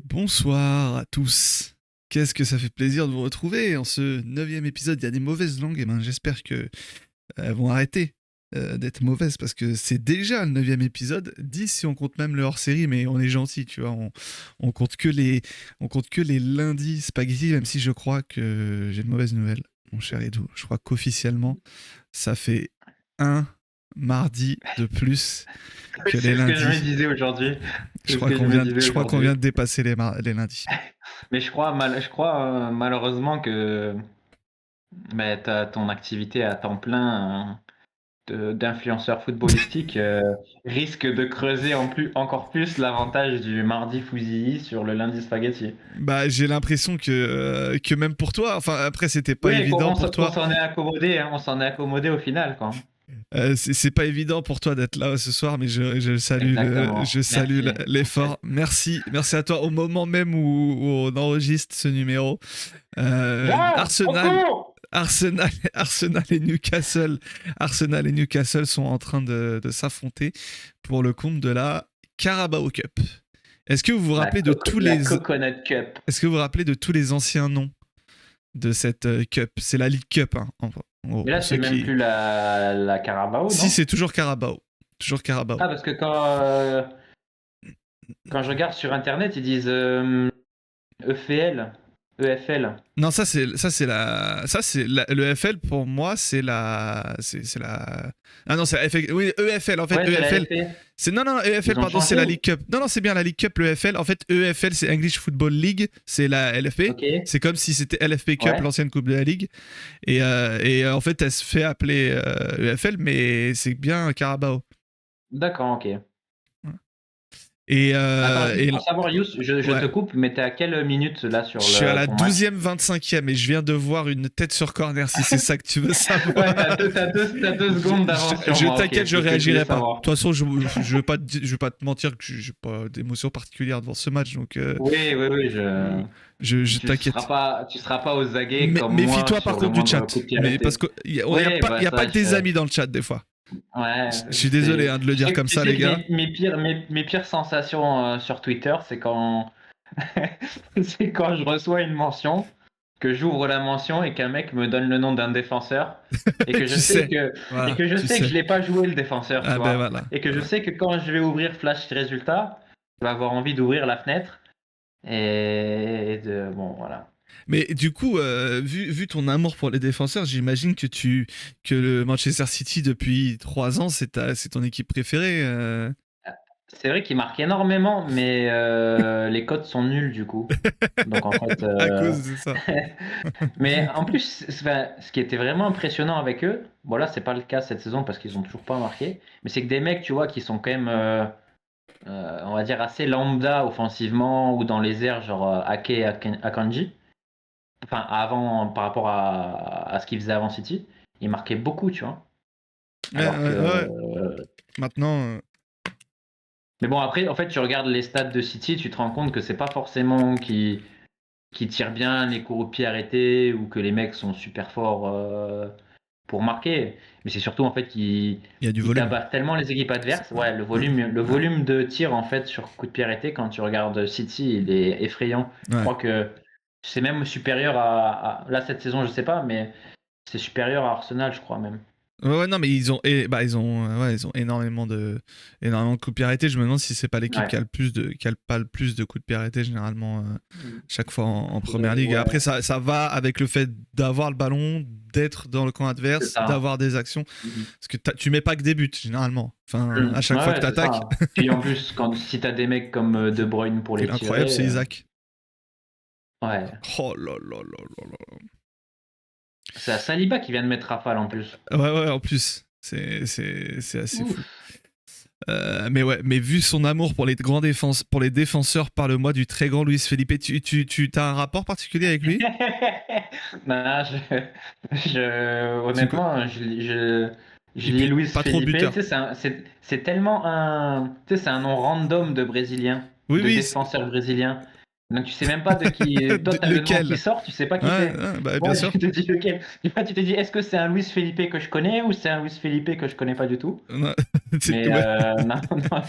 Bonsoir à tous. Qu'est-ce que ça fait plaisir de vous retrouver en ce 9e épisode. Il y a des mauvaises langues, et ben j'espère que elles vont arrêter d'être mauvaises parce que c'est déjà le 9e épisode. 10 si on compte même le hors-série, mais on est gentil, tu vois. On compte que les lundis spaghetti, même si je crois que j'ai une mauvaise nouvelle, mon cher Edu. Je crois qu'officiellement, ça fait un mardi de plus Oui, que les c'est ce que je me lundis. disais aujourd'hui. Je C'est ce crois que je qu'on me vient, disais je crois qu'on aujourd'hui. vient de dépasser les lundis. Mais je crois malheureusement que ton activité à temps plein d'influenceur footballistique risque de creuser encore plus l'avantage du mardi fusillé sur le lundi spaghetti. Bah, j'ai l'impression que même pour toi, enfin après c'était pas Oui, évident pour qu'on toi, s'en est accommodé, hein, on s'en est accommodé au final, quoi. c'est pas évident pour toi d'être là ce soir, mais je salue Exactement. Merci. l'effort. Merci à toi au moment même où on enregistre ce numéro. Jean, au secours! Arsenal et Newcastle sont en train de s'affronter pour le compte de la Carabao Cup. Est-ce que vous vous rappelez de tous La les Coconut Cup. Est-ce que vous vous rappelez de tous les anciens noms de cette cup? C'est la League Cup, hein, en gros, Mais là, pour c'est ceux même qui. plus la Carabao, Si, non? c'est toujours Carabao. Toujours Carabao. Ah, parce que quand je regarde sur internet, ils disent EFL. EFL. Non, le FL pour moi, c'est la. Ah non, c'est la FL. Oui, EFL, en fait, Ouais, c'est la EFL. FA. Non, EFL, Ils ont pardon, c'est la changé League ou... Cup. Non, c'est bien la League Cup, le EFL. En fait, EFL, c'est English Football League, c'est la LFP. Ok, C'est comme si c'était LFP Cup, ouais. l'ancienne Coupe de la Ligue. En fait, elle se fait appeler EFL, mais c'est bien Carabao. D'accord, ok. Et, Attends, euh, juste et pour savoir, Yous, je ouais. te coupe, mais t'es à quelle minute là Je sur suis à la ton match? 12e, 25e et je viens de voir une tête sur corner si c'est ça que tu veux savoir. Ouais, t'as deux secondes d'avance sur moi, ok, T'inquiète, je c'est ce que je voulais réagirai pas. De savoir. toute façon, je vais pas te mentir que j'ai pas d'émotion particulière devant ce match, donc Oui, t'inquiète. tu seras pas aux aguets Mais comme moi méfie-toi par sur le contre du moindre coup chat. de pied Mais parce arrêté. qu'il Oui, y a pas ça, que des amis dans le chat des fois. ouais, Je suis désolé de le dire comme tu ça, sais les que gars. mes pires sensations sur Twitter, c'est quand, c'est quand je reçois une mention, que j'ouvre la mention et qu'un mec me donne le nom d'un défenseur et que je Tu sais sais. que, et Voilà, que je tu sais que sais. je l'ai pas joué le défenseur, tu Ah ben vois, voilà. et que je Voilà. sais que quand je vais ouvrir Flash Résultat, je vais avoir envie d'ouvrir la fenêtre bon, voilà. Mais du coup, vu ton amour pour les défenseurs, j'imagine que le Manchester City depuis 3 ans, c'est ton équipe préférée. C'est vrai qu'il marque énormément, mais les cotes sont nulles du coup. Donc en fait, À cause de ça. mais en plus, enfin, ce qui était vraiment impressionnant avec eux, bon là c'est pas le cas cette saison parce qu'ils ont toujours pas marqué, mais c'est que des mecs, tu vois, qui sont quand même, on va dire assez lambda offensivement ou dans les airs, genre Ake et Akanji. Enfin, avant, par rapport à ce qu'ils faisaient avant City, ils marquaient beaucoup, tu vois. Ouais, Alors que, ouais, ouais. Maintenant, mais bon après, en fait, tu regardes les stats de City, tu te rends compte que c'est pas forcément qui tirent bien les coups au pied arrêtés ou que les mecs sont super forts pour marquer. Mais c'est surtout en fait qu'ils il y a du ils volume. tabassent tellement les équipes adverses. Ouais, le Ouais. volume de tir en fait sur coup de pied arrêté quand tu regardes City, il est effrayant. Je Ouais. crois que c'est même supérieur là cette saison, je sais pas, mais c'est supérieur à Arsenal, je crois même. Ouais, non, mais ils ont énormément de coups de pied arrêtés. Je me demande si c'est pas l'équipe Ouais. qui a pas le plus de coups de pied arrêtés généralement chaque fois en première ligue. Ouais, Après, ça va avec le fait d'avoir le ballon, d'être dans le camp c'est adverse, ça. d'avoir des actions. Mhm. Parce que tu mets pas que des buts généralement. Enfin, à chaque fois que Ouais, c'est t'attaques, ça. Puis en plus, si t'as des mecs comme De Bruyne pour les l'incroyable, tirer, c'est Isaac. ouais. Oh là là là là là. C'est à Saliba qui vient de mettre rafale en plus. Ouais, en plus, c'est assez fou. Ouf. Mais vu son amour pour pour les défenseurs, parle-moi du très grand Luis Felipe. Tu as un rapport particulier avec lui? Non, Tu co- honnêtement, je Et lis puis, Luis pas trop de Felipe. Tu buteurs. sais, c'est tellement tu sais, c'est un nom random de Brésilien, Oui, de oui, défenseur brésilien. Donc tu sais même pas de qui. Toi, t'as le nom qui Lequel? sort, tu sais pas qui Ouais, c'est. bah, bien Ouais, sûr. tu te dis lequel. Tu vois, tu te dis, est-ce que c'est un Luis Felipe que je connais ou c'est un Luis Felipe que je connais pas du tout? Non, Mais ouais. non, non,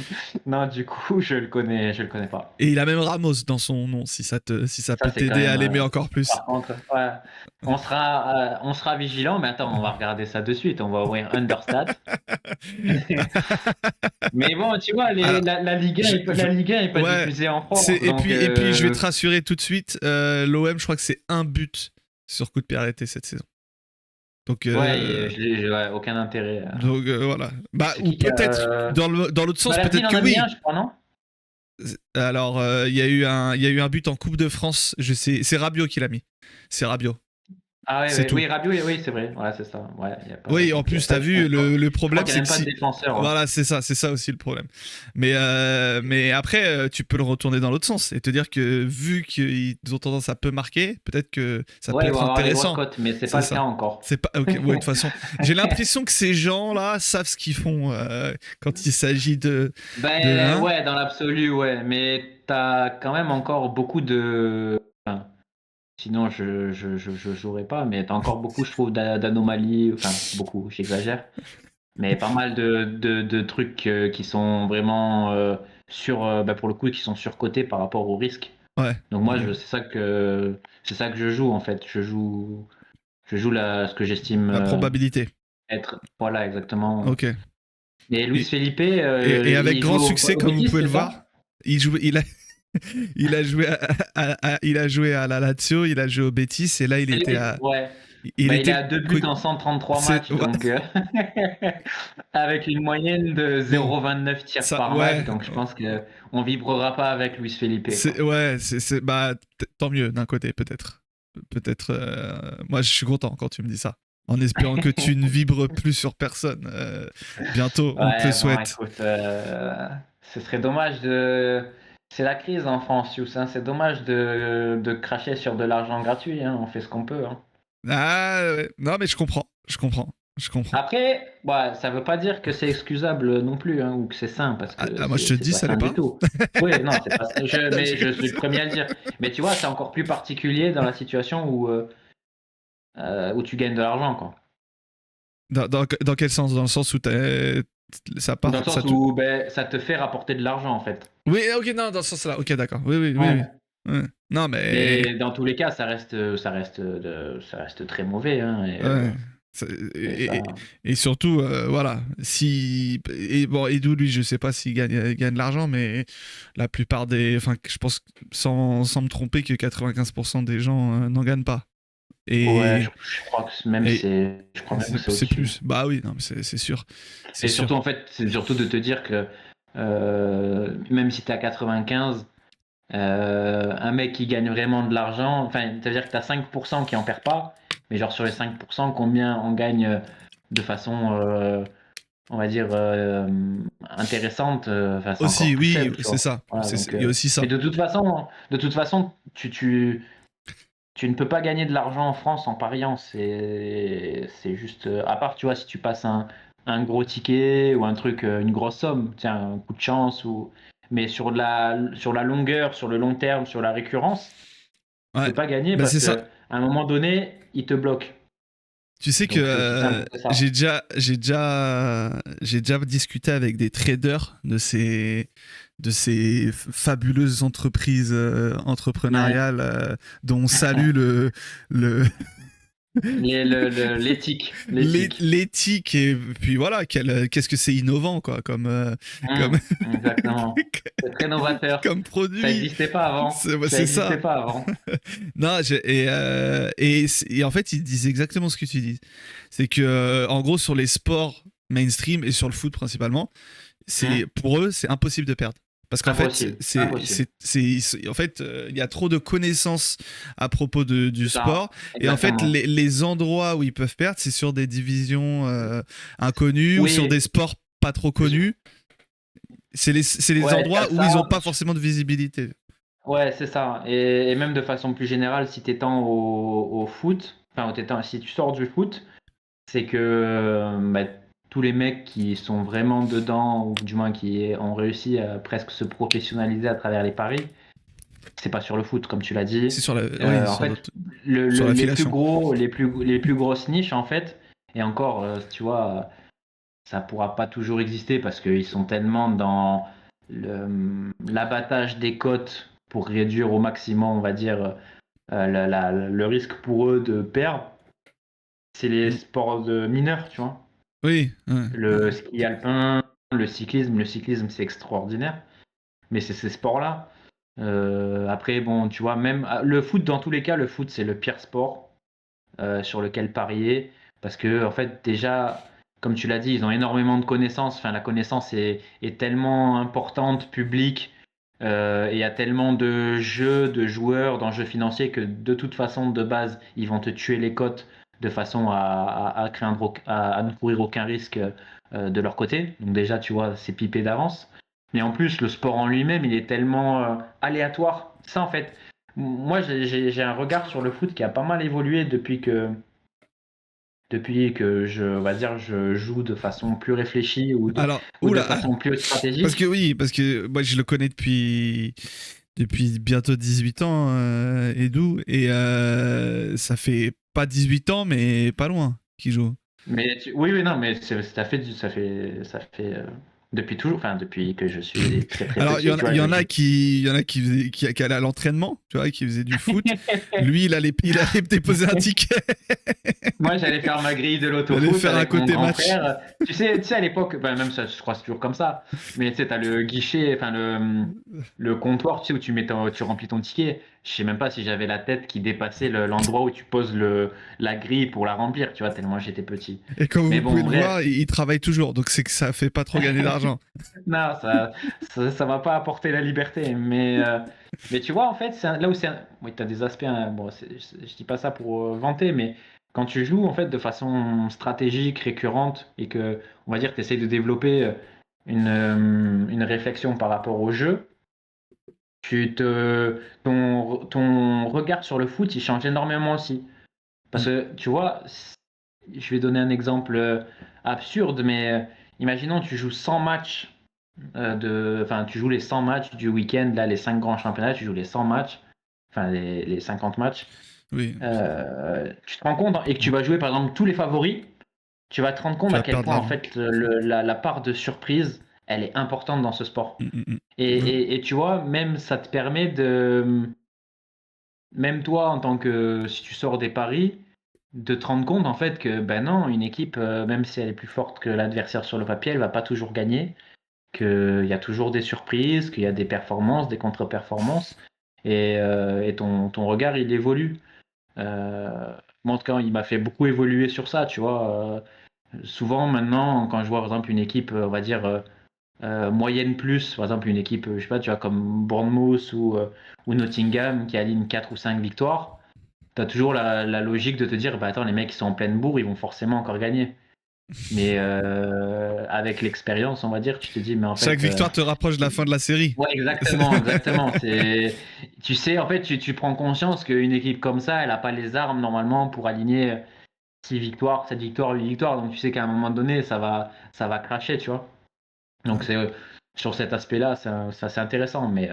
non, du coup, je le connais pas. Et il a même Ramos dans son nom, si ça Ça, peut c'est quand t'aider à même. l'aimer encore plus. Par contre, ouais, on sera vigilant, mais attends, on va regarder ça de suite. On va ouvrir Understat. Mais bon, tu vois, Alors, la Ligue 1 la Ligue 1 est pas ouais, diffusée en France, et donc puis je vais te rassurer tout de suite, l'OM, je crois que c'est un but sur coup de pied arrêté cette saison. Donc, ouais, ouais, aucun intérêt. Voilà. Bah, C'est ou qui peut-être dans l'autre sens, Balerdi, il peut-être en que a mis oui. un, je crois, non? Alors, il y a eu un but en Coupe de France. Je sais, c'est Rabiot qui l'a mis. C'est Rabiot. Ah C'est tout. oui, Rabiot, oui, c'est vrai. Ouais, c'est ça. Ouais, y a pas, Oui, en donc, y a plus, pas t'as de vu, défenseur. le Je crois problème, qu'il n'y c'est a que même pas de si. défenseur. Ouais. Voilà, c'est ça aussi le problème. Mais après, tu peux le retourner dans l'autre sens et te dire que vu qu'ils ont tendance à peu marquer, peut-être que ça peut Ouais, ils vont être avoir des grosses intéressant. cotes, mais c'est pas C'est le cas ça. encore. C'est pas. Ok, ouais, de toute façon, j'ai l'impression que ces gens-là savent ce qu'ils font quand il s'agit de Ben hein. ouais, dans l'absolu, ouais. Mais t'as quand même encore beaucoup de. Enfin, sinon, je jouerais pas, mais t'as encore beaucoup, je trouve, d'anomalies. Enfin, beaucoup, j'exagère. Mais pas mal de trucs qui sont vraiment bah, pour le coup, qui sont surcotés par rapport au risque. Ouais. Donc moi, c'est ça que je joue en fait. Je joue ce que j'estime La probabilité. être. Voilà, exactement. Ok. Et Luis Et, Felipe, avec il joue grand au, succès, au comme vous Betis, pouvez le c'est voir, ça? il a joué il a joué à la Lazio, il a joué au Betis et là Ouais. il Bah, il était a 2 buts en 133 matchs, ouais, donc avec une moyenne de bon 0,29 tirs ça par match, ouais donc je pense que on vibrera pas avec Luis Felipe, quoi. c'est bah tant mieux d'un côté peut-être moi je suis content quand tu me dis ça en espérant que tu ne vibres plus sur personne bientôt on te le Ouais, bon, souhaite. écoute, ce serait dommage de. C'est la crise en France, Youss, hein. C'est dommage de cracher sur de l'argent gratuit, hein. On fait ce qu'on peut, hein. Ah ouais. Non mais je comprends. Après, ouais, ça veut pas dire que c'est excusable non plus, hein, ou que c'est sain, parce que Moi je te c'est dis pas ça l'est sain du pas. tout. Oui, non, c'est pas sain. Non, Mais je suis le premier à le dire. Mais tu vois, c'est encore plus particulier dans la situation où tu gagnes de l'argent, quoi. dans quel sens? Dans le sens où ça Dans part, le ça sens te... où ben, ça te fait rapporter de l'argent, en fait. Oui, ok, non, dans ce sens-là. Ok, d'accord. Oui, oui, oui, oui. Ouais. Ouais. Non, mais... Mais dans tous les cas, ça reste très mauvais, hein, Ouais. Ça- et Et, ça. et- et surtout, voilà, si... Et bon, Edu, lui, je sais pas s'il gagne de l'argent, mais la plupart des... Enfin, je pense, sans me tromper, que 95% des gens n'en gagnent pas. Ouais, Et, je crois que même et je crois même que c'est c'est au-dessus. plus. Bah oui, non, mais c'est sûr. C'est Et sûr. surtout, en fait, c'est surtout de te dire que même si tu es à 95, un mec qui gagne vraiment de l'argent, enfin, ça veut dire que tu as 5% qui en perd pas, mais genre sur les 5%, combien on gagne de façon, on va dire, intéressante, enfin, c'est encore Aussi, plus oui, faible, tu c'est vois. ça. Voilà, donc, Il y a aussi mais ça. de toute façon, tu ne peux pas gagner de l'argent en France en pariant. C'est juste. À part, tu vois, si tu passes un gros ticket ou un truc, une grosse somme, tiens, un coup de chance ou. Mais sur la longueur, sur le long terme, sur la récurrence, tu Ouais. peux pas gagner Bah parce c'est ça. que à un moment donné, il te bloque. Tu sais que Donc c'est aussi simple que ça. j'ai déjà discuté avec des traders de ces fabuleuses entreprises Ouais. entrepreneuriales dont on salue le L'éthique, l'éthique. l'éthique et puis voilà qu'est-ce que c'est innovant quoi comme Exactement. C'est très novateur. comme Ça produit. n'existait pas avant. Ça C'est n'existait ça. pas avant. Non, et en fait, ils disent exactement ce que tu dis. C'est que, en gros, sur les sports mainstream et sur le foot principalement, pour eux, c'est impossible de perdre. Parce qu'en fait, Impossible. Impossible. en fait, il y a trop de connaissances à propos du C'est ça. sport. Et en fait, Exactement. les endroits où ils peuvent perdre, c'est sur des divisions inconnues ou sur des Oui. sports pas trop connus. C'est les Ouais, t'as endroits où ils n'ont ça. pas forcément de visibilité. Ouais, c'est ça. Et même de façon plus générale, si t'étends au foot, enfin, si tu sors du foot, c'est que bah, tous les mecs qui sont vraiment dedans, ou du moins qui ont réussi à presque se professionnaliser à travers les paris, c'est pas sur le foot, comme tu l'as dit. C'est sur la, oui, En sur fait, d'autres- sur l'affiliation. les plus grosses niches, en fait, et encore, tu vois, ça pourra pas toujours exister parce qu'ils sont tellement dans l'abattage des cotes pour réduire au maximum, on va dire, le risque pour eux de perdre. C'est les Mm. sports de mineurs, tu vois. Oui, ouais, Le ski alpin, le cyclisme, c'est extraordinaire. Mais c'est ces sports-là. Après, bon, tu vois, même le foot, dans tous les cas, le foot, c'est le pire sport sur lequel parier. Parce que, en fait, déjà, comme tu l'as dit, ils ont énormément de connaissances. Enfin, la connaissance est tellement importante, publique, et il y a tellement de jeux, de joueurs, d'enjeux financiers que de toute façon, de base, ils vont te tuer les cotes de façon à ne courir aucun risque de leur côté. Donc déjà, tu vois, c'est pipé d'avance. Mais en plus, le sport en lui-même, il est tellement aléatoire. Ça, en fait, moi, j'ai un regard sur le foot qui a pas mal évolué depuis que on va dire, je joue de façon plus réfléchie alors, ou de oula, façon plus parce que stratégique. oui, parce que moi je le connais depuis bientôt 18 ans, Edu, et ça fait pas 18 ans, mais pas loin qu'il joue. Mais oui, oui, non, mais ça fait depuis toujours, enfin depuis que je suis très très Alors, petit, tu vois, il y je en a joue. qui allaient à l'entraînement, tu vois, qui faisaient du foot. Lui, il allait déposer un ticket. Moi, j'allais faire ma grille de Il allait l'autofoot faire un avec mon côté grand match. frère. Tu sais à l'époque, ben, même ça, je crois que c'est toujours comme ça. Mais tu sais, t'as le guichet, enfin le comptoir, tu sais, où tu remplis ton ticket. Je sais même pas si j'avais la tête qui dépassait l'endroit où tu poses la grille pour la remplir, tu vois, tellement j'étais petit. Et comme Mais vous pouvez bon, le voir, bref. il travaille toujours, donc c'est que ça fait pas trop gagner d'argent. Non, ça m'a pas apporté la liberté. Mais tu vois, en fait, là où oui, tu as des aspects. Hein, bon, je dis pas ça pour vanter, mais quand tu joues en fait de façon stratégique, récurrente, et que, on va dire, tu essayes de développer une réflexion par rapport au jeu, ton regard sur le foot, il change énormément aussi. Parce Mm. que, tu vois, je vais donner un exemple absurde, mais imaginons tu joues 100 matchs enfin, tu joues les 100 matchs du week-end, là, les 5 grands championnats, tu joues les 100 matchs, enfin, les 50 matchs. Oui, Tu te rends compte et que tu vas jouer, par exemple, tous les favoris, tu vas te rendre compte tu à vas quel perdre de point, en l'argent. fait, la part de surprise, elle est importante dans ce sport. Ouais. Et tu vois, même ça te permet même toi, en tant que, si tu sors des paris, de te rendre compte, en fait, que, ben non, une équipe, même si elle est plus forte que l'adversaire sur le papier, elle va pas toujours gagner, qu'il y a toujours des surprises, qu'il y a des performances, des contre-performances, et ton regard, il évolue. Moi, en tout cas, il m'a fait beaucoup évoluer sur ça, tu vois. Souvent, maintenant, quand je vois, par exemple, une équipe, on va dire, moyenne plus, par exemple, une équipe, je sais pas, tu vois, comme Bournemouth ou Nottingham, qui aligne 4 ou 5 victoires, tu as toujours la logique de te dire, bah attends, les mecs, ils sont en pleine bourre, ils vont forcément encore gagner. Mais avec l'expérience, on va dire, tu te dis, mais en Chaque fait, victoire te rapproche de la fin de la série. ouais, exactement, exactement. Tu sais, en fait, tu prends conscience qu'une équipe comme ça, elle n'a pas les armes normalement pour aligner 6 victoires, 7 victoires, 8 victoires. Donc tu sais qu'à un moment donné, ça va cracher, tu vois. Donc sur cet aspect-là, c'est intéressant, mais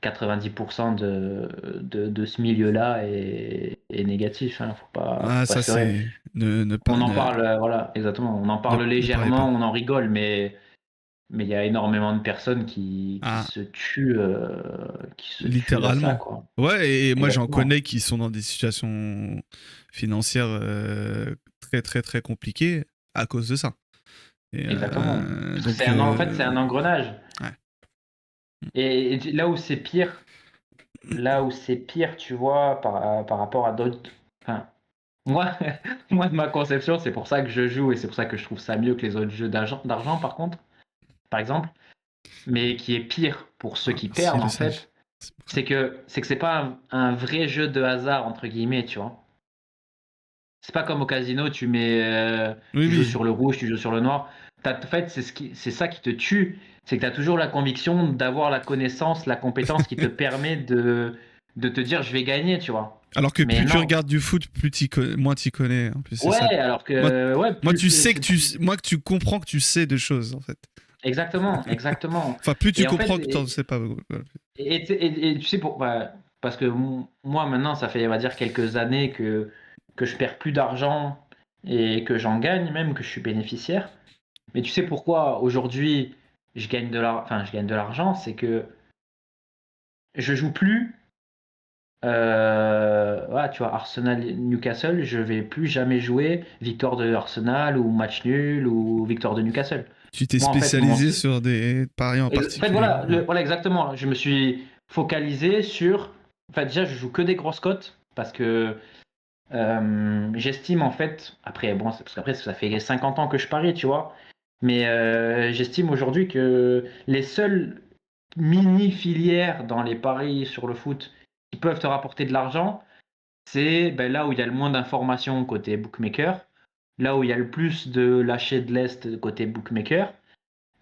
90% de ce milieu-là est négatif. Hein, faut Ah, pas ça se leurrer. c'est On en parle, voilà, exactement. On en parle ne parlez légèrement, pas. on en rigole, mais il y a énormément de personnes Ah, qui se tuent à ça, littéralement. quoi. Ouais, et moi j'en Exactement. connais qui sont dans des situations financières très très très compliquées à cause de ça. Et Exactement. Parce que donc, en fait, c'est un engrenage. ouais. Et là où c'est pire, tu vois, par rapport à d'autres. Enfin, moi, moi, de ma conception, c'est pour ça que je joue et c'est pour ça que je trouve ça mieux que les autres jeux d'argent, par contre, par exemple. Mais qui est pire pour ceux Ah, qui merci perdent, le en sage. fait, c'est que c'est pas un vrai jeu de hasard, entre guillemets, tu vois. C'est pas comme au casino, Oui, tu joues oui. sur le rouge, tu joues sur le noir. En fait, c'est ça qui te tue. C'est que tu as toujours la conviction d'avoir la connaissance, la compétence qui te permet de te dire je vais gagner, tu vois. Alors que Mais plus tu non. regardes du foot, moins tu connais. En plus, c'est Ouais, ça. alors Moi, que ouais, moi, plus tu sais que moi que tu comprends que tu sais de choses en fait. Exactement, exactement. Enfin, plus tu Et en fait, comprends que t'en sais pas. et tu sais, parce que moi maintenant, ça fait, on va dire, quelques années que je perds plus d'argent et que j'en gagne même, que je suis bénéficiaire. Mais tu sais pourquoi aujourd'hui je gagne de l'argent, c'est que je joue plus. Voilà, tu vois, Arsenal-Newcastle, je vais plus jamais jouer victoire de Arsenal ou match nul ou victoire de Newcastle. Tu t'es Moi, en fait, spécialisé sur des paris en En fait, particulier. voilà, voilà exactement. Je me suis focalisé sur. En fait, déjà, je joue que des grosses cotes parce que j'estime en fait. Après, bon, parce qu'après, ça fait 50 ans que je parie, tu vois. Mais j'estime aujourd'hui que les seules mini filières dans les paris sur le foot qui peuvent te rapporter de l'argent, c'est ben, là où il y a le moins d'informations côté bookmaker, là où il y a le plus de lâcher de l'est côté bookmaker.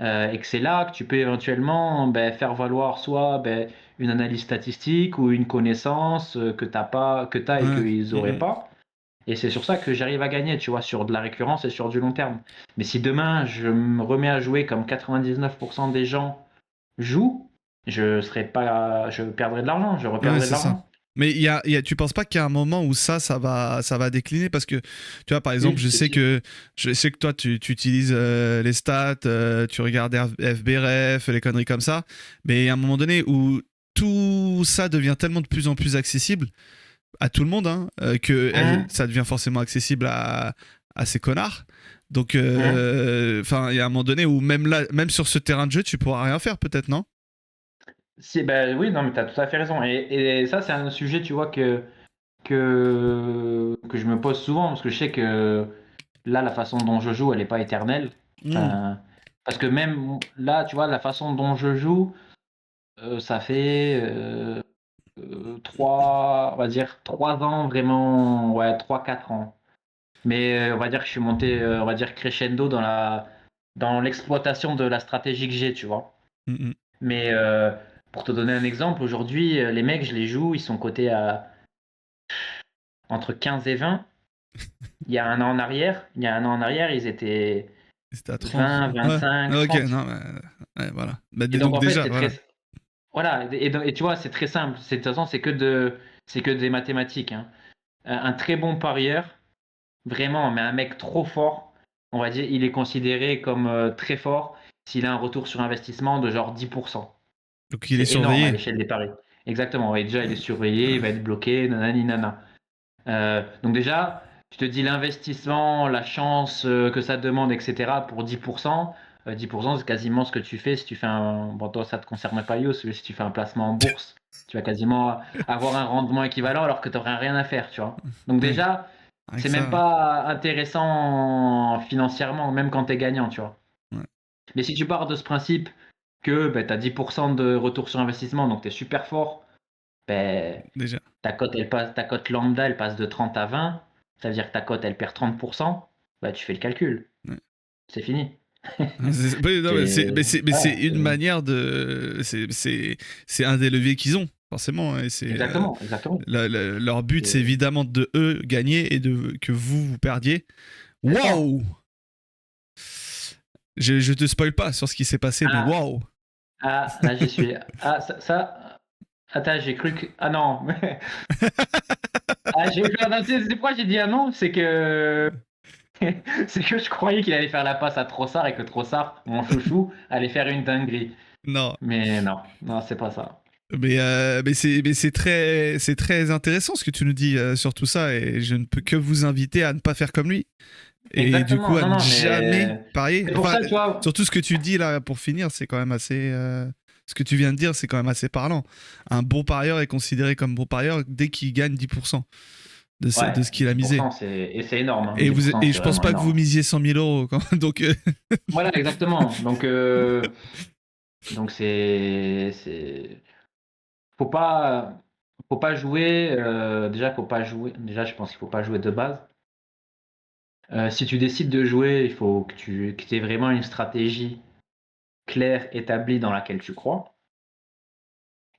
Et que c'est là que tu peux éventuellement faire valoir soit une analyse statistique ou une connaissance que tu pas, que t'as et Ouais. qu'ils n'auraient pas. Et c'est sur ça que j'arrive à gagner, tu vois, sur de la récurrence et sur du long terme. Mais si demain je me remets à jouer comme 99% des gens jouent, je perdrai de l'argent, je Ouais, reperdrai de c'est ça. l'argent. Mais tu penses pas qu'il y a un moment où ça va décliner parce que, tu vois, par exemple, Si, je c'est sais sûr. que, toi, tu utilises les stats, tu regardes FBref, les conneries comme ça, mais il y a un moment donné où tout ça devient tellement de plus en plus accessible à tout le monde, hein, que Hum, ça devient forcément accessible à ces connards. Donc, hum. il y a un moment donné où même là, même sur ce terrain de jeu, tu pourras rien faire, peut-être, non? Ben, oui, non, mais tu as tout à fait raison. Et ça, c'est un sujet, tu vois, que je me pose souvent parce que je sais que là, la façon dont je joue, elle n'est pas éternelle. Hmm. Enfin, parce que même là, tu vois, la façon dont je joue, ça fait on va dire 3 ans vraiment, ouais, 3, 4 ans. Mais on va dire que je suis monté, on va dire crescendo dans l'exploitation de la stratégie que j'ai, tu vois. Hmm, hmm. Mais pour te donner un exemple, aujourd'hui, les mecs, je les joue, ils sont cotés à entre 15 et 20. Il y a un an en arrière, ils étaient C'était à 30. 20, Ouais. 25, Ok, 30. non, ouais, voilà. Bah, Et donc donc en fait, déjà, c'est très voilà. voilà, et tu vois, c'est très simple. De toute façon, c'est que des mathématiques, hein. Un très bon parieur, vraiment, mais un mec trop fort, on va dire, il est considéré comme très fort s'il a un retour sur investissement de genre 10%. Donc il est C'est énorme à surveillé. l'échelle des paris. Exactement. Et déjà, il est surveillé, il Ouais. va être bloqué, nanani nana. Donc déjà, tu te dis l'investissement, la chance que ça demande, etc. pour 10%. 10%, c'est quasiment ce que tu fais si tu fais un... Bon, toi, ça ne te concerne pas, Yos, mais si tu fais un placement en bourse, tu vas quasiment avoir un rendement équivalent alors que tu n'auras rien à faire, tu vois. Donc Ouais. déjà, Avec c'est même ça. pas intéressant financièrement, même quand tu es gagnant, tu vois. Ouais. Mais si tu pars de ce principe que tu as 10% de retour sur investissement, donc tu es super fort, ben, Déjà. ta cote lambda, elle passe de 30 à 20. Ça veut dire que ta cote, elle perd 30%. Bah, tu fais le calcul. Ouais. C'est fini. Oui, non, mais c'est Voilà, une manière de. C'est un des leviers qu'ils ont, forcément, hein. Et exactement, exactement. leur but, c'est Et évidemment de eux gagner et de que vous perdiez. c'est ça. Waouh! Je te spoil pas sur ce qui s'est passé, mais Ah, waouh! là, j'y suis. Ah, attends, j'ai cru que. Ah non. Ah, j'ai eu peur. C'est pourquoi j'ai dit ah non. C'est que. C'est que je croyais qu'il allait faire la passe à Trossard et que Trossard, mon chouchou, allait faire une dinguerie. Non. Mais non, non, c'est pas ça. Mais c'est très intéressant ce que tu nous dis sur tout ça et je ne peux que vous inviter à ne pas faire comme lui et du coup Exactement. à Non, ne non, jamais mais. parier. C'est pour Enfin, ça, tu vois. surtout ce que tu dis là pour finir, c'est quand même assez. Ce que tu viens de dire, c'est quand même assez parlant. Un bon parieur est considéré comme bon parieur dès qu'il gagne 10% Ouais, de ce qu'il a misé. 10%, et c'est énorme, hein. Et, 10%, et c'est je pense vraiment pas que vous énorme. misiez 100 000 euros. Donc, Voilà, exactement. Donc faut pas, faut pas jouer. Déjà, faut pas jouer. Déjà, je pense qu'il faut pas jouer de base. Si tu décides de jouer, il faut que tu aies vraiment une stratégie claire, établie dans laquelle tu crois.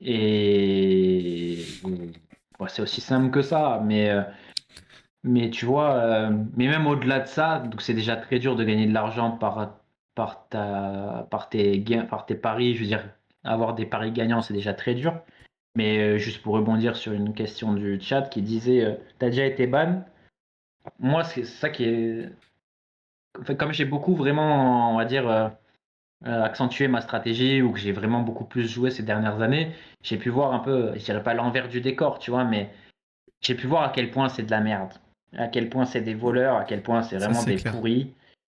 Et bon, c'est aussi simple que ça. Mais tu vois, mais même au-delà de ça, donc c'est déjà très dur de gagner de l'argent par tes paris. Je veux dire, avoir des paris gagnants, c'est déjà très dur. Mais juste pour rebondir sur une question du chat qui disait t'as déjà été ban? Moi, c'est ça qui est. En fait, comme j'ai beaucoup vraiment, on va dire, accentué ma stratégie ou que j'ai vraiment beaucoup plus joué ces dernières années, j'ai pu voir un peu, je dirais pas l'envers du décor, tu vois, mais j'ai pu voir à quel point c'est de la merde, à quel point c'est des voleurs, à quel point c'est Ça, vraiment c'est des clair. pourris,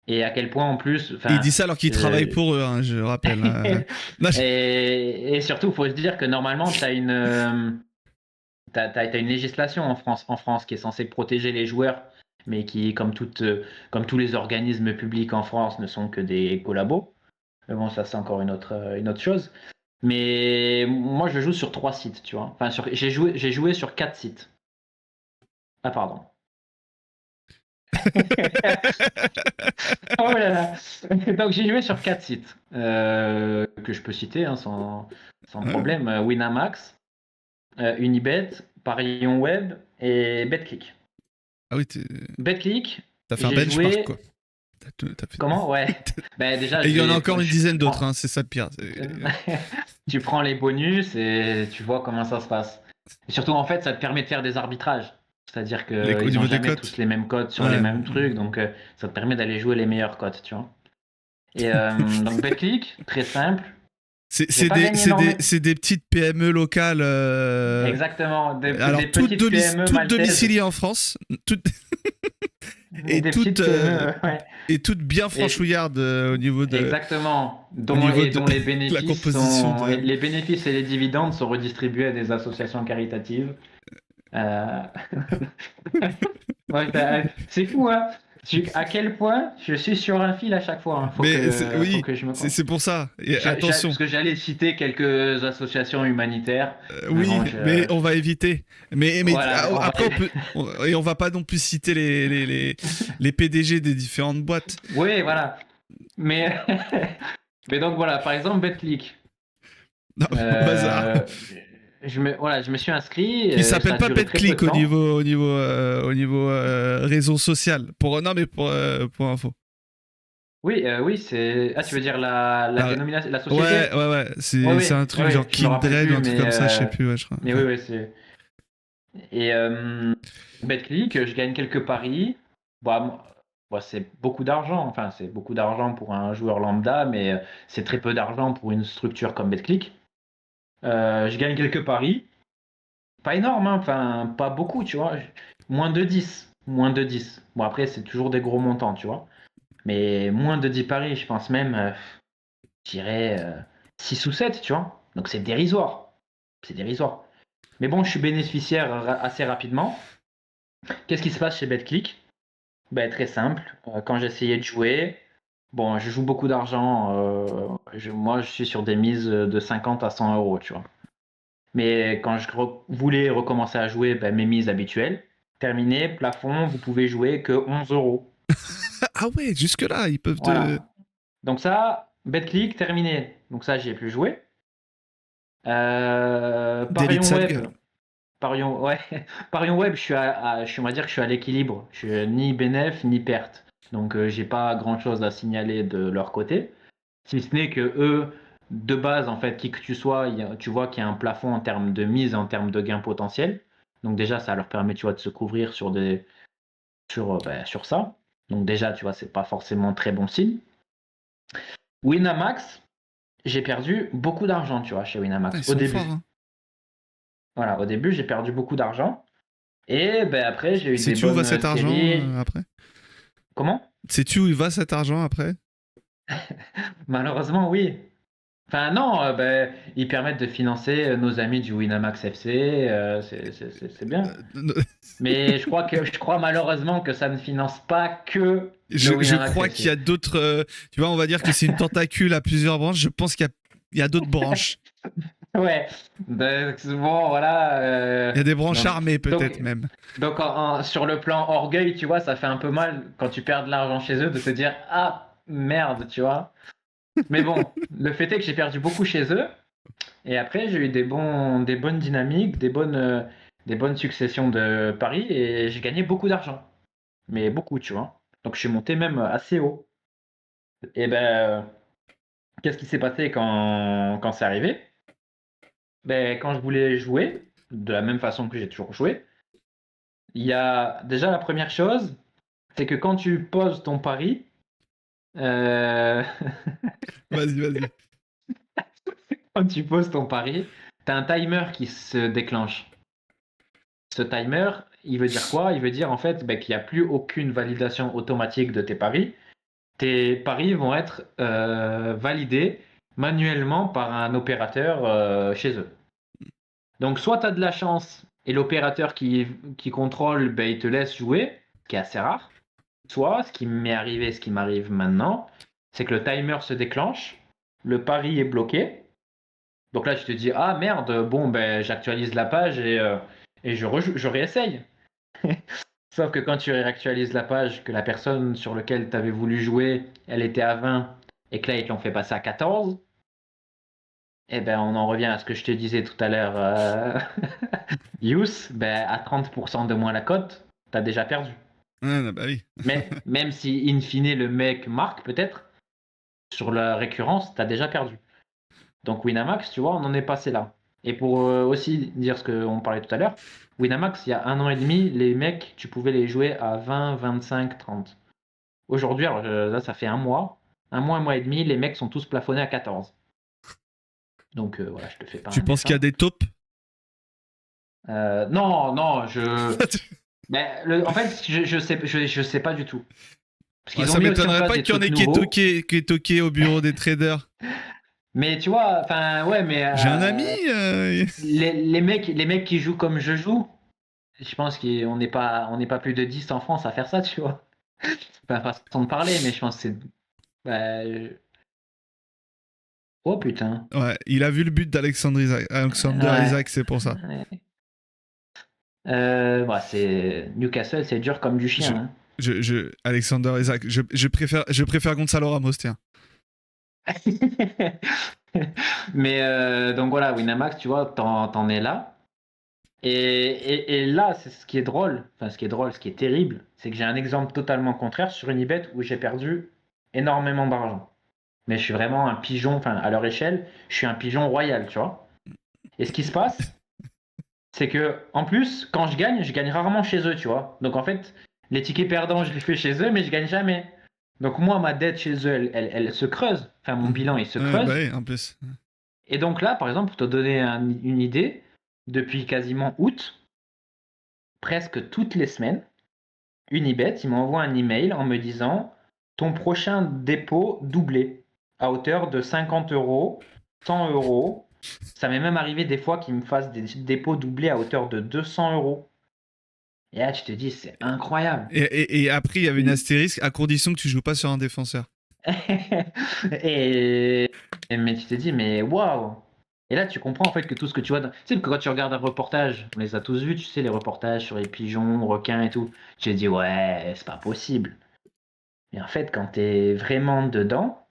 et à quel point en plus, Et il enfin, dit ça alors qu'il travaille euh, pour eux, hein, je rappelle. Non, et surtout, il faut se dire que normalement, t'as une législation en France qui est censée protéger les joueurs, mais qui, comme tous les organismes publics en France, ne sont que des collabos. Mais bon, ça, c'est encore une autre chose. Mais moi, je joue sur 3 sites, tu vois. Enfin, j'ai joué sur 4 sites. Ah, pardon. Oh là là. Donc, j'ai joué sur 4 sites que je peux citer hein, sans Ouais. problème. Winamax, Unibet, Parion Web et BetClick. Ah oui, BetClick, t'as fait un j'ai benchmark, quoi. joué. T'as fait... Comment? Ouais. Ben déjà, Et il y en a encore une dizaine tu d'autres, prends, hein, c'est ça le pire. tu prends les bonus et tu vois comment ça se passe. Et surtout, en fait, ça te permet de faire des arbitrages. C'est-à-dire Au qu'ils n'ont niveau des jamais tous cotes. les mêmes codes sur les Ouais. mêmes trucs, donc ça te permet d'aller jouer les meilleures cotes, tu vois. Et donc, BetClick, très simple. J'ai pas gagné énormément. C'est des petites PME locales. Exactement, des Alors, petites PME toutes maltaises, domiciliées en France. Toutes, et, des toutes, petites PME, ouais. et toutes bien Et, franchouillardes exactement, au dont, niveau et de dont les la bénéfices composition sont, de. les bénéfices et les dividendes sont redistribués à des associations caritatives. Euh, Ouais, c'est fou, hein. À quel point je suis sur un fil à chaque fois. Hein. Faut Oui, que je me. c'est pour ça. Et attention. Parce que j'allais citer quelques associations humanitaires, mais Oui, bon, mais on va éviter. Mais voilà, on va. après, et on va pas non plus citer les PDG des différentes boîtes. Oui, voilà. Mais, mais donc voilà, par exemple, BetClick. Non, bazar. Euh, voilà, je me suis inscrit, Il ça s'appelle a pas duré très peu PetClick de temps. au niveau réseau social. Non, mais pour info. Oui, oui, c'est. Ah, tu veux dire la La- dénomination, la société? ouais. Oui, C'est oui, un truc oui, genre je me rappelle Kindred ou plus, un truc comme ça, je sais plus, ouais, je crois. mais oui, Enfin, oui, c'est. Et BetClick, je gagne quelques paris. Bon, c'est beaucoup d'argent. Enfin, c'est beaucoup d'argent pour un joueur lambda, mais c'est très peu d'argent pour une structure comme BetClick. Je gagne quelques paris. Pas énorme, hein, enfin, pas beaucoup, tu vois. Moins de 10. Moins de 10. Bon, après, c'est toujours des gros montants, tu vois. Mais moins de 10 paris, je pense même, je dirais 6 ou 7, tu vois. Donc c'est dérisoire. C'est dérisoire. Mais bon, je suis bénéficiaire assez rapidement. Qu'est-ce qui se passe chez BetClick? Ben, très simple. Quand j'essayais de jouer, bon, je joue beaucoup d'argent. Moi, je suis sur des mises de 50 à 100 euros, tu vois. Mais quand je voulais recommencer à jouer, ben, mes mises habituelles, terminé, plafond, vous pouvez jouer que 11 euros. ah ouais, jusque-là, ils peuvent te. Voilà. Donc ça, BetClick, terminé. Donc ça, j'y ai plus joué. Délit de Parion sale Web. gueule. Parion, ouais. Parion Web, on va dire que je suis à l'équilibre. Je suis ni bénéf ni perte. Donc j'ai pas grand chose à signaler de leur côté. Si ce n'est que eux, de base, en fait, qui que tu sois, tu vois qu'il y a un plafond en termes de mise, en termes de gain potentiel. Donc déjà, ça leur permet, tu vois, de se couvrir sur ça. Donc déjà, tu vois, c'est pas forcément très bon signe. Winamax, j'ai perdu beaucoup d'argent, tu vois, chez Ah, ils Winamax, au sont forts, début. hein. Voilà, au début, j'ai perdu beaucoup d'argent. Et ben après, j'ai eu des Sais-tu où va bonnes cet argent séries. après? Comment? Sais-tu où il va cet argent après? Malheureusement, oui. Enfin, non, ben, ils permettent de financer nos amis du Winamax FC. C'est bien. Mais je crois malheureusement que ça ne finance pas que le Je Winamax crois qu'il y FC. a d'autres. Tu vois, on va dire que c'est une tentacule à plusieurs branches. Je pense il y a d'autres branches. Ouais. Bon, voilà. Il y a des branches Donc, armées, peut-être donc, même. donc sur le plan orgueil, tu vois, ça fait un peu mal quand tu perds de l'argent chez eux de te dire ah merde, tu vois. Mais bon, le fait est que j'ai perdu beaucoup chez eux. Et après, j'ai eu des bonnes dynamiques, des bonnes successions de paris et j'ai gagné beaucoup d'argent. Mais beaucoup, tu vois. Donc je suis monté même assez haut. Et ben, qu'est-ce qui s'est passé quand c'est arrivé? Ben, quand je voulais jouer, de la même façon que j'ai toujours joué, il y a déjà la première chose, c'est que quand tu poses ton pari, euh, Vas-y. quand tu poses ton pari, t'as un timer qui se déclenche. Ce timer, il veut dire quoi? Il veut dire en fait ben, qu'il n'y a plus aucune validation automatique de tes paris. Tes paris vont être validés manuellement par un opérateur chez eux. Donc soit tu as de la chance et l'opérateur qui contrôle, ben, il te laisse jouer, ce qui est assez rare. Soit, ce qui m'est arrivé, ce qui m'arrive maintenant, c'est que le timer se déclenche, le pari est bloqué. Donc là, tu te dis, ah merde, bon, ben, j'actualise la page et je réessaye. Sauf que quand tu réactualises la page, que la personne sur laquelle tu avais voulu jouer, elle était à 20 et que là, ils te l'ont fait passer à 14, eh ben, on en revient à ce que je te disais tout à l'heure, Yous, ben, à 30% de moins la cote, tu as déjà perdu. Ah, non, bah oui. Mais même si, in fine, le mec marque peut-être, sur la récurrence, tu as déjà perdu. Donc Winamax, tu vois, on en est passé là. Et pour aussi dire ce qu'on parlait tout à l'heure, Winamax, il y a 1 an et demi, les mecs, tu pouvais les jouer à 20, 25, 30. Aujourd'hui, alors là, ça fait un mois et demi, les mecs sont tous plafonnés à 14. Donc voilà, je te fais pas Tu un penses qu'il y a dessin. des taupes? Non, en fait, je sais pas du tout. Parce Ouais, qu'ils ont ça mis aussi en m'étonnerait place pas des qu'il y en trucs ait nouveaux. qui est toqué au bureau des traders. Mais tu vois, enfin, ouais, mais J'ai un ami. les mecs qui jouent comme je joue, je pense on n'est pas plus de 10 en France à faire ça, tu vois. Enfin, façon de parler, mais je pense que c'est. Bah, oh putain. Ouais, il a vu le but Alexander Ouais. Isaac, c'est pour ça. Ouais. Bah, c'est Newcastle, c'est dur comme du Je, chien, hein. Alexander Isaac, je préfère Gonzalo Ramos, tiens. Mais donc voilà, Winamax, tu vois, t'en es là. Et là, c'est ce qui est drôle, enfin ce qui est drôle, ce qui est terrible, c'est que j'ai un exemple totalement contraire sur une Unibet où j'ai perdu énormément d'argent. Mais je suis vraiment un pigeon, enfin à leur échelle, je suis un pigeon royal, tu vois. Et ce qui se passe, c'est que en plus, quand je gagne rarement chez eux, tu vois. Donc en fait, les tickets perdants, je les fais chez eux, mais je gagne jamais. Donc moi, ma dette chez eux, elle se creuse. Enfin, mon bilan, il se Ouais, bah creuse. oui, en plus. Et donc là, par exemple, pour te donner une idée, depuis quasiment août, presque toutes les semaines, Unibet, il m'envoie un email en me disant ton prochain dépôt doublé à hauteur de 50 euros, 100 euros. Ça m'est même arrivé des fois qu'ils me fassent des dépôts doublés à hauteur de 200 euros. Et là, tu te dis, c'est incroyable. Et après, il y avait une astérisque à condition que tu joues pas sur un défenseur. et, mais tu te dis, mais waouh! Et là, tu comprends en fait que tout ce que tu vois. Tu sais, que quand tu regardes un reportage, on les a tous vus, tu sais, les reportages sur les pigeons, requins et tout. Tu te dis, ouais, c'est pas possible. Mais en fait, quand t'es vraiment dedans,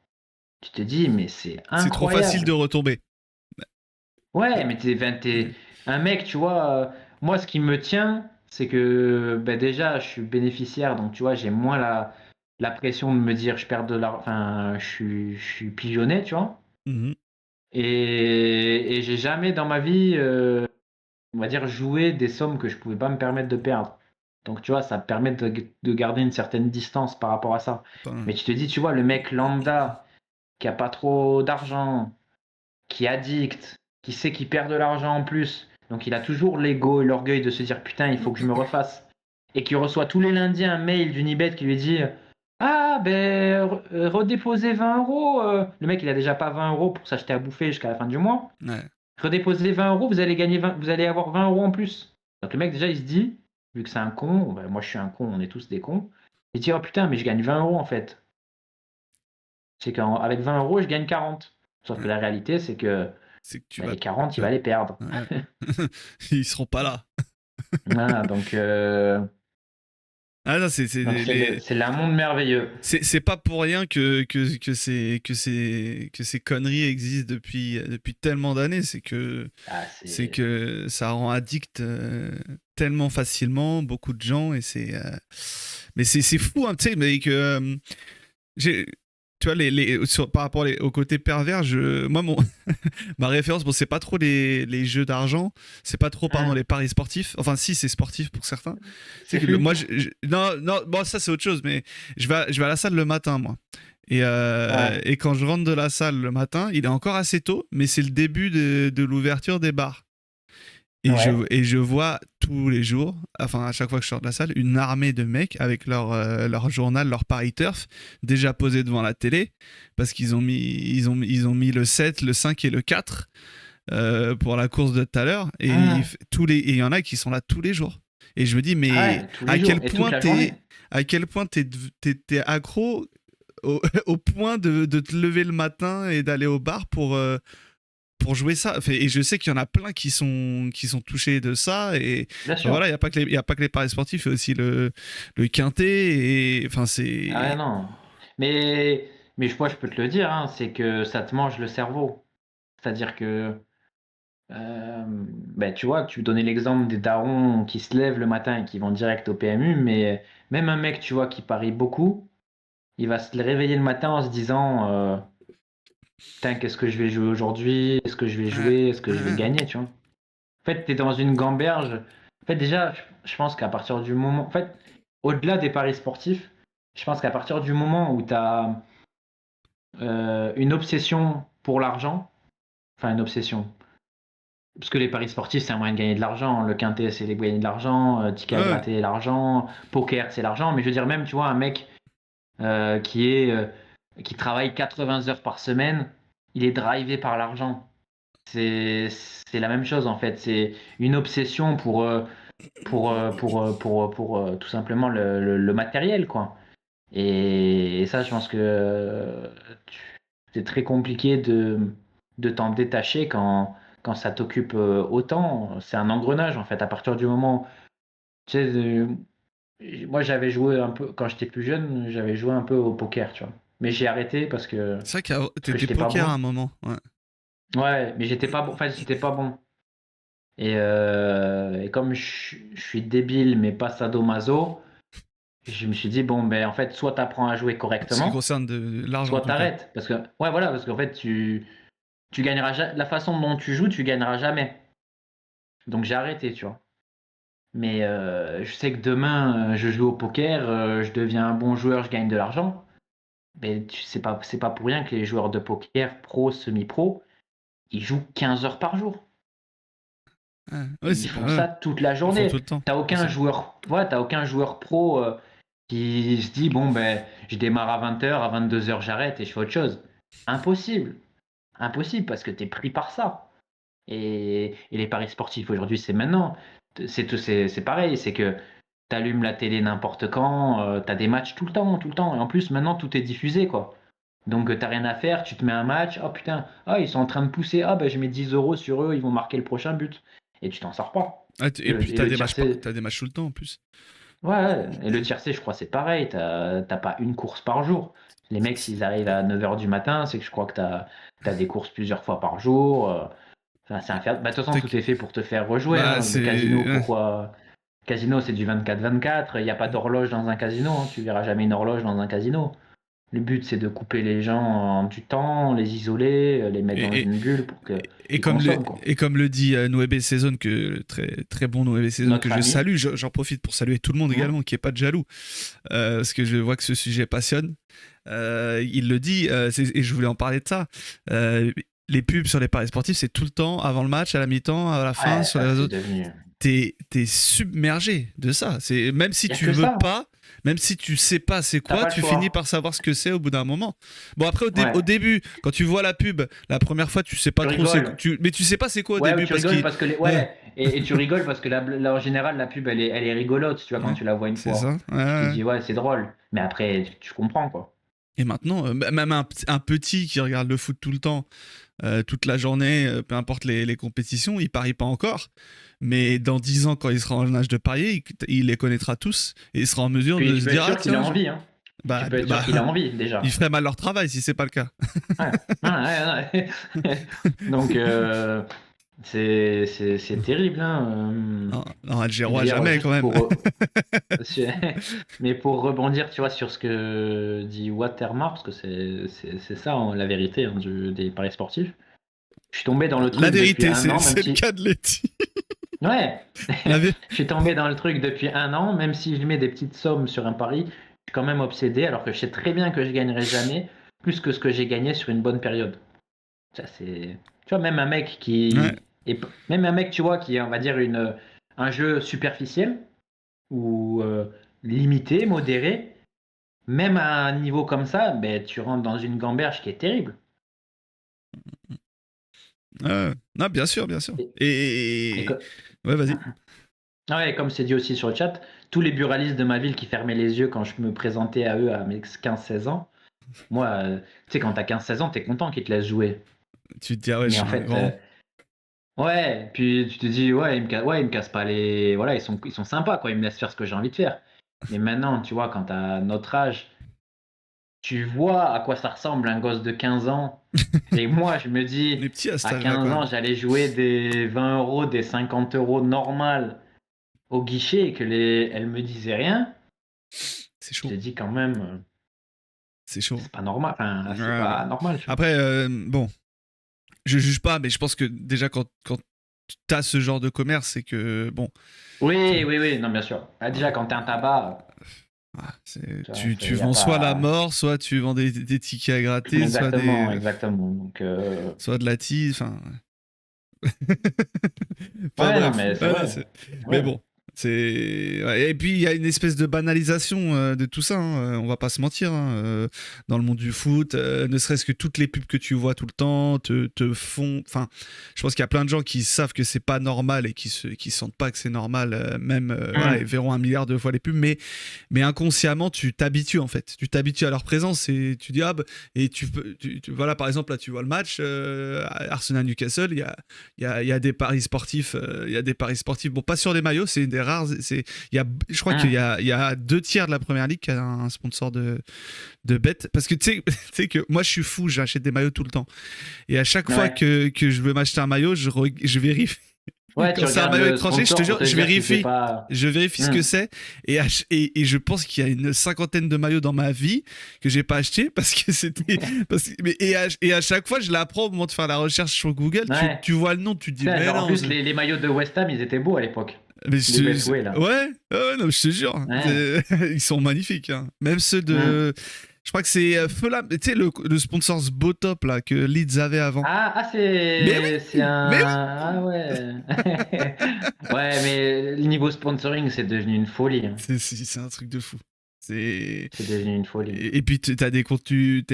tu te dis, mais c'est C'est trop facile de incroyable. retomber. Ouais, mais t'es un mec, tu vois. Moi, ce qui me tient, c'est que ben déjà, je suis bénéficiaire, donc tu vois, j'ai moins la pression de me dire je perds de l'argent, enfin, je suis pigeonné, tu vois. Mhm. Et j'ai jamais dans ma vie, on va dire, joué des sommes que je pouvais pas me permettre de perdre. Donc, tu vois, ça permet de garder une certaine distance par rapport à ça. Putain. Mais tu te dis, tu vois, le mec lambda qui a pas trop d'argent, qui est addict, qui sait qu'il perd de l'argent en plus, donc il a toujours l'ego et l'orgueil de se dire putain, il faut que je me refasse. Et qui reçoit tous les lundis un mail d'Unibet qui lui dit ah ben redéposez 20 euros. Le mec il a déjà pas 20 euros pour s'acheter à bouffer jusqu'à la fin du mois. Ouais. Redéposez 20 euros, vous allez gagner 20, vous allez avoir 20 euros en plus. Donc le mec déjà il se dit, vu que c'est un con, ben, moi je suis un con, on est tous des cons, il dit oh putain mais je gagne 20 euros en fait. C'est qu'avec 20 euros je gagne 40. Sauf que la réalité c'est que C'est que tu ben, vas. les 40 il va les perdre. Ouais. Ils seront pas là. Voilà, donc Ah non, c'est un monde merveilleux. c'est pas pour rien que ces conneries existent depuis tellement d'années. Ah, C'est c'est que ça rend addict tellement facilement beaucoup de gens et mais c'est fou, hein, tu sais, mais que j'ai tu vois, par rapport au côté pervers, moi, ma référence, bon, c'est pas trop les jeux d'argent, c'est pas trop, pardon, les paris sportifs. Enfin, si, c'est sportif pour certains. C'est Que foot. moi, non, bon, ça, c'est autre chose, mais je vais à la salle le matin, moi. Et quand je rentre de la salle le matin, il est encore assez tôt, mais c'est le début de l'ouverture des bars. Et je vois tous les jours, enfin à chaque fois que je sors de la salle, une armée de mecs avec leur journal, leur Paris Turf, déjà posé devant la télé, parce qu'ils ont mis le 7, le 5 et le 4 pour la course de tout à l'heure. Et il y en a qui sont là tous les jours. Et je me dis, mais à quel point t'es accro au point de te lever le matin et d'aller au bar pour jouer ça. Et je sais qu'il y en a plein qui sont touchés de ça. Et voilà, il n'y a pas que les paris sportifs, il y a aussi le quintet. Et enfin, c'est. Ah non. Mais je peux te le dire, hein, c'est que ça te mange le cerveau. C'est-à-dire que, tu vois, tu donnais l'exemple des darons qui se lèvent le matin et qui vont direct au PMU, mais même un mec, tu vois, qui parie beaucoup, il va se réveiller le matin en se disant putain, qu'est-ce que je vais jouer aujourd'hui? Est-ce que je vais jouer? Est-ce que je vais gagner, tu vois? En fait, tu es dans une gamberge. En fait, déjà, je pense qu'à partir du moment. En fait, au-delà des paris sportifs, je pense qu'à partir du moment où tu as une obsession pour l'argent, enfin une obsession, parce que les paris sportifs, c'est un moyen de gagner de l'argent. Le quintet, c'est de gagner de l'argent. Ticket à gratter, l'argent. Poker, c'est l'argent. Mais je veux dire, même, tu vois, un mec qui travaille 80 heures par semaine, il est drivé par l'argent. C'est la même chose en fait. C'est une obsession pour tout simplement le matériel, quoi. Et ça, je pense que c'est très compliqué de t'en détacher quand ça t'occupe autant. C'est un engrenage en fait. À partir du moment, tu sais, moi j'avais joué un peu quand j'étais plus jeune, j'avais joué un peu au poker, tu vois. Mais j'ai arrêté parce que C'est vrai que t'étais j'étais pas poker bon. à un moment. Ouais. Ouais, mais j'étais pas bon. Enfin, j'étais pas bon. Et comme je suis débile mais pas sadomaso, je me suis dit bon ben en fait soit t'apprends à jouer Ce qui correctement, concerne de l'argent en soit tout cas. t'arrêtes parce que ouais voilà parce qu'en fait tu gagneras la façon dont tu joues tu gagneras jamais. Donc j'ai arrêté tu vois. Mais je sais que demain je joue au poker, je deviens un bon joueur, je gagne de l'argent. Mais c'est pas pour rien que les joueurs de poker pro, semi-pro, ils jouent 15 heures par jour. Ouais, Ils font ça toute la Ils font journée. tout le temps. T'as aucun joueur pro qui se dit bon ben je démarre à 20 h, à 22 h j'arrête et je fais autre chose. Impossible. Impossible parce que t'es pris par ça. Et les paris sportifs aujourd'hui c'est maintenant. C'est pareil, c'est que t'allumes la télé n'importe quand, t'as des matchs tout le temps, tout le temps. Et en plus maintenant tout est diffusé quoi. Donc t'as rien à faire, tu te mets un match, oh putain, ils sont en train de pousser, ben je mets 10 € sur eux, ils vont marquer le prochain but. Et tu t'en sors pas. Et puis t'as Le des tiercé, matchs tout le temps en plus. ouais, et le tiercé, je crois, c'est pareil. T'as pas une course par jour. Les mecs, s'ils arrivent à 9 h du matin, c'est que je crois que t'as des courses plusieurs fois par jour. Enfin, c'est de toute façon, tout est fait pour te faire rejouer. Bah, Hein. Le casino, c'est. pourquoi? Casino, c'est du 24-24. Il n'y a pas d'horloge dans un casino. Hein. Tu verras jamais une horloge dans un casino. Le but, c'est de couper les gens du temps, les isoler, les mettre dans une bulle pour qu'ils consomment. Quoi. Et comme le dit Noébé Saison, que très, très bon Noébé Saison, Notre que je ami. salue, j'en profite pour saluer tout le monde également, qui n'est pas de jaloux, parce que je vois que ce sujet passionne. Il le dit, et je voulais en parler de ça. Les pubs sur les paris sportifs, c'est tout le temps, avant le match, à la mi-temps, à la fin, sur les réseaux. T'es submergé de ça. Même si tu veux pas, même si tu sais pas c'est quoi, tu finis par savoir ce que c'est au bout d'un moment. Bon après au début, quand tu vois la pub, la première fois tu sais pas trop mais tu sais pas c'est quoi au début et tu rigoles parce que en général la pub elle est rigolote, tu vois quand tu la vois une fois. Ça. Tu te dis c'est drôle, mais après tu comprends quoi. Et maintenant, même un petit qui regarde le foot tout le temps, toute la journée, peu importe les compétitions, il parie pas encore. Mais dans 10 ans, quand il sera en âge de parier, il les connaîtra tous et il sera en mesure de se dire qu'il a envie. Hein. Tu peux être sûr qu'il a envie déjà. Il ferait mal leur travail si c'est pas le cas. Donc c'est terrible. Hein. Non, Non, Algérois, D'ailleurs, jamais juste quand même. mais pour rebondir, tu vois, sur ce que dit Watermark, parce que c'est ça la vérité hein, des paris sportifs. Je suis tombé dans le La truc depuis vérité, un an, même c'est le si. cas de Letty. Ouais, La vé- je suis tombé dans le truc depuis un an, même si je mets des petites sommes sur un pari, je suis quand même obsédé, alors que je sais très bien que je gagnerai jamais plus que ce que j'ai gagné sur une bonne période. Ça, c'est. Tu vois, même un mec Ouais. qui. Même un mec, tu vois, qui est, on va dire, un jeu superficiel ou limité, modéré, même à un niveau comme ça, ben, tu rentres dans une gamberge qui est terrible. Non, bien sûr, bien sûr. Et, et Et... que- Ouais, vas-y. Ah ouais, comme c'est dit aussi sur le chat, tous les buralistes de ma ville qui fermaient les yeux quand je me présentais à eux à mes 15-16 ans, moi, tu sais, quand t'as 15-16 ans, t'es content qu'ils te laissent jouer. Tu te dis, ah ouais, je Mais suis en un fait, grand. ouais, puis tu te dis, ouais, ils me cassent pas les. Voilà, ils sont sympas, quoi, ils me laissent faire ce que j'ai envie de faire. Mais maintenant, tu vois, quand t'as notre âge, tu vois à quoi ça ressemble un gosse de 15 ans. Et moi, je me On dis, est petit à cet à âge-là, quand 15 ans, même. j'allais jouer des 20 euros, des 50 euros normal au guichet et que elles me disaient rien. C'est Je te chaud. dis quand même, C'est chaud. c'est pas normal. Enfin, Ouais, c'est ouais. pas normal, tu vois. Après, bon, je juge pas, mais je pense que déjà, quand tu as ce genre de commerce, c'est que, bon, Oui, oui, oui, non, bien sûr. Ah, déjà, quand t'es un tabac, tu vois, tu y a vends soit la pas. mort, soit tu vends des tickets à gratter, Exactement, exactement. Donc, soit de la tease, enfin. Enfin ouais, non, bref. mais c'est Ouais, non, vrai. mais Ouais. bon. Et puis il y a une espèce de banalisation de tout ça, hein. On va pas se mentir, hein. Dans le monde du foot, ne serait-ce que toutes les pubs que tu vois tout le temps te font. Enfin, je pense qu'il y a plein de gens qui savent que c'est pas normal et qui sentent pas que c'est normal, même voilà, ils Hum, verront 1 milliard de fois les pubs, mais inconsciemment tu t'habitues en fait. Tu t'habitues à leur présence et tu dis ah bah, et voilà par exemple là tu vois le match Arsenal-Newcastle, il y a des paris sportifs, il y a des paris sportifs. Bon, pas sur les maillots, c'est des rares. Je crois qu'il hum. il y a 2 tiers de la première ligue qui a un sponsor de bet. Parce que tu sais que moi, je suis fou, j'achète des maillots tout le temps. Et à chaque fois Ouais. que je veux m'acheter un maillot, je vérifie. Ouais, Quand tu c'est un regardes maillot le étranger, je te sponsor pour jure, te dire si c'est pas. je vérifie ce que Hum. c'est et je pense qu'il y a une cinquantaine de maillots dans ma vie que j'ai pas acheté parce que c'était et à chaque fois je l'apprends au moment de faire la recherche sur Google, Ouais. tu vois le nom, tu te Tu dis sais, mais genre, en non, plus, les maillots de West Ham, ils étaient beaux à l'époque. mais Les Betway, là. ouais, ouais, non, je te jure, Ouais. ils sont magnifiques, hein. Même ceux Hum. de, je crois que c'est Fela, tu sais le sponsor Sbotop là que Leeds avait avant. Ah, Mais c'est un. oui, mais oui, Ah ouais. Ouais, mais le niveau sponsoring, c'est devenu une folie, hein. c'est un truc de fou. C'est C'est devenu une folie. et puis t'as des contenus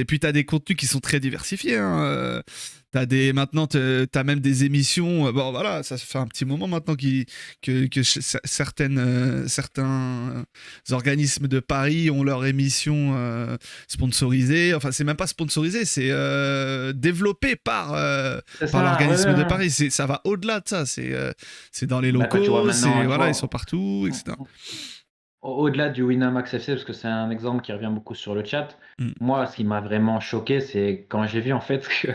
qui sont très diversifiés, hein. Maintenant t'as même des émissions. Bon voilà, ça fait un petit moment maintenant que certains organismes de paris ont leur émission sponsorisée. Enfin c'est même pas sponsorisé, c'est développé C'est par ça, ouais, l'organisme de ouais. paris. Ça va au-delà de ça. C'est dans les Bah, quand tu vois locaux, maintenant, tu voilà, ils sont vois, partout, etc. au-delà du Winamax FC, parce que c'est un exemple qui revient beaucoup sur le chat, Mm. moi, ce qui m'a vraiment choqué, c'est quand j'ai vu en fait que,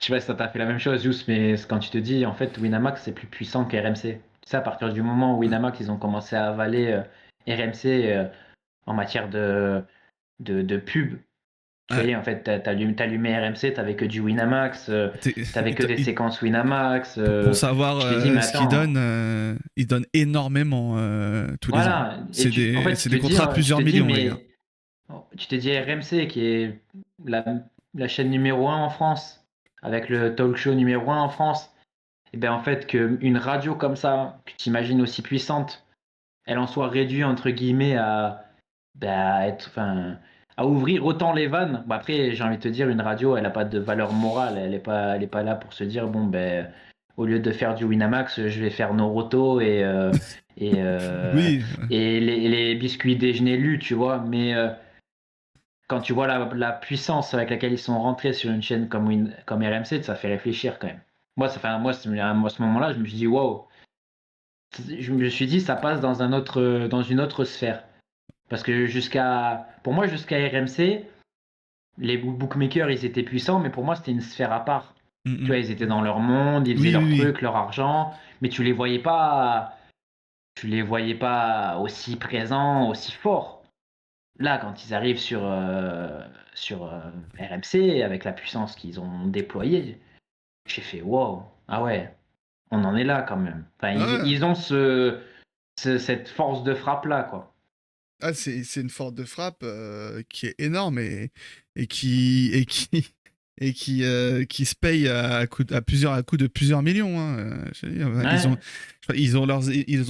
je sais pas si ça t'a fait la même chose, Yous, mais c'est quand tu te dis, en fait, Winamax, c'est plus puissant que RMC. Tu sais, à partir du moment où Winamax, ils ont commencé à avaler RMC en matière de pub, tu Ouais. voyais, en fait, t'allumais RMC, t'avais que du Winamax, t'avais que des séquences Winamax. Pour savoir Tu te dis, mais ce qu'ils attends, donnent, ils donnent énormément tous les ans. voilà. Et en fait, C'est des contrats de tu te plusieurs dis, millions, les gars. mais tu te dis RMC, qui est la, la chaîne numéro un en France, avec le talk show numéro un en France, et bien en fait, qu'une radio comme ça, que tu imagines aussi puissante, elle en soit réduite, entre guillemets, enfin, à ouvrir autant les vannes. Bon, après, j'ai envie de te dire, une radio, elle n'a pas de valeur morale. Elle est pas là pour se dire, bon, ben, au lieu de faire du Winamax, je vais faire Noroto et, euh, Oui, et les biscuits déjeuner lus, tu vois. Mais quand tu vois la puissance avec laquelle ils sont rentrés sur une chaîne comme RMC, ça fait réfléchir quand même. Moi, à ce moment-là, je me suis dit, waouh. Je me suis dit, ça passe dans une autre sphère. Parce que pour moi, jusqu'à RMC, les bookmakers, ils étaient puissants, mais pour moi, c'était une sphère à part. mm, Tu mm. vois, ils étaient dans leur monde, ils faisaient Oui, oui, leurs oui. trucs, leur argent, mais tu les voyais pas, tu les voyais pas aussi présents, aussi forts. Là, quand ils arrivent sur RMC, avec la puissance qu'ils ont déployée, j'ai fait wow, ah ouais, on en est là quand même. Enfin, Ouais. ils ont cette force de frappe là, quoi. Ah, c'est une force de frappe qui est énorme et qui se paye à coup de plusieurs millions. Hein. Je veux dire, Ouais, ils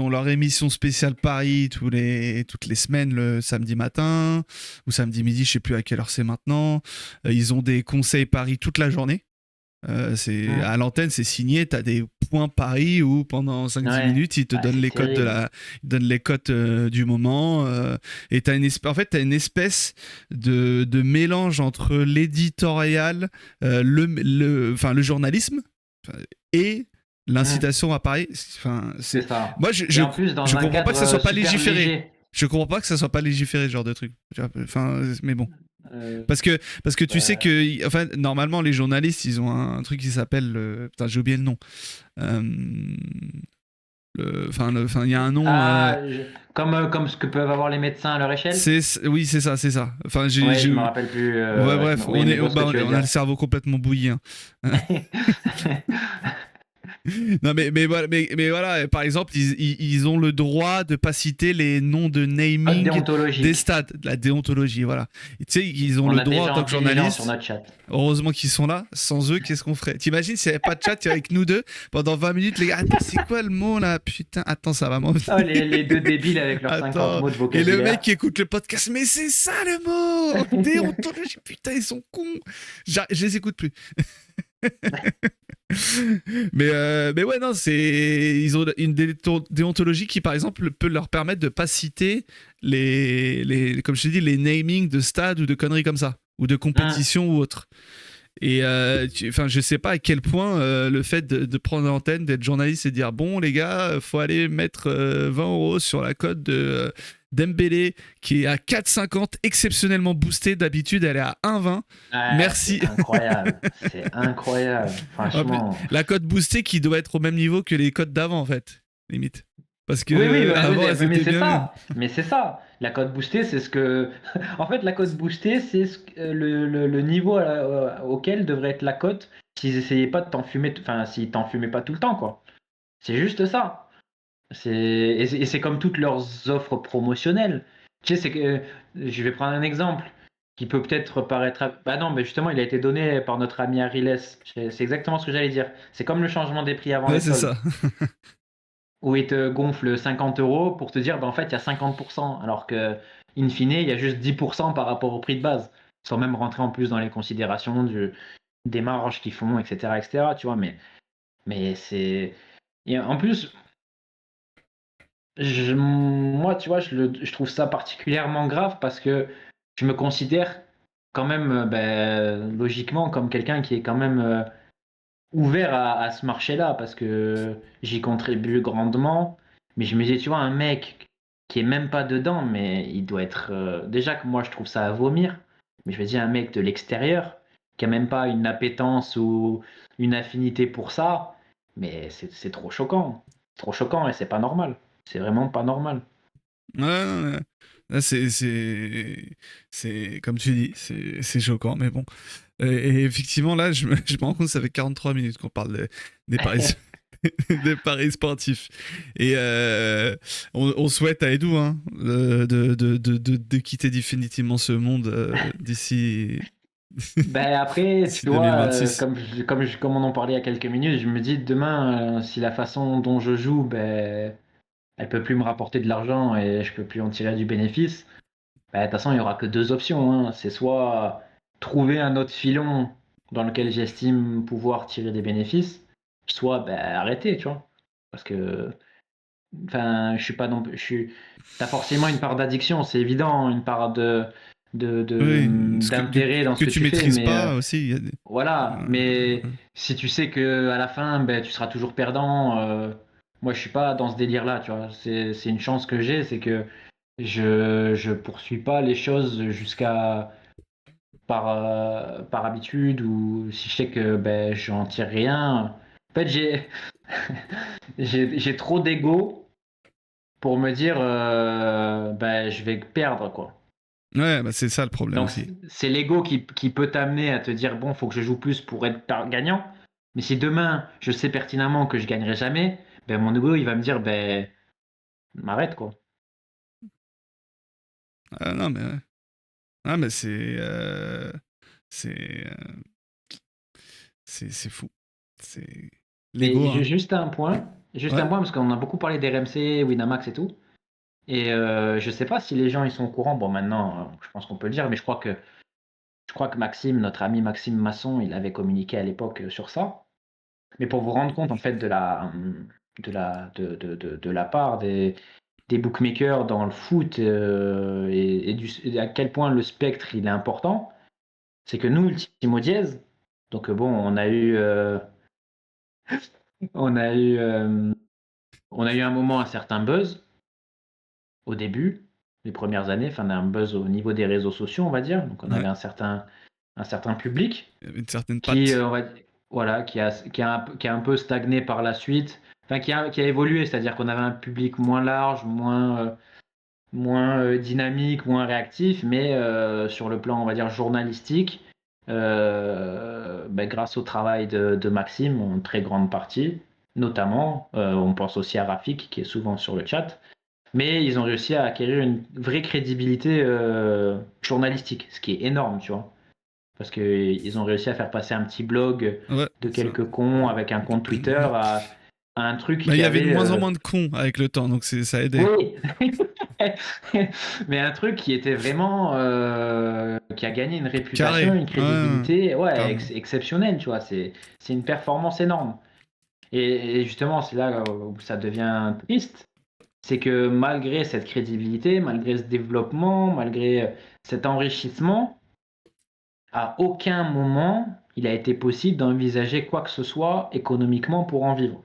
ont leur émission spéciale Paris toutes les semaines le samedi matin ou samedi midi, je sais plus à quelle heure c'est maintenant. Ils ont des conseils Paris toute la journée. C'est mm, à l'antenne, c'est signé. T'as des points paris où pendant 5-10 ouais, minutes, ils te ouais, donnent c'est les cotes terrible. ils donnent les cotes du moment. Et en fait, t'as une espèce de mélange entre l'éditorial, enfin, le journalisme et Mm, l'incitation à Paris. Enfin, c'est ça. moi, Et en plus, je dans un comprends pas que ça cadre soit pas super légiféré. léger. Je comprends pas que ça soit pas légiféré, ce genre de truc. Enfin, mais bon. Euh, Parce que tu sais bah, que, enfin, normalement, les journalistes, ils ont un truc qui s'appelle. Putain, j'ai oublié le nom. Euh, enfin, il y a un nom. comme ce que peuvent avoir les médecins à leur échelle. Oui, c'est ça, c'est ça. Enfin, Ouais, je me rappelle plus. ouais, bref, Oui, mais je vois ce que tu veux on a le dire. cerveau complètement bouilli. Hein. Non, mais voilà, par exemple, ils ont le droit de pas citer les noms de Code naming des déontologique. stades, de la déontologie, voilà. Et tu sais, ils ont On le a des droit en gens tant que intelligents sur journalistes. notre chat. Heureusement qu'ils sont là. Sans eux, qu'est-ce qu'on ferait? T'imagines s'il n'y avait pas de chat avec nous deux pendant 20 minutes, les gars? Attends, c'est quoi le mot là? Putain, attends, ça va m'en Oh, venir. les deux débiles avec leurs 50 Attends. mots de Et le mec vocabulaire. qui écoute le podcast, mais c'est ça le mot! Déontologie, putain, ils sont cons! Je les écoute plus. Mais ouais, non, ils ont une déontologie qui, par exemple, peut leur permettre de pas citer comme je t'ai dit, les namings de stades ou de conneries comme ça, ou de Hum. compétitions ou autres. Et enfin, je sais pas à quel point le fait de prendre l'antenne, d'être journaliste et de dire bon les gars, faut aller mettre 20 € sur la cote de Dembélé qui est à 4,50 exceptionnellement boostée. D'habitude, elle est à 1,20. Ouais, c'est Merci. incroyable. C'est incroyable. Franchement. La cote boostée qui doit être au même niveau que les cotes d'avant en fait, limite. Parce que Oui, oui, oui, avant, elles mais étaient c'est bien mieux. ça. Mais c'est ça. La cote boostée, c'est ce que. En fait, la cote boostée, c'est le niveau auquel devrait être la cote s'ils essayaient pas de t'enfumer. Enfin, s'ils t'enfumaient pas tout le temps, quoi. C'est juste ça. Et c'est comme toutes leurs offres promotionnelles. Tu sais, c'est que. Je vais prendre un exemple qui peut peut-être paraître. Bah non, mais justement, il a été donné par notre ami Ariles. C'est exactement ce que j'allais dire. C'est comme le changement des prix avant Ouais, les c'est soldes ça. où il te gonfle 50 € pour te dire, bah, en fait, il y a 50%, alors que, in fine, il y a juste 10% par rapport au prix de base, sans même rentrer en plus dans les considérations des marges qu'ils font, etc., tu vois, mais c'est... Et en plus, moi, tu vois, je trouve ça particulièrement grave parce que je me considère quand même, ben, logiquement, comme quelqu'un qui est quand même ouvert à ce marché-là parce que j'y contribue grandement. Mais je me dis, tu vois, un mec qui est même pas dedans, mais il doit être. Déjà que moi, je trouve ça à vomir. Mais je me dis, un mec de l'extérieur qui a même pas une appétence ou une affinité pour ça, mais c'est trop choquant. Trop choquant et c'est pas normal. C'est vraiment pas normal. Ouais, ouais, ouais. Là, c'est comme tu dis, c'est choquant, mais bon. Et effectivement, là, je me rends compte que ça fait 43 minutes qu'on parle des paris, des paris sportifs. Et on souhaite à Edu hein, de quitter définitivement ce monde Ben après, d'ici tu vois, 2026. comme on en parlait il y a quelques minutes, je me dis demain, si la façon dont je joue, ben, elle peut plus me rapporter de l'argent et je peux plus en tirer du bénéfice, ben, de toute façon, il y aura que deux options, hein. C'est soit trouver un autre filon dans lequel j'estime pouvoir tirer des bénéfices, soit ben, arrêter, tu vois. Parce que, enfin, je suis pas non plus, t'as forcément une part d'addiction, c'est évident, une part Oui, d'intérêt dans ce que que tu tu fais, maîtrises mais pas aussi. voilà. Mais si tu sais que à la fin, ben, tu seras toujours perdant, moi, je suis pas dans ce délire-là, tu vois. C'est une chance que j'ai, c'est que je poursuis pas les choses jusqu'à par habitude ou si je sais que ben j'en tire rien. En fait, j'ai j'ai trop d'ego pour me dire je vais perdre, quoi. Ouais, bah c'est ça le problème Donc aussi. c'est l'ego qui peut t'amener à te dire bon, faut que je joue plus pour être gagnant. Mais si demain je sais pertinemment que je gagnerai jamais, mon ego il va me dire m'arrête, quoi. Ah, non, mais ouais. Ah, mais c'est, c'est fou. C'est Mais l'ego, hein. juste un Ouais. point parce qu'on a beaucoup parlé d'RMC, Winamax et tout. Et je sais pas si les gens ils sont au courant. Bon, maintenant, je pense qu'on peut le dire, mais je crois que Maxime, notre ami Maxime Masson, il avait communiqué à l'époque sur ça. Mais pour vous rendre compte en fait de la part des bookmakers dans le foot et à quel point le spectre il est important, c'est que nous, Ultimo Diez, donc on a eu, on a eu un moment un certain buzz au début, les premières années, enfin un buzz au niveau des réseaux sociaux, on va dire. Donc on Ouais. avait un certain public Il y avait une certaine qui, patte. voilà, qui a un peu stagné par la suite, enfin qui a évolué, c'est-à-dire qu'on avait un public moins large, moins dynamique, moins réactif, mais sur le plan, on va dire, journalistique, grâce au travail de Maxime, en très grande partie, notamment, on pense aussi à Rafik, qui est souvent sur le chat, mais ils ont réussi à acquérir une vraie crédibilité journalistique, ce qui est énorme, tu vois. Parce qu'ils ont réussi à faire passer un petit blog Ouais, de ça. quelques cons avec un compte Twitter à un truc Bah, il qui y avait de avait moins en moins de cons avec le temps, donc ça a aidé. oui, mais un truc qui était vraiment qui a gagné une réputation, Carré. une Ouais, ouais, crédibilité, ouais, clairement. exceptionnelle, tu vois. C'est une performance énorme. Et justement, c'est là où ça devient triste, c'est que malgré cette crédibilité, malgré ce développement, malgré cet enrichissement, à aucun moment il a été possible d'envisager quoi que ce soit économiquement pour en vivre.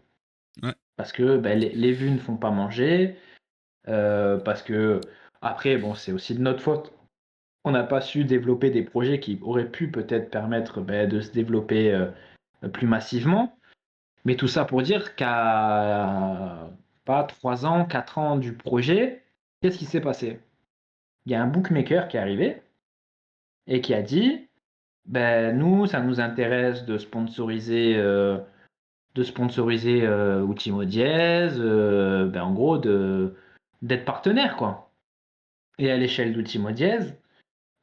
Ouais. Parce que les vues ne font pas manger. Parce que, après, bon, c'est aussi de notre faute. On n'a pas su développer des projets qui auraient pu peut-être permettre de se développer plus massivement. Mais tout ça pour dire qu'à pas 3 ans, 4 ans du projet, qu'est-ce qui s'est passé? Il y a un bookmaker qui est arrivé et qui a dit, nous, ça nous intéresse de sponsoriser Ultimo Diez, en gros, d'être partenaire, quoi. Et à l'échelle d'Ultimo Diez,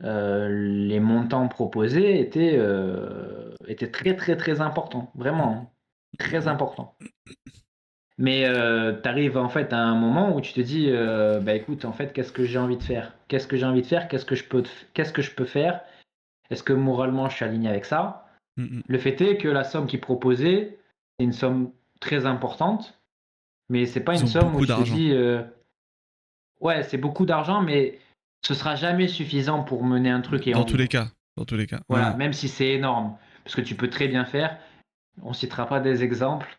les montants proposés étaient très très très importants, vraiment, hein, très importants. Mais tu arrives en fait à un moment où tu te dis, écoute, en fait, qu'est-ce que j'ai envie de faire? Qu'est-ce que j'ai envie de faire? Qu'est-ce que je peux faire? Est-ce que moralement je suis aligné avec ça? Mm, mm. Le fait est que la somme qu'ils proposaient, c'est une somme très importante, mais c'est pas Ils une ont somme où beaucoup tu te d'argent. dis, ouais, c'est beaucoup d'argent, mais ce sera jamais suffisant pour mener un truc et en Dans tous les vivre. cas. Dans tous les cas. Voilà, Ouais. même si c'est énorme, parce que tu peux très bien faire. On citera pas des exemples,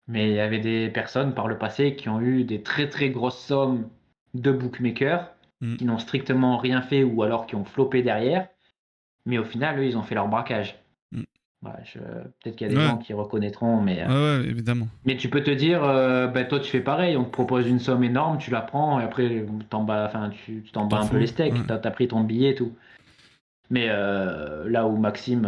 mais il y avait des personnes par le passé qui ont eu des très très grosses sommes de bookmakers, Mm. qui n'ont strictement rien fait ou alors qui ont floppé derrière, mais au final, eux, ils ont fait leur braquage. Mm. Voilà, peut-être qu'il y a des Ouais. gens qui reconnaîtront, mais, Ouais, ouais, évidemment. mais tu peux te dire, toi tu fais pareil, on te propose une somme énorme, tu la prends et après tu t'en bats T'en un peu les fous. steaks, Ouais. t'as pris ton billet et tout. Mais là où Maxime,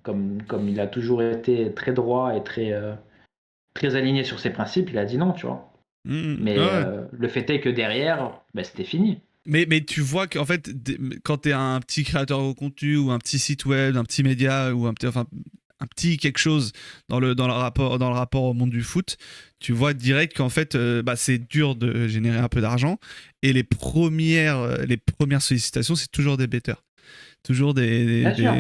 comme il a toujours été très droit et très aligné sur ses principes, il a dit non, tu vois. Mm, mm. Mais Ouais. le fait est que derrière, c'était fini. Mais tu vois qu'en fait, quand t'es un petit créateur de contenu ou un petit site web, un petit média ou enfin, un petit quelque chose dans le rapport au monde du foot, tu vois direct qu'en fait, c'est dur de générer un peu d'argent et les premières sollicitations, c'est toujours des betteurs. Toujours Bien sûr.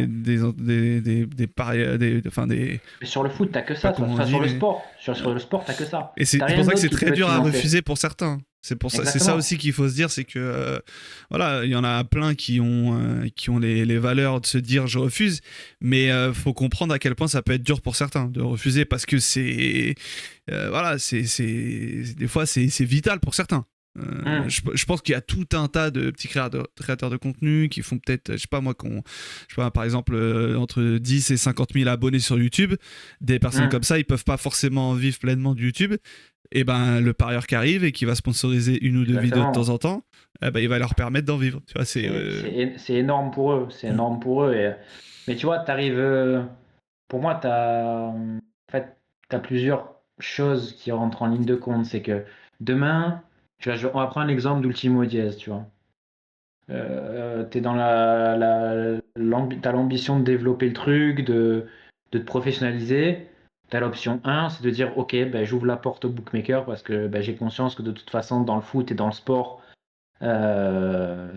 des paris, enfin Mais sur le foot, t'as que je sais pas ça. comment on Enfin, dit, sur le mais sport. Sur le sport, t'as que ça. et c'est T'as pour rien ça que d'autre c'est qui très peut te dur à financer. refuser pour certains. C'est ça aussi Exactement. qu'il faut se dire, c'est que voilà, il y en a plein qui ont les valeurs de se dire je refuse, mais faut comprendre à quel point ça peut être dur pour certains de refuser parce que c'est voilà, des fois c'est vital pour certains. Hmm. Je pense qu'il y a tout un tas de petits créateurs de contenu qui font peut-être, je sais pas moi, par exemple, entre 10 et 50 000 abonnés sur YouTube. Des personnes comme ça, ils peuvent pas forcément vivre pleinement de YouTube. Et ben, le parieur qui arrive et qui va sponsoriser une ou deux vidéos de temps en temps, il va leur permettre d'en vivre. Tu vois, C'est énorme pour eux. C'est énorme pour eux. Mais tu vois, t'arrives. Pour moi, en fait, t'as plusieurs choses qui rentrent en ligne de compte. C'est que demain, on va prendre l'exemple d'Ultimo Diaz, tu vois. T'es dans t'as l'ambition de développer le truc, de te professionnaliser. T'as l'option 1, c'est de dire, ok, ben, j'ouvre la porte au bookmaker parce que ben, j'ai conscience que de toute façon, dans le foot et dans le sport, euh...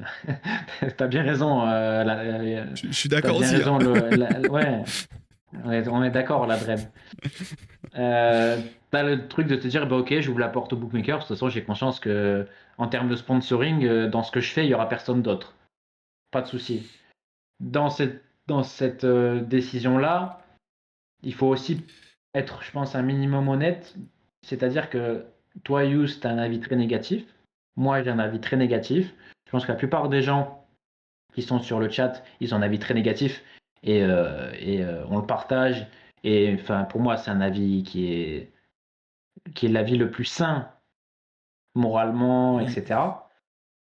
t'as bien raison. Je suis T'as d'accord bien aussi. raison. Ouais, on est d'accord, la Dreb. T'as le truc de te dire, bah, ok, j'ouvre la porte au bookmaker. De toute façon, j'ai conscience que en termes de sponsoring, dans ce que je fais, il y aura personne d'autre. Pas de souci. Dans cette décision-là, il faut aussi être, je pense, un minimum honnête. C'est-à-dire que toi, Yous, tu as un avis très négatif. Moi, j'ai un avis très négatif. Je pense que la plupart des gens qui sont sur le chat, ils ont un avis très négatif et on le partage. Et enfin, pour moi, c'est un avis qui est l'avis le plus sain moralement, etc.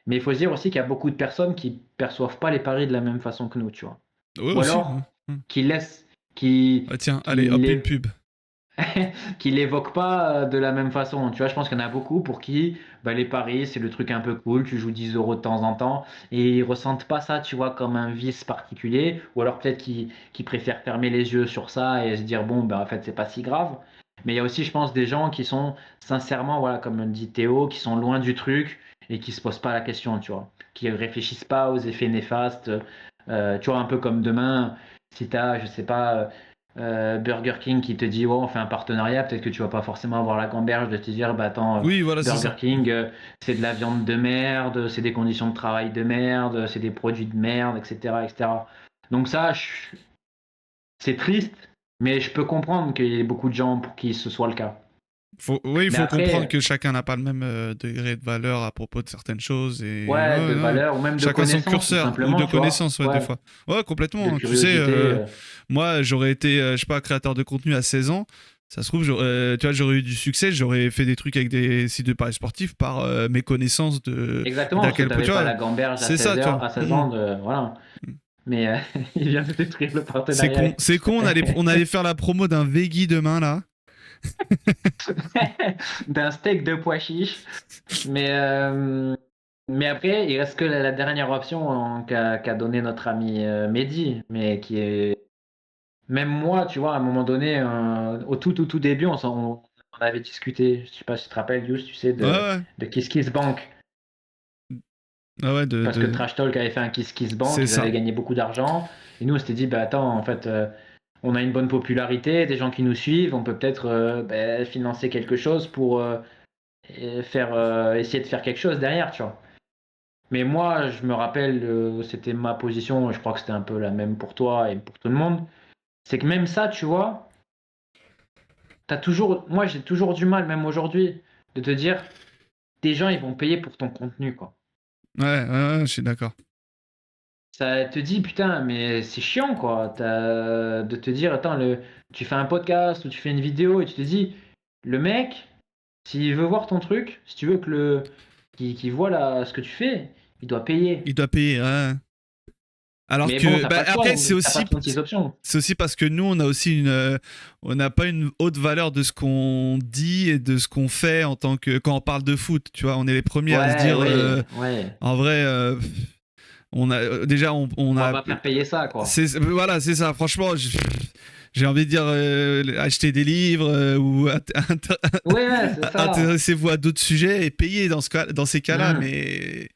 Mais il faut se dire aussi qu'il y a beaucoup de personnes qui perçoivent pas les paris de la même façon que nous, tu vois. Ouais, Ou aussi. alors qui laissent, qui, Ah, tiens, allez, qui hop, une les, pub. qui l'évoquent pas de la même façon. Tu vois, je pense qu'il y en a beaucoup pour qui bah, les paris, c'est le truc un peu cool, tu joues 10 euros de temps en temps, et ils ressentent pas ça, tu vois, comme un vice particulier, ou alors peut-être qu'ils préfèrent fermer les yeux sur ça et se dire, bon, bah, en fait, c'est pas si grave. Mais il y a aussi, je pense, des gens qui sont sincèrement, voilà, comme dit Théo, qui sont loin du truc et qui se posent pas la question, tu vois, qui réfléchissent pas aux effets néfastes. Tu vois, un peu comme demain, si tu as, je sais pas, Burger King qui te dit, ouais, on fait un partenariat, peut-être que tu vas pas forcément avoir la gamberge de te dire, bah attends, Oui, voilà, c'est Burger ça. King, c'est de la viande de merde, c'est des conditions de travail de merde, c'est des produits de merde, etc., etc. Donc ça, c'est triste, mais je peux comprendre qu'il y ait beaucoup de gens pour qui ce soit le cas. Il Mais faut comprendre après, que chacun n'a pas le même degré de valeur à propos de certaines choses. Et ouais, ouais, de ouais. valeur ou même de Chacun son connaissance, tout curseur, ou simplement, de tu vois. connaissance, ouais, des Ouais, fois. Ouais, de complètement. Tu sais, curiosité. moi, j'aurais été, je sais pas, créateur de contenu à 16 ans. Ça se trouve, tu vois, j'aurais eu du succès, j'aurais fait des trucs avec des sites de paris sportifs par mes connaissances Exactement, d'à parce que quel tu point, n'avais tu pas vois. la gamberge à C'est 16 ça, tu vois. heures, à 16 ans, voilà. Mm. Mais il vient de détruire le C'est partenariat con, avec c'est con, on allait faire la promo d'un Veggie demain, là. d'un steak de pois chiche. Mais, euh, mais après, il reste que la dernière option qu'a donné notre ami Mehdi, mais qui est. Même moi, tu vois, à un moment donné, au tout début, on avait discuté, je sais pas si tu te rappelles, Yous, tu sais, Ouais, ouais. de Kiss Kiss Bank. Ah ouais, Parce que Trash Talk avait fait un Kiss Kiss Bank, c'est ils avaient ça. gagné beaucoup d'argent. Et nous, on s'était dit, bah attends, en fait, on a une bonne popularité, des gens qui nous suivent, on peut peut-être bah, financer quelque chose pour essayer de faire quelque chose derrière, tu vois. Mais moi, je me rappelle, c'était ma position, et je crois que c'était un peu la même pour toi et pour tout le monde. C'est que même ça, tu vois, moi, j'ai toujours du mal, même aujourd'hui, de te dire, des gens, ils vont payer pour ton contenu, quoi. Ouais, ouais, ouais, je suis d'accord. Ça te dit, putain, mais c'est chiant, quoi. De te dire, attends, tu fais un podcast ou tu fais une vidéo et tu te dis, le mec, s'il veut voir ton truc, si tu veux qu'il voit ce que tu fais, il doit payer. Il doit payer, ouais. Alors Mais bon, que, t'as pas le choix, après, donc t'as pas 36 options. c'est aussi parce que nous, on a aussi on n'a pas une haute valeur de ce qu'on dit et de ce qu'on fait quand on parle de foot. Tu vois, on est les premiers à se Ouais, dire, ouais, ouais. en vrai, on a déjà, on On va a, pas faire payer ça, quoi. voilà, c'est ça. Franchement, j'ai envie de dire, acheter des livres ou Ouais, ouais, c'est ça. intéressez-vous à d'autres sujets et payez dans ces cas-là, Hmm. mais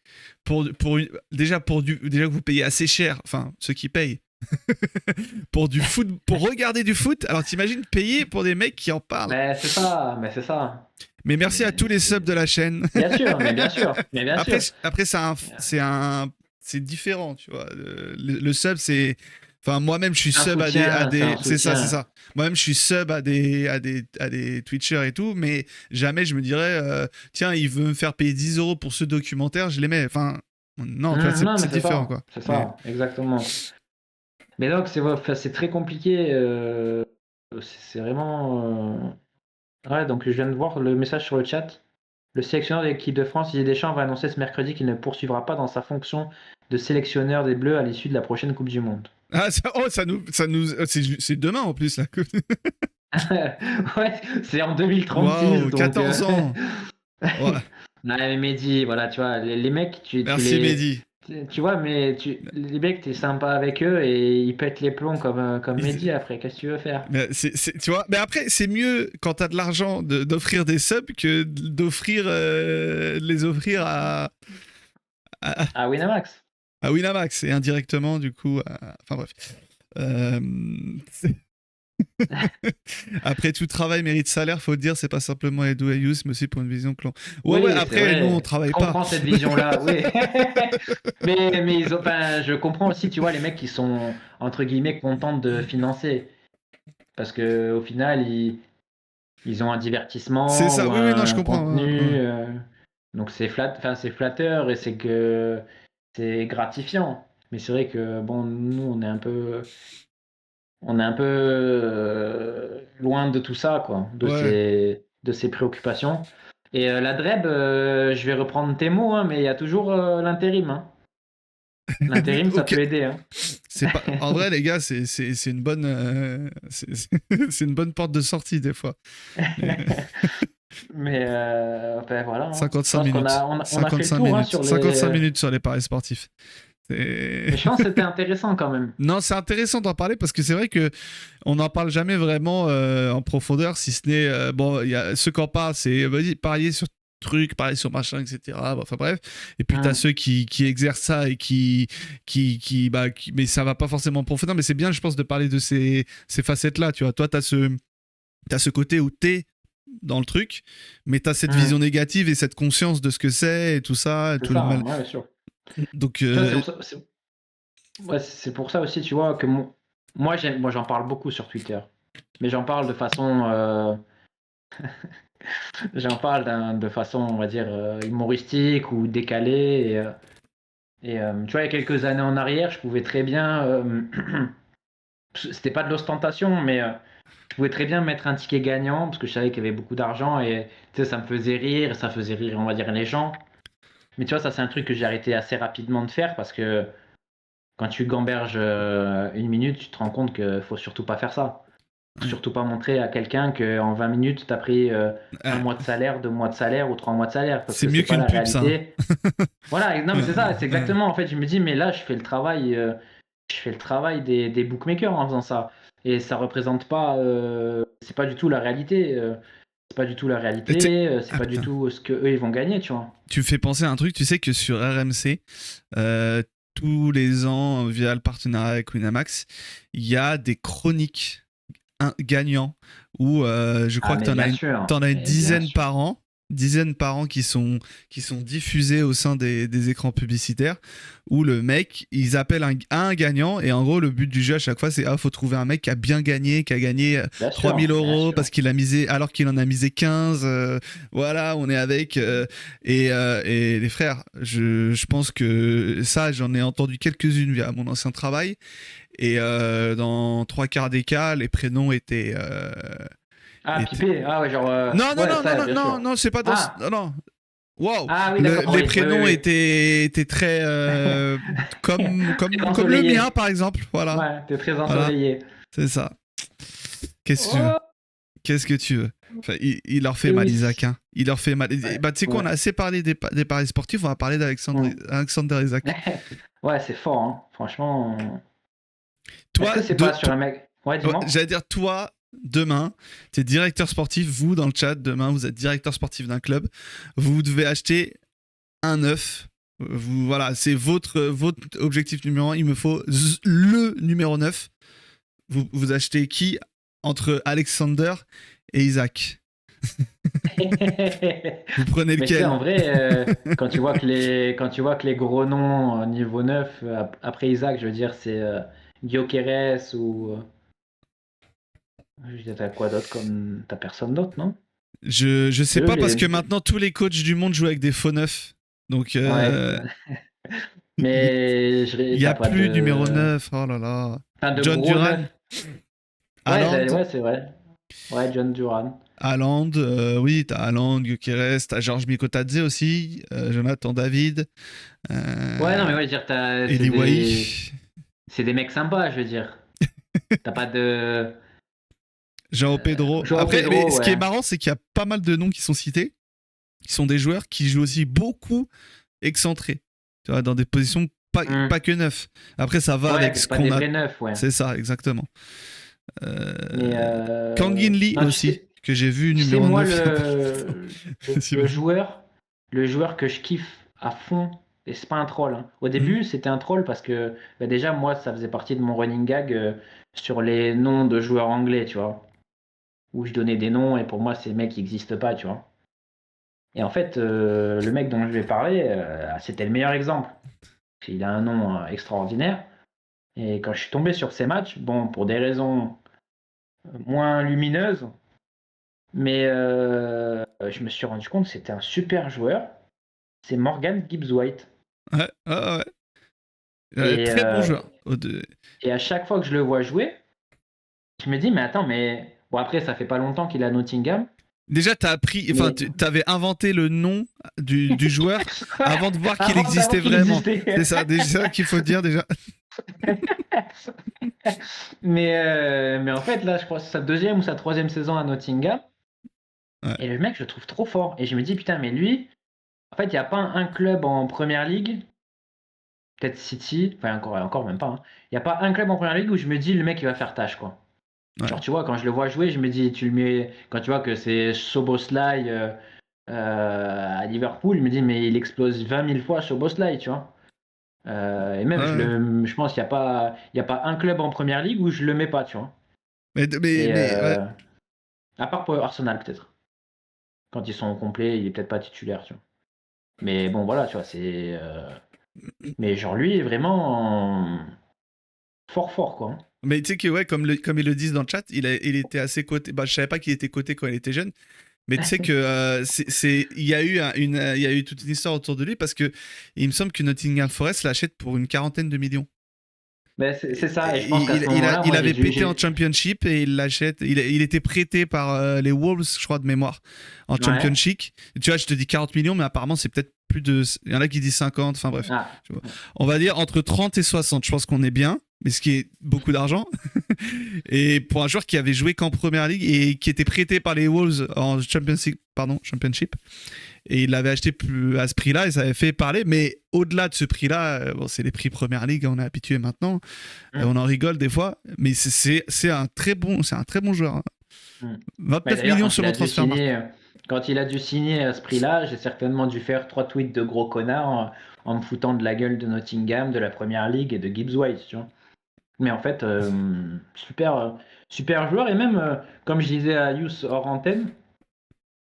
déjà déjà que vous payez assez cher, enfin ceux qui payent pour du foot, pour regarder du foot. Alors t'imagines payer pour des mecs qui en parlent. Mais c'est ça. Mais merci à Mais tous les subs de la chaîne. bien sûr, mais bien sûr, mais bien Après, sûr. c'est différent, tu vois. Le sub, c'est Enfin, moi-même, je suis C'est un sub soutien, c'est un c'est ça, c'est soutien. ça. Moi-même, je suis sub à des Twitchers et tout, mais jamais je me dirais, tiens, il veut me faire payer 10 euros pour ce documentaire, je les mets. Enfin, non, tu vois, Non, mais c'est différent, quoi. c'est Mais, ça, exactement. Mais donc, enfin, c'est très compliqué. C'est vraiment. Ouais, donc je viens de voir le message sur le chat. Le sélectionneur de l'équipe de France, Didier Deschamps, va annoncer ce mercredi qu'il ne poursuivra pas dans sa fonction de sélectionneur des Bleus à l'issue de la prochaine Coupe du Monde. ah, c'est demain en plus, là. Ouais, c'est en 2036, Waouh, donc. 14 ans. Ouais. Non, mais Mehdi, voilà, tu vois, les mecs, Merci, Mehdi. tu vois, mais les mecs, t'es sympa avec eux et ils pètent les plombs comme Il- Mehdi après. Qu'est-ce que tu veux faire? Mais tu vois, mais après, c'est mieux quand t'as de l'argent d'offrir des subs que d'offrir, les offrir à, Ah, Winamax. à Winamax et indirectement, du coup, enfin bref. Euh, c'est- Après, tout travail mérite salaire, faut le dire, c'est pas simplement Edu et Yous, mais aussi pour une vision clan. Ouais, ouais, Oui, c'est après, nous, on vrai. Je travaille pas. comprends cette vision-là, oui. Mais ils ont, enfin, je comprends aussi, tu vois, les mecs qui sont, entre guillemets, contents de financer. Parce que au final, ils ont un C'est divertissement ça, ou oui, oui, non, je un comprends. Ouais, contenu. ouais. Donc enfin, c'est flatteur et c'est gratifiant. Mais c'est vrai que bon, nous, on est un peu loin de tout ça, quoi, Ouais. de ces préoccupations. Et la DREB, je vais reprendre tes mots, hein, mais il y a toujours l'intérim. Hein. L'intérim, ça Ok. peut aider. Hein. C'est pas. En vrai, les gars, c'est une bonne. C'est une bonne porte de sortie, des fois. Mais, Mais enfin, voilà. Hein. Je 55 pense qu'on minutes. on a fait le 55 tour hein, minutes. sur 55 les. minutes sur les paris sportifs. C'est- Mais je pense que c'était intéressant quand même. Non, c'est intéressant d'en parler parce que c'est vrai que on n'en parle jamais vraiment en profondeur, si ce n'est bon, il y a ceux qui en parlent, c'est vas-y parier sur truc, parier sur machin, etc. Bon, enfin bref. Et puis t'as Hum, ceux qui exercent ça et mais ça va pas forcément en profondeur. Mais c'est bien, je pense, de parler de ces facettes-là. Tu vois, toi, t'as ce côté où t'es dans le truc, mais t'as cette vision hum. négative et cette conscience de ce que c'est et tout ça, et C'est tout le ça, mal. hein, ouais, bien sûr. Donc, Tu vois, ouais, c'est pour ça aussi, tu vois, que moi j'en parle beaucoup sur Twitter. Mais j'en parle de façon. J'en parle de façon, on va dire, humoristique ou décalée. Tu vois, il y a quelques années en arrière, je pouvais très bien. C'était pas de l'ostentation, mais je pouvais très bien mettre un ticket gagnant parce que je savais qu'il y avait beaucoup d'argent et tu sais, ça me faisait rire, ça faisait rire, on va dire, les gens. Mais tu vois, ça, c'est un truc que j'ai arrêté assez rapidement de faire parce que quand tu gamberges une minute, tu te rends compte qu'il faut surtout pas faire ça. ouais. Surtout pas montrer à quelqu'un qu'en 20 minutes, tu as pris un Euh, mois de salaire, 2 mois de salaire ou 3 mois de salaire parce c'est que mieux c'est pas qu'une la pub, ça. Hein. réalité. Voilà, non, mais c'est ça, c'est exactement. En fait, je me dis, mais là, je fais le travail des bookmakers en faisant ça. Et ça représente pas, c'est pas du tout la réalité. C'est pas du tout la réalité, c'est Ah pas du putain. tout ce que eux ils vont gagner, tu vois. Tu me fais penser à un truc, tu sais que sur RMC, euh, tous les ans, via le partenariat avec Winamax, il y a des chroniques gagnants où je Ah, crois que mais bien sûr, t'en as une mais bien dizaine sûr. par an. Dizaines par an qui sont diffusées au sein des écrans publicitaires où le mec ils appellent un gagnant et en gros le but du jeu à chaque fois c'est faut trouver un mec qui a bien gagné, qui a gagné Bien 3000 sûr, bien euros sûr. parce qu'il a misé alors qu'il en a misé 15 voilà on est avec et les frères je pense que ça j'en ai entendu quelques-unes via mon ancien travail et dans trois quarts des cas les prénoms Ah, étaient Pipé, ah ouais, genre, non, non, ouais, non, non, ça, non, bien non, sûr. non, c'est pas dans. Ah, Non, non. Waouh! ah oui, d'accord, Les oui, oui, prénoms oui, étaient très. oui. Très Comme le mien, ensoleillé. par exemple. Voilà. Ouais, t'es très Voilà. ensoleillé. C'est ça. Qu'est-ce que tu veux? Oh, Qu'est-ce que tu veux? Enfin, il leur fait et mal, oui. Isaac. Hein. Il leur fait mal. Ouais, Bah, tu sais quoi, on a ouais. assez parlé des paris sportifs, on va parler Hmm. Alexander Isaac. Ouais, c'est fort, hein. Franchement. Est-ce Toi, que c'est pas sur un mec. Ouais, ouais, dis-moi. j'allais dire, toi, demain, tu es directeur sportif, vous, dans le chat, demain, vous êtes directeur sportif d'un club, vous devez acheter un œuf. Voilà, c'est votre objectif numéro un. Il me faut le numéro 9. Vous achetez qui entre Alexander et Isaac? Vous prenez Mais tu sais, lequel? en vrai, quand tu vois que les gros noms niveau 9 après Isaac, je veux dire, c'est Gyökeres ou. T'as quoi d'autre comme. T'as personne d'autre, non? Je sais Eux, pas parce que maintenant tous les coachs du monde jouent avec des faux neufs. Donc Ouais. il Mais y t'as a pas plus numéro de. 9. Oh là là. Enfin, de John gros Duran, neufs. Haaland, Ouais, c'est vrai. Ouais, John Duran. Haaland, oui, t'as Haaland, Gyökeres, t'as Georges Mikotadze aussi, Jonathan David, Ouais, non, mais euh, ouais, je veux dire, Eli Wahi. c'est des mecs sympas, je veux dire. T'as pas de. Jean Pedro. Joao Après, mais Pedro, ce qui est ouais. marrant, c'est qu'il y a pas mal de noms qui sont cités, qui sont des joueurs qui jouent aussi beaucoup excentrés, tu vois, dans des positions Hmm. pas que neuf. Après, ça va avec Ouais, ce pas qu'on des a. vrais neufs, ouais. C'est ça, exactement. Mais Kangin Lee non, aussi, que j'ai vu tu sais numéro moi 9 il y a pas longtemps. le Vas-y. joueur, le joueur que je kiffe à fond, et c'est pas un troll, hein. Au Hmm. début, c'était un troll parce que bah, déjà moi, ça faisait partie de mon running gag sur les noms de joueurs anglais, tu vois, où je donnais des noms et pour moi ces mecs n'existent pas, tu vois. Et en fait, le mec dont je vais parler, c'était le meilleur exemple. Il a un nom extraordinaire. Et quand je suis tombé sur ces matchs, bon, pour des raisons moins lumineuses, mais je me suis rendu compte que c'était un super joueur. C'est Morgan Gibbs-White. Ouais, ouais, ouais. Et, Très bon euh, joueur. et à chaque fois que je le vois jouer, je me dis, mais attends, mais. Bon, après, ça fait pas longtemps qu'il est à Nottingham, Déjà, t'as appris, enfin, mais. t'avais inventé le nom du joueur avant de voir qu'il Avant existait qu'il vraiment. C'est existait. ça, déjà qu'il faut dire déjà. mais en fait, là, je crois que c'est sa deuxième ou sa troisième saison à Nottingham. Ouais. Et le mec, je le trouve trop fort. Et je me dis, putain, mais lui, en fait, il n'y a pas un club en première ligue, peut-être City, enfin, encore même pas, hein. Il n'y a pas un club en première ligue où je me dis, le mec, il va faire tâche, quoi. Ouais. Genre, tu vois, quand je le vois jouer, je me dis, tu le mets, quand tu vois que c'est Soboslai à Liverpool, je me dis, mais il explose 20 000 fois Soboslai, tu vois. Et même, Ouais. je pense qu'il y a pas un club en première ligue où je le mets pas, tu vois. Et Ouais. à part pour Arsenal, peut-être. Quand ils sont au complet, il est peut-être pas titulaire, tu vois. Mais bon, voilà, tu vois, c'est. Mais genre, lui, vraiment fort, fort, quoi, hein. Mais tu sais que, ouais, comme ils le disent dans le chat, il était assez coté. Bah, je savais pas qu'il était coté quand il était jeune. Mais tu sais que il y a eu il y a eu toute une histoire autour de lui parce que il me semble que Nottingham Forest l'achète pour une quarantaine de millions. Mais c'est ça, et je pense qu'à ce moment-là, Il moi, avait pété en Championship et il l'achète. Il était prêté par les Wolves, je crois, de mémoire, en Ouais. Championship. Tu vois, je te dis 40 millions, mais apparemment, c'est peut-être plus de. Il y en a qui disent 50, enfin bref. Ah. Tu vois. On va dire entre 30 et 60. Je pense qu'on est bien, mais ce qui est beaucoup d'argent. Et pour un joueur qui avait joué qu'en première ligue et qui était prêté par les Wolves en Championship, et il l'avait acheté plus à ce prix-là et ça avait fait parler. Mais au-delà de ce prix-là, bon, c'est les prix première ligue, on est habitué maintenant. Mm. On en rigole des fois, mais c'est un très bon joueur, hein. Mm. Mais 29 d'ailleurs, millions sur le transfert market. quand il a dû signer à ce prix-là, j'ai certainement dû faire 3 tweets de gros connards en me foutant de la gueule de Nottingham, de la Première Ligue et de Gibbs White, tu vois. Mais en fait, super joueur. Et même, comme je disais à Yous hors antenne,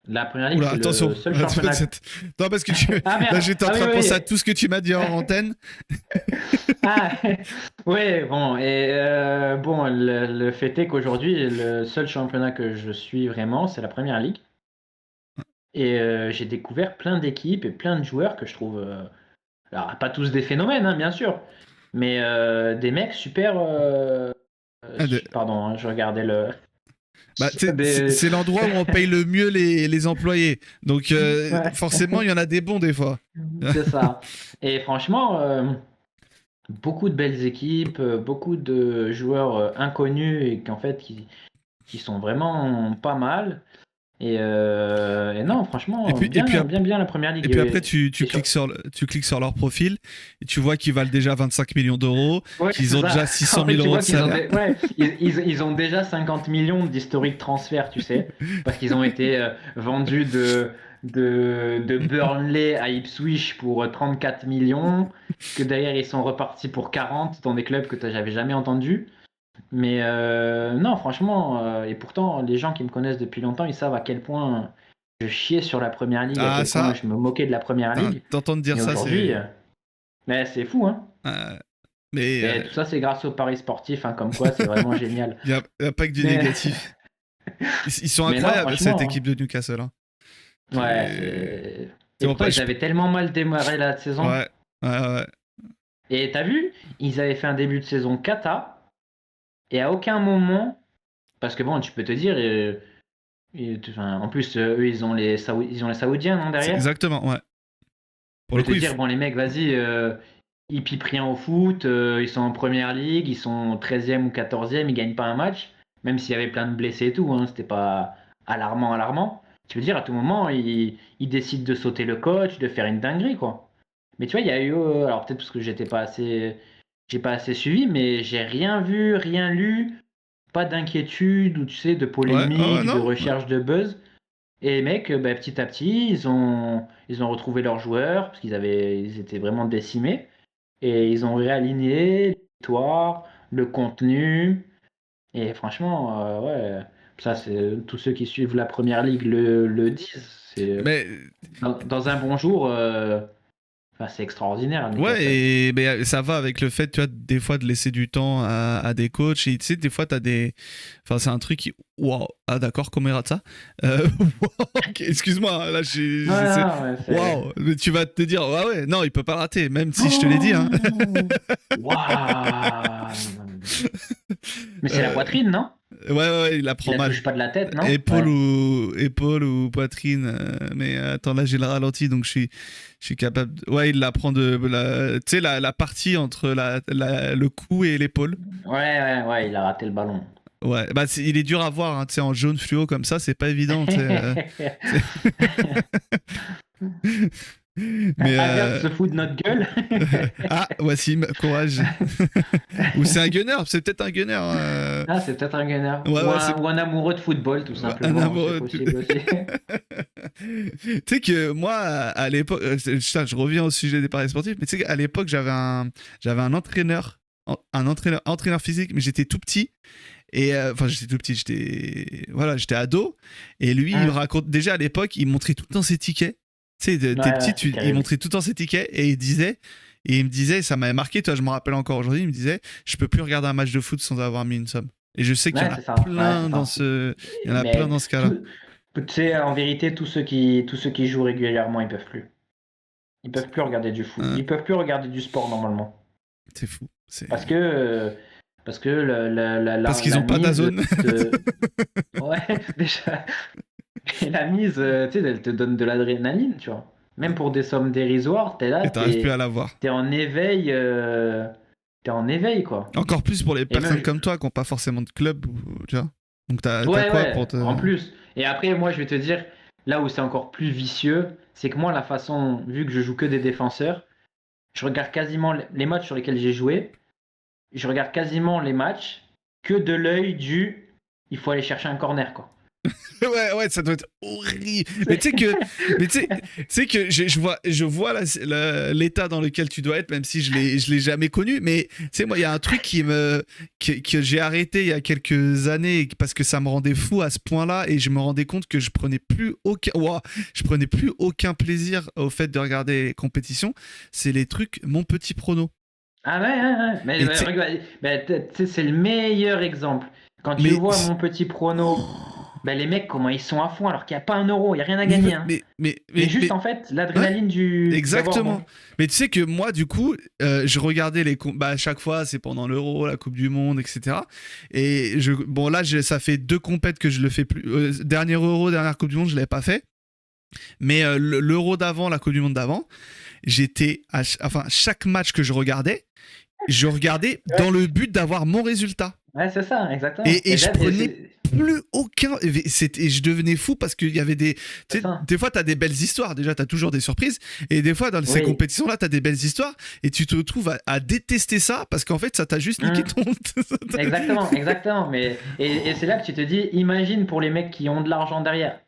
la Première Ligue, Oula, c'est attention. le seul championnat. Non, parce que Ah là, merde! j'étais en Ah oui, train de penser à oui! tout ce que tu m'as dit hors antenne. Ah, ouais, bon, et bon, le fait est qu'aujourd'hui, le seul championnat que je suis vraiment, c'est la Première Ligue. Et j'ai découvert plein d'équipes et plein de joueurs que je trouve, alors pas tous des phénomènes, hein, bien sûr, mais des mecs super. Ah, Pardon, hein, je regardais le. bah, Des, c'est l'endroit où on paye le mieux les employés. Donc, ouais, forcément, il y en a des bons des fois. c'est ça. Et franchement, beaucoup de belles équipes, beaucoup de joueurs inconnus et qu'en fait qui sont vraiment pas mal. Et non, Et franchement, puis, et puis, bien la première Et ligue. puis après, Et sur... tu cliques sur leur profil et tu vois qu'ils valent déjà 25 millions d'euros, Ouais, qu'ils c'est ont ça. déjà En 600 fait, 000 tu euros de vois qu'ils ont, salaire. ouais, ils ont déjà 50 millions d'historique transfert, tu sais, parce qu'ils ont été vendus de Burnley à Ipswich pour 34 millions, que derrière ils sont repartis pour 40 dans des clubs que j'avais jamais entendus. Mais non, franchement, et pourtant, les gens qui me connaissent depuis longtemps, ils savent à quel point je chiais sur la première ligue, à Ah, quel point ça, je me moquais de la première ligue. t'entends dire Mais ça, aujourd'hui, c'est. mais c'est fou, hein. Mais Et tout ça, c'est grâce aux paris sportifs, hein, comme quoi, c'est vraiment génial. il y a pas que du Mais, négatif. Ils sont mais non, incroyables, cette franchement, équipe de Newcastle. Hein. ouais, C'est... c'est. c'est Et bon, pourtant, ils avaient tellement mal démarré la saison. Ouais, ouais, ouais. Et t'as vu, ils avaient fait un début de saison cata, et à aucun moment, parce que bon, tu peux te dire, enfin, en plus, eux, ils ont les Saoudiens, non, C'est derrière? exactement, ouais. Tu Pour le peux te coup, dire, bon, les mecs, vas-y, ils pipent rien au foot, ils sont en première ligue, ils sont 13e ou 14e, ils gagnent pas un match, même s'il y avait plein de blessés et tout, hein, c'était pas alarmant, alarmant. Tu veux dire, à tout moment, ils décident de sauter le coach, de faire une dinguerie, quoi. Mais tu vois, il y a eu, alors peut-être parce que j'ai pas assez suivi, mais j'ai rien vu, rien lu, pas d'inquiétude ou tu sais, de ouais, ouais, polémique, de non. recherche de buzz. Et les mecs, bah, petit à petit, ils ont retrouvé leurs joueurs parce ils étaient vraiment décimés et ils ont réaligné l'histoire, le contenu. Et franchement, ouais, ça, c'est tous ceux qui suivent la première ligue le disent. C'est Mais dans un bon jour, enfin, c'est extraordinaire, ouais, Newcastle. et mais ça va avec le fait, tu vois, des fois de laisser du temps à des coachs. Et tu sais, des fois, t'as des. Enfin, c'est un truc qui. Waouh! Ah, d'accord, comment il rate ça? Ok, excuse-moi, là, Ouais, non, ouais, c'est. Waouh! Mais tu vas te dire, ah ouais, non, il peut pas le rater, même si je te l'ai dit, hein. Oh waouh! Mais c'est la Euh, poitrine, non? ouais, il la Il prend la mal. touche pas de la tête, non? Ouais. Épaule ou poitrine. Mais attends, là, j'ai le ralenti, donc je suis capable. Ouais, il la prend de. Tu sais, la partie entre le cou et l'épaule. Ouais, il a raté le ballon. Ouais, bah il est dur à voir, hein, tu sais, en jaune fluo comme ça, c'est pas évident, tu sais. C'est- Mais Averse se fout de notre gueule. ah, Wassim, courage. Ou c'est un gunner, c'est peut-être un gunner. Ah, c'est peut-être un gunner. Ouais, ouais, c'est Ou un amoureux de football, tout un simplement, hein, c'est amoureux. possible aussi. Tu sais que moi, à l'époque, putain, je reviens au sujet des paris sportifs, mais tu sais qu'à l'époque, j'avais un entraîneur, entraîneur physique, mais j'étais tout petit. Et enfin, j'étais tout petit, j'étais ado. Et lui, il me Hum. raconte déjà à l'époque, il montrait tout le temps ses tickets. Tu sais, Ouais, t'es petit, ouais, c'est il terrible. montrait tout le temps ses tickets et il me disait, ça m'avait marqué, toi, je me rappelle encore aujourd'hui, il me disait, je peux plus regarder un match de foot sans avoir mis une somme. Et je sais qu'il y Ouais, en a c'est ça. Ouais, c'est plein ça. il y en a plein Mais dans ce cas-là. tu sais, en vérité, tous ceux qui jouent régulièrement, ils peuvent plus. Ils peuvent plus regarder du foot. Hein, Ils peuvent plus regarder du sport normalement. c'est fou. Parce que, euh, parce que Parce qu'ils la ont pas mise d'Azone. Ouais, déjà. Et la mise, tu sais, elle te donne de l'adrénaline, tu vois. Même pour des sommes dérisoires, t'es là, Et t'arrives plus à l'avoir. t'es en éveil, t'es en éveil, quoi. Encore plus pour les Et même, personnes comme toi qui n'ont pas forcément de club, tu vois. Donc t'as ouais, quoi pour ouais, en te. plus. Et après, moi, je vais te dire, là où c'est encore plus vicieux, c'est que moi, la façon, vu que je joue que des défenseurs, je regarde quasiment les matchs sur lesquels j'ai joué, je regarde quasiment les matchs que de l'œil du, il faut aller chercher un corner, quoi. Ouais, ça doit être horrible. Mais tu sais que je vois l'état dans lequel tu dois être, même si je l'ai jamais connu. Mais tu sais, moi, il y a un truc que j'ai arrêté il y a quelques années parce que ça me rendait fou à ce point-là et je me rendais compte que je prenais plus aucun plaisir au fait de regarder les compétitions. C'est les trucs, mon petit prono. Ah ouais. Mais Et tu sais, regarde, tu sais, c'est le meilleur exemple. Quand tu mais, vois mon petit prono, ben, les mecs, comment ils sont à fond alors qu'il n'y a pas un euro, il n'y a rien à mais, gagner, hein. Mais juste mais, en fait, ouais. l'adrénaline d'avoir bon. Exactement. Mais tu sais que moi, du coup, je regardais bah, à chaque fois, c'est pendant l'Euro, la Coupe du Monde, etc. Et bon, là, ça fait 2 compètes que je le fais plus. Dernier Euro, dernière Coupe du Monde, je l'avais pas fait. Mais l'Euro d'avant, la Coupe du Monde d'avant, enfin, chaque match que je regardais dans Ouais, le but d'avoir mon résultat. ouais, c'est ça, exactement. Et je prenais plus aucun. Et je devenais fou parce qu'il y avait des. C'est Tu sais, ça. des fois, tu as des belles histoires. Déjà, tu as toujours des surprises. Et des fois, dans ces Oui. compétitions-là, tu as des belles histoires. Et tu te retrouves à détester ça parce qu'en fait, ça t'a juste niqué Hum, ton. exactement. Et c'est là que tu te dis, imagine pour les mecs qui ont de l'argent derrière.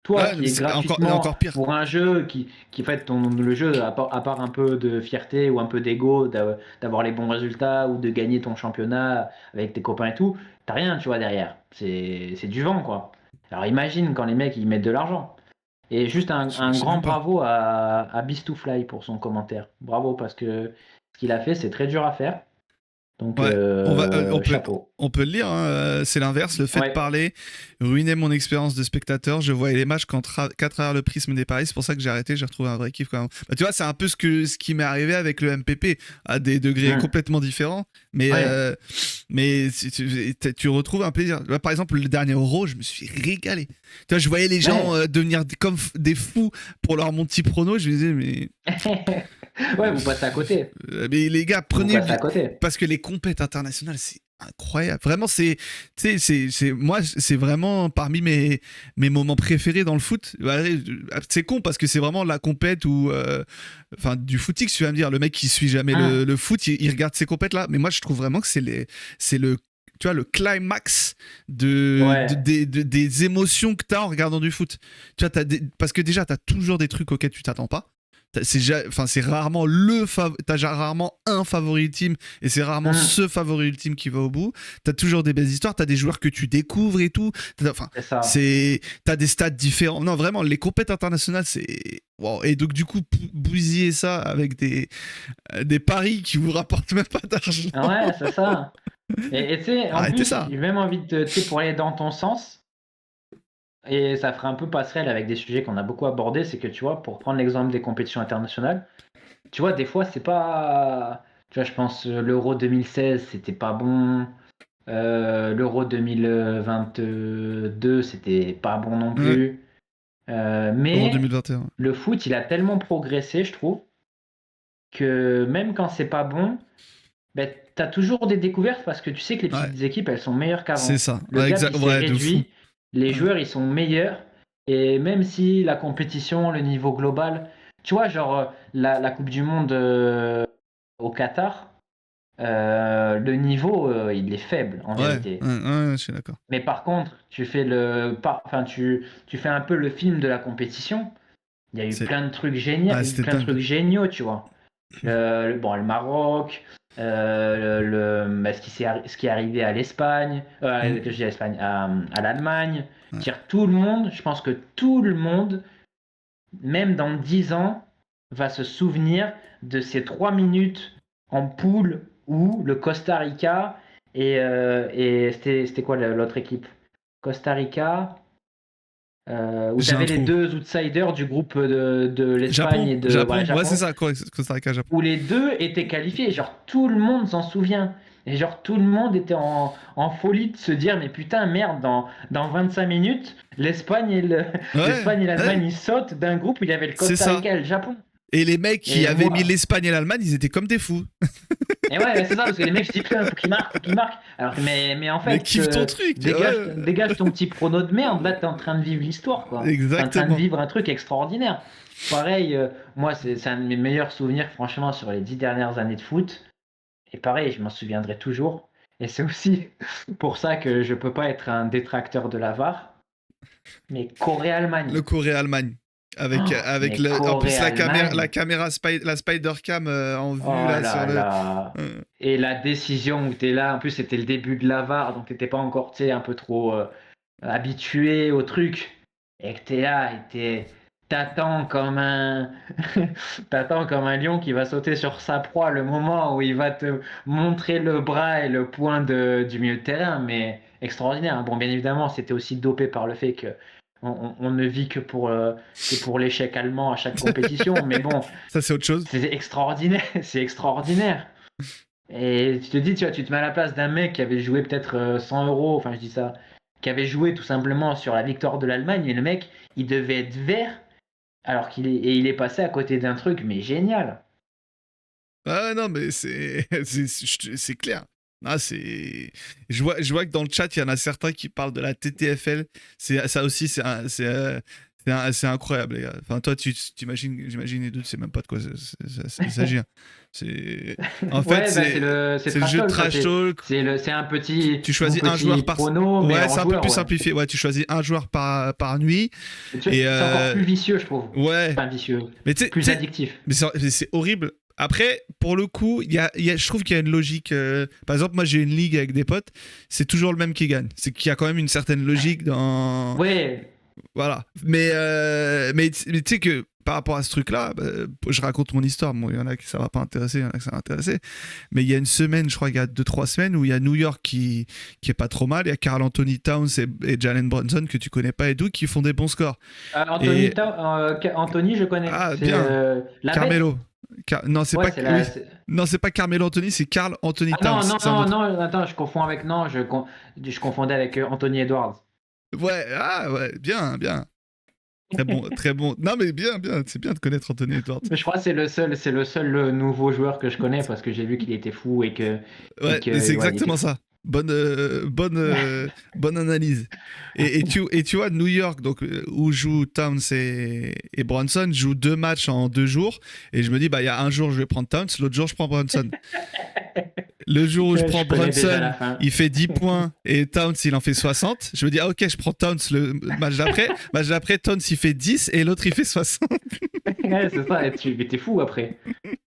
Toi Ouais, qui est c'est gratuitement encore pire. pour un jeu qui fait le jeu, à part un peu de fierté ou un peu d'ego, d'avoir les bons résultats ou de gagner ton championnat avec tes copains et tout, t'as rien, tu vois, derrière. C'est du vent, quoi. Alors imagine quand les mecs ils mettent de l'argent. Et juste un Je sais grand même pas. bravo à Beast2Fly pour son commentaire. Bravo, parce que ce qu'il a fait, c'est très dur à faire. Donc, Ouais, chapeau. on peut le lire, hein, c'est l'inverse. Le fait de Ouais. parler ruinait mon expérience de spectateur. Je voyais les matchs qu'à travers le prisme des paris. C'est pour ça que j'ai arrêté. J'ai retrouvé un vrai kiff quand même. Bah, tu vois, c'est un peu ce qui m'est arrivé avec le MPP à des degrés Mm. complètement différents. Ouais. Mais tu retrouves un plaisir. Là, par exemple, le dernier Euro, je me suis régalé. Tu vois, je voyais les gens Ouais. devenir comme des fous pour leur mon petit prono. Je me disais, Ouais, vous passez à côté. mais les gars, Vous prenez passez à côté. parce que les compètes internationales, c'est incroyable. Vraiment, moi, c'est vraiment parmi mes moments préférés dans le foot. C'est con parce que c'est vraiment la compète où, enfin, du footix, tu vas me dire, le mec qui suit jamais Mm. le foot, il regarde ces compètes là. Mais moi, je trouve vraiment que c'est le tu vois, le climax Ouais. des émotions que tu as en regardant du foot. Tu vois, parce que déjà, tu as toujours des trucs auxquels tu t'attends pas. C'est rarement t'as rarement un favori ultime et c'est rarement Mm. ce favori ultime qui va au bout. T'as toujours des belles histoires, t'as des joueurs que tu découvres et tout. Enfin, C'est ça. t'as des stats différents. Non, vraiment, les compètes internationales, c'est wow. Et donc du coup, bousiller ça avec des paris qui vous rapportent même pas d'argent. Ouais, c'est ça. Et tu sais, en Arrêtez plus, ça. j'ai même envie de, tu sais, pour aller dans ton sens, et ça fera un peu passerelle avec des sujets qu'on a beaucoup abordés, c'est que tu vois, pour prendre l'exemple des compétitions internationales, tu vois, des fois, c'est pas. Tu vois, je pense l'Euro 2016, c'était pas bon. L'Euro 2022, c'était pas bon non Ouais, plus. Euro Mais 2021. le foot, il a tellement progressé, je trouve, que même quand c'est pas bon, ben, tu as toujours des découvertes parce que tu sais que les Ouais, petites équipes, elles sont meilleures c'est qu'avant. ça. Le Ouais, gap, il exact. s'est Ouais, de fou. réduit, les Ouais. joueurs, ils sont meilleurs. Et même si la compétition, le niveau global, tu vois, genre la Coupe du Monde au Qatar, le niveau, il est faible en Ouais, vérité. je suis d'accord. Mais par contre, enfin, tu fais un peu le film de la compétition. Il y a eu C'est, plein de trucs géniaux, c'était dingue. tu vois. Bon, le Maroc, bah, ce qui est arrivé à l'Espagne, que je dis à l'Espagne, à l'Allemagne. Ouais. Dire tout le monde, je pense que tout le monde, même dans 10 ans, va se souvenir de ces 3 minutes en poule où le Costa Rica et c'était quoi l'autre équipe? Costa Rica, où tu J'ai un avais les trou. deux outsiders du groupe de l'Espagne Japon, et de voilà, Japon, ouais, c'est Japon, ça, Costa Rica, Japon. où les deux étaient qualifiés. Genre, tout le monde s'en souvient. Et genre, tout le monde était en folie de se dire, mais putain, merde, dans 25 minutes, Ouais, l'Espagne et ouais, l'Allemagne, ils sautent d'un groupe où il y avait le c'est Costa ça. Rica et le Japon. Et les mecs qui Et avaient mis moi, l'Espagne et l'Allemagne, ils étaient comme des fous. et ouais, c'est ça, parce que les mecs se disent, putain, faut qu'il marque. Alors, mais en Mais fait, kiffe ton truc, ouais. dégage ton petit prono de merde. Là, t'es en train de vivre l'histoire, quoi. T'es en train de Exactement. vivre un truc extraordinaire. Pareil, moi, c'est un de mes meilleurs souvenirs, franchement, sur les 10 dernières années de foot. Et pareil, je m'en souviendrai toujours. Et c'est aussi pour ça que je peux pas être un détracteur de la VAR. Mais Le Corée-Allemagne. Corée-Allemagne. Avec Mais en plus la Corée-Allemagne. caméra la spider cam en vue Oh là sur là le. là. euh, Et la décision où tu es là, en plus c'était le début de la VAR, donc t'étais pas encore, tu sais, un peu trop habitué au truc. Et que t'es là, t'attends comme un, t'attends comme un lion qui va sauter sur sa proie le moment où il va te montrer le bras et le point du milieu de terrain, mais extraordinaire. Bon, bien évidemment, c'était aussi dopé par le fait que on ne vit que pour l'échec allemand à chaque compétition, mais bon, Ça c'est autre chose. c'est extraordinaire, c'est extraordinaire. Et tu te dis, tu vois, tu te mets à la place d'un mec qui avait joué peut-être 100 euros, enfin je dis ça, qui avait joué tout simplement sur la victoire de l'Allemagne, et le mec, il devait être vert, alors et il est passé à côté d'un truc, mais génial. Ah non, mais c'est clair. Ah, je vois que dans le chat, il y en a certains qui parlent de la TTFL. Ça aussi, c'est incroyable, les gars. Enfin, toi, j'imagine, les deux, tu sais même pas de quoi il s'agit, hein. En fait, Ouais, bah c'est c'est le trash jeu de talk, quoi. trash talk. C'est un Tu mon choisis un petit joueur par. prono, mais Ouais, en c'est un peu joueur, plus ouais. simplifié. Ouais, tu choisis un joueur par nuit. Et C'est encore plus vicieux, je trouve. ouais. Enfin, vicieux, Mais plus addictif. mais c'est horrible. Après, pour le coup, je trouve qu'il y a une logique. Par exemple, moi, j'ai une ligue avec des potes. C'est toujours le même qui gagne. C'est qu'il y a quand même une certaine logique dans. Ouais, Voilà. Mais tu sais que par rapport à ce truc-là, je raconte mon histoire. Bon, il y en a qui ça va pas intéresser, il y en a qui ça va intéresser. Mais il y a une semaine, je crois qu'il y a 2-3 semaines, où il y a New York qui est pas trop mal. Il y a Karl Anthony Towns et Jalen Brunson que tu connais pas et tout, qui font des bons scores. Anthony, Et Anthony, je connais. ah C'est bien, la bête. Carmelo. Non, c'est Ouais, pas c'est oui. la. Non, c'est pas Carmelo Anthony, c'est Karl Anthony Ah Towns. non, non, C'est un non, autre. non, attends, je confonds avec. Non, je confondais avec Anthony Edwards. Ouais, ah ouais, bien, bien. Très bon, très bon. Non, mais bien, bien. C'est bien de connaître Anthony Edwards. Mais je crois que c'est le seul nouveau joueur que je connais parce que j'ai vu qu'il était fou et Ouais, que mais c'est ouais, il était exactement fou. ça. Bonne analyse. Et tu vois, New York, donc, où jouent Towns et Brunson, jouent 2 matchs en 2 jours. Et je me dis, bah, il y a un jour, je vais prendre Towns, l'autre jour, je prends Brunson. Le jour où je prends Je connais déjà Brunson, la fin. il fait 10 points et Towns, il en fait 60. Je me dis, ah, ok, je prends Towns le match d'après. Match d'après, Towns, il fait 10 et l'autre, il fait 60. Ouais, c'est ça, mais t'es fou après.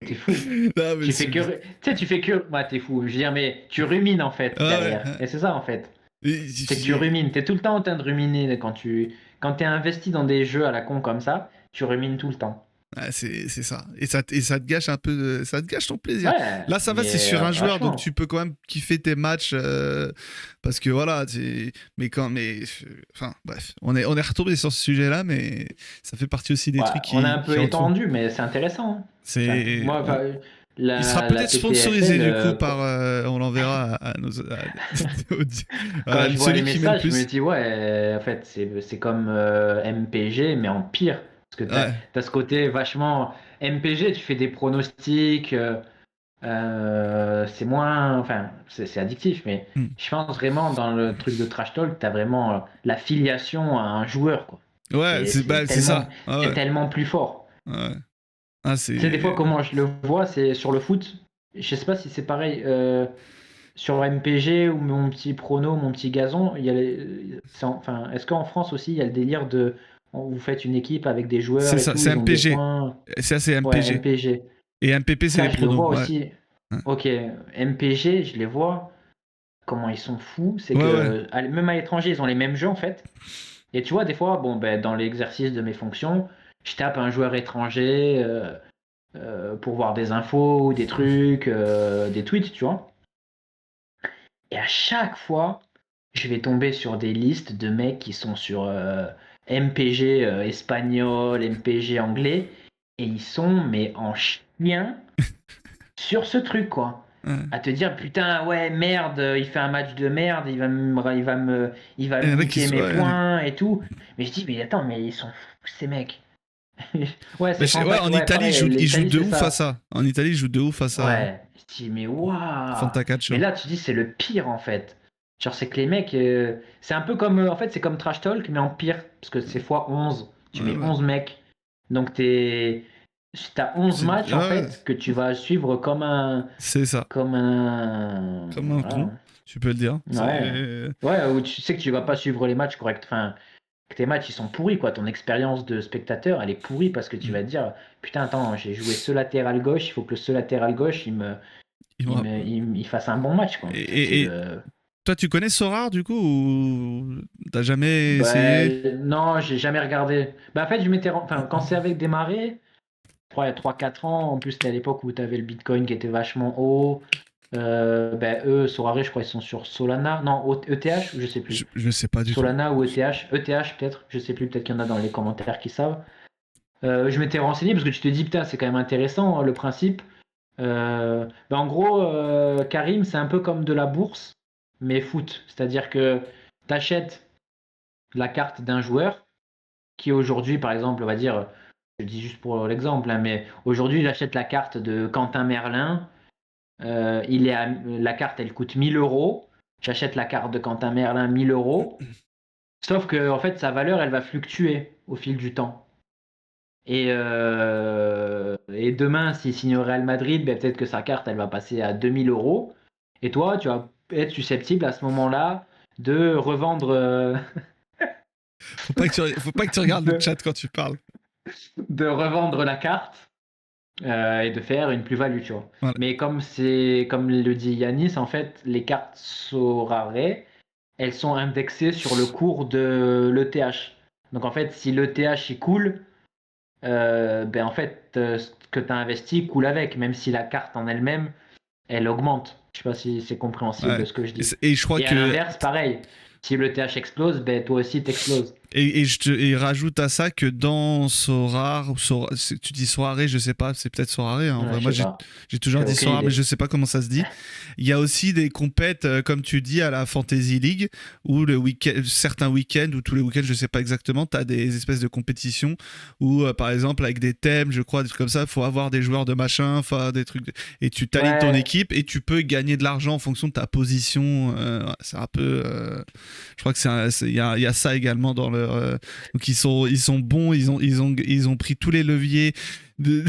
T'es fou. Non, mais Tu fais que. Tu sais, tu fais que. Ouais, t'es fou. Je veux dire, mais tu rumines en fait Ah ouais. derrière. Et c'est ça en fait. C'est que tu Et- rumines. T'es tout le temps en train de ruminer quand t'es investi dans des jeux à la con comme ça, tu rumines tout le temps. Ah, c'est ça. Et ça te gâche un peu, ça te gâche ton plaisir. Ouais, Là, ça va, c'est mais sur un joueur, donc tu vachement. peux quand même kiffer tes matchs parce que voilà. Enfin, bref, on est retombé sur ce sujet-là, mais ça fait partie aussi des Ouais, trucs on a un qui peu entourent. étendu, mais c'est intéressant, hein. Enfin, C'est, moi, on- enfin, Il sera la peut-être sponsorisé TTFL, du coup par, on l'enverra à nos, quand à je vois les celui qui met le messages, je me plus. dis, ouais, en fait, c'est comme MPG, mais en pire. Parce que Ouais, t'as ce côté vachement. MPG, tu fais des pronostics, c'est moins. Enfin, c'est addictif, mais Hmm. je pense vraiment dans le truc de Trash Talk, t'as vraiment la filiation à un joueur, quoi. Ouais, c'est Tellement, ça. Ah c'est ouais, tellement plus fort. ouais. Ah Tu sais, des fois, c'est, comment je le vois, c'est sur le foot. Je sais pas si c'est pareil. Sur MPG ou mon petit prono, mon petit gazon, il y a enfin, est-ce qu'en France aussi, il y a le délire de vous faites une équipe avec des joueurs c'est et ça, tout, c'est ils ont des MPG. points. Ça, c'est Ouais, MPG. MPG. Et MPP, c'est Ça, les je le pronos. vois Ouais. aussi. Ouais, Ok, MPG, je les vois. Comment ils sont fous. C'est ouais. Ouais. que même à l'étranger, ils ont les mêmes jeux en fait. Et tu vois, des fois, bon, ben, dans l'exercice de mes fonctions, je tape un joueur étranger pour voir des infos ou des trucs, des tweets, tu vois. Et à chaque fois, je vais tomber sur des listes de mecs qui sont sur MPG espagnol, MPG anglais, et ils sont, mais en chien, sur ce truc, quoi. Ouais. À te dire, putain, ouais, merde, il fait un match de merde, il va Et il y en a qui niquer sont. mes Ouais. points et tout. Mais je dis, mais attends, mais ils sont fous, ces mecs. Ouais, Mais c'est ouais, en ouais, Italie, pareil, ils jouent l'Italie, de c'est ouf à ça. ça. En Italie, ils jouent de ouf à ça. Ouais, je dis, mais waouh! Mais Fantacalcio. là, tu dis, c'est le pire en fait. Genre, c'est que les mecs, c'est un peu comme, en fait, c'est comme Trash Talk, mais en pire, parce que c'est fois 11. Tu Ouais, mets ouais. 11 mecs. Donc, t'as 11 matchs en Ouais, fait que tu vas suivre c'est ça. comme un, Comme un con, voilà. tu peux le dire. Ouais. Ouais, où tu sais que tu vas pas suivre les matchs corrects. Enfin, que tes matchs ils sont pourris, quoi. Ton expérience de spectateur, elle est pourrie parce que tu Mm. vas te dire, putain, attends, j'ai joué ce latéral gauche, il faut que ce latéral gauche, Ils vont- il fasse un bon match, quoi. Et, C'est et- et le. toi, tu connais Sorare du coup ou t'as jamais Bah, essayé? non, j'ai jamais regardé. Bah, en fait, enfin, quand c'est avec démarré, je crois il y a 3 4 ans, en plus, c'était à l'époque où tu avais le Bitcoin qui était vachement haut. Ben, eux, Sorare, je crois, ils sont sur Solana. Non, ETH, je sais plus. Je sais pas du tout. Solana ou ETH. ETH, peut-être, je sais plus, peut-être qu'il y en a dans les commentaires qui savent. Je m'étais renseigné parce que tu te dis, putain, c'est quand même intéressant, hein, le principe. Ben, en gros, Karim, c'est un peu comme de la bourse, mais foot. C'est-à-dire que tu achètes la carte d'un joueur qui aujourd'hui, par exemple, on va dire, je dis juste pour l'exemple, hein, mais aujourd'hui, j'achète la carte de Quentin Merlin. La carte, elle coûte 1 000 euros. J'achète la carte de Quentin Merlin 1 000 euros. Sauf que, en fait, sa valeur, elle va fluctuer au fil du temps. Et demain, s'il signe au Real Madrid, ben, peut-être que sa carte, elle va passer à 2 000 euros. Et toi, tu vas être susceptible à ce moment-là de revendre, Faut pas que tu regardes le de, chat quand tu parles. de revendre la carte et de faire une plus-value, tu vois. Voilà. Mais comme le dit Yanis, en fait, les cartes Sorare, elles sont indexées sur le cours de l'ETH. Donc en fait, si le TH il coule, ben en fait, ce que tu as investi coule avec, même si la carte en elle-même, elle augmente. Je sais pas si c'est compréhensible Ouais. ce que je dis. Et je crois Et à que l'inverse, pareil. Si le TH explose, ben toi aussi t'exploses. et rajoute à ça que dans Sorare, tu dis Sorare, je sais pas, c'est peut-être Sorare. Hein, en Ouais, vrai. je Moi, sais pas. j'ai toujours J'ai dit aucune Sorare, mais je idée. sais pas comment ça se dit. Il y a aussi des compètes, comme tu dis, à la Fantasy League, où certains week-ends, ou tous les week-ends, je sais pas exactement, tu as des espèces de compétitions où, par exemple, avec des thèmes, je crois, des trucs comme ça, faut avoir des joueurs de machin, enfin, des trucs. Et tu t'alignes ton Ouais, équipe et tu peux gagner de l'argent en fonction de ta position. C'est un peu. Je crois que il y a ça également dans leur. Donc ils sont bons, ils ont pris tous les leviers. De...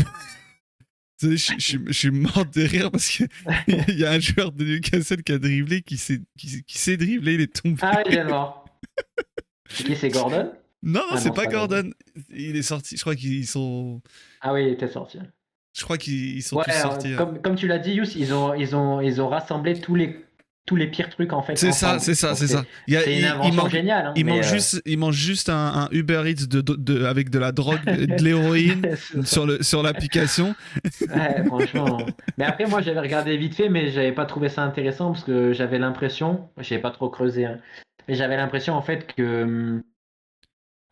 Je suis mort de rire parce qu'il y a un joueur de Newcastle qui a dribblé, qui s'est dribbler, il est tombé. ah oui, je viens de voir. C'est qui, c'est Gordon? Non, non, Ah c'est non, c'est pas pas Gordon. Gordon. Il est sorti, je crois qu'ils sont. Ah oui, il était sorti. Je crois qu'ils sont Ouais, tous sortis. comme tu l'as dit, Yous, ils ont rassemblé tous les pires trucs en fait C'est ça, c'est ensemble. ça, Donc c'est ça. c'est une invention géniale, hein, mais Il manque juste un Uber Eats avec de la drogue, de l'héroïne c'est ça. sur l'application. Ouais, franchement. Mais après, moi, j'avais regardé vite fait, mais j'avais pas trouvé ça intéressant parce que j'avais l'impression, j'ai pas trop creusé, hein, mais j'avais l'impression en fait que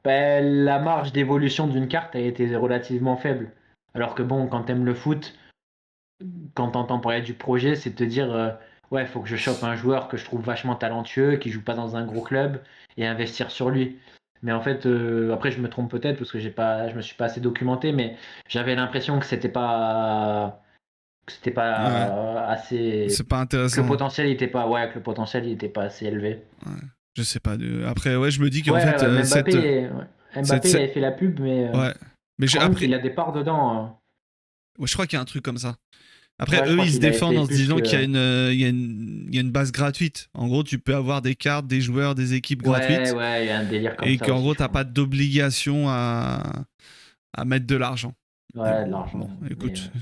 ben, la marge d'évolution d'une carte a été relativement faible. Alors que bon, quand t'aimes le foot, quand t'entends parler du projet, c'est de te dire ouais, faut que je chope un joueur que je trouve vachement talentueux, qui joue pas dans un gros club et investir sur lui. Mais en fait, après je me trompe peut-être parce que je me suis pas assez documenté, mais j'avais l'impression que c'était Ouais, pas assez, c'est pas que le intéressant. potentiel il était pas, ouais, que le potentiel il était pas assez élevé. Ouais. Je sais pas. Après, ouais, je me dis qu'en Ouais, fait, ouais, mais Mbappé, il cette- avait fait la pub, mais ouais. Mais je crois même après, qu'il a des parts dedans, hein. ouais, je crois qu'il y a un truc comme ça. Après, Ouais, je eux, crois ils se qu'il avait défendent fait en se plus disant qu'il y a que. il y a une base gratuite. En gros, tu peux avoir des cartes, des joueurs, des équipes Ouais, gratuites, ouais, il y a un délire comme et ça qu'en aussi, gros, je t'as crois. pas d'obligation à mettre de l'argent. Mais Ouais, de l'argent, bon, mais écoute,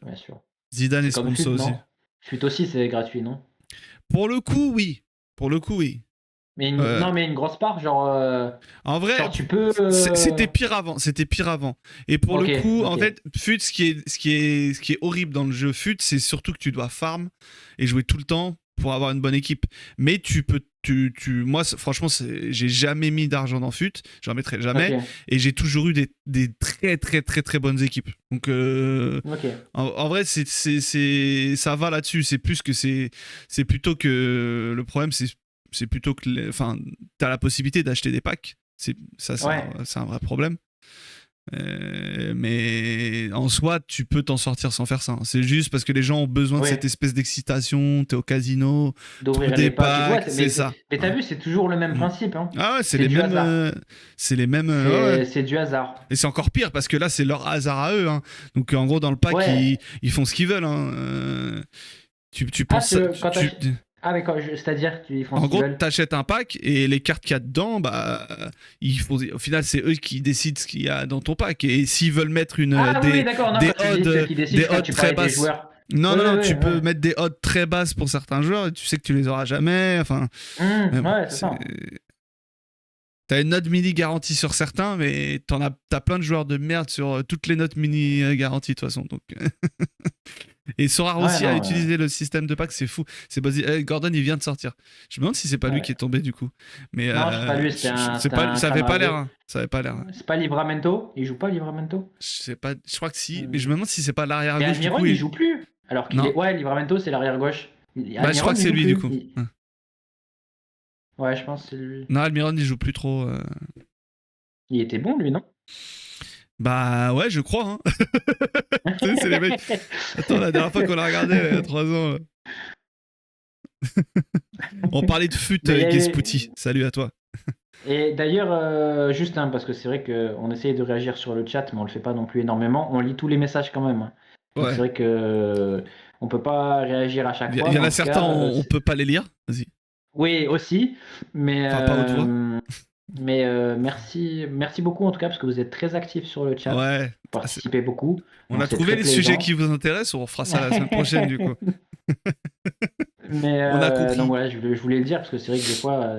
bien sûr. Zidane est C'est comme FUT, sponsor aussi. non? FUT aussi, c'est gratuit, non? Pour le coup, oui. Pour le coup, oui. Mais Euh, non, mais une grosse part, En vrai, genre tu peux. c'était pire avant. C'était pire avant. Et pour le Ok, coup, ok. en fait, FUT, ce qui est horrible dans le jeu FUT, c'est surtout que tu dois farm et jouer tout le temps pour avoir une bonne équipe. Mais tu peux. Moi, franchement, j'ai jamais mis d'argent dans FUT. J'en mettrai jamais. Ok, Et j'ai toujours eu des très, très, très, très bonnes équipes. Donc, ok. en vrai, ça va là-dessus. C'est plus que c'est plutôt que le problème, c'est plutôt que, enfin, t'as la possibilité d'acheter des packs. Ouais, C'est un vrai problème. Mais en soi, tu peux t'en sortir sans faire ça, hein. C'est juste parce que les gens ont besoin de oui. cette espèce d'excitation. T'es au casino, trouve D'ouvrir des les packs et tout. Ouais, packs, c'est ça. mais t'as Ouais. vu, c'est toujours le même Mm. principe, hein. Ah ouais, C'est du hasard. c'est les mêmes. Ouais, ouais. C'est du hasard. Et c'est encore pire parce que là, c'est leur hasard à eux, hein. Donc en gros, dans le pack, Ouais. ils font ce qu'ils veulent, hein. Tu Ah, penses, quand ah, mais c'est-à-dire qu'ils font en ce qu'ils gros, veulent. t'achètes un pack et les cartes qu'il y a dedans, bah, au final, c'est eux qui décident ce qu'il y a dans ton pack. Et s'ils veulent mettre Ah oui, oui, d'accord. Non, quand tu dis ceux qui décident, des je crois que odds tu très parlais des basses. joueurs. Non, Oui, non, oui, non, oui, tu peux ouais. mettre des odds très basses pour certains joueurs et tu sais que tu les auras jamais. Enfin, mais bon, Ouais, c'est ça. t'as une note mini garantie sur certains, mais t'as plein de joueurs de merde sur toutes les notes mini garanties de toute façon. Donc, et Sorare Ouais, aussi a non. utilisé le système de pack, c'est fou. C'est Gordon, il vient de sortir. Je me demande si c'est pas lui qui est Ouais. tombé du coup. Mais Non, c'est pas lui, c'est c'était pas, un ça avait pas camarade. l'air. Hein. Ça avait pas l'air. Hein. C'est pas Livramento? Il joue pas Livramento? Je sais pas. Je crois que si, mais Euh, je me demande si c'est pas l'arrière Mais gauche du Almiron, coup. il joue plus. Alors qu'il Non. est. Ouais, Livramento, c'est l'arrière gauche. Bah, je crois Almiron, que il c'est joue lui du plus. coup. Ouais. Ouais, je pense que c'est lui. Non, Almiron il joue plus trop. Il était bon, lui, non? Bah ouais, je crois. Hein. Tu sais, c'est les mecs. Attends, la dernière fois qu'on l'a regardé, il y a 3 ans. On parlait de fut, Mais Guespouti. Salut à toi. et d'ailleurs, juste parce que c'est vrai qu'on essaye de réagir sur le chat, mais on le fait pas non plus énormément. On lit tous les messages quand même, hein. Donc c'est Ouais. vrai que on peut pas réagir à chaque fois, Il y mais en en a tout certains, cas, on peut pas les lire. Vas-y. oui aussi. Mais Enfin, pas haute voix. merci beaucoup en tout cas parce que vous êtes très actifs sur le chat, Ouais. vous participez beaucoup, On donc a c'est trouvé très les sujets qui plaisant. vous intéressent. On fera ça la semaine prochaine, du coup. Mais On a donc compris. voilà, je voulais le dire parce que c'est vrai que des fois,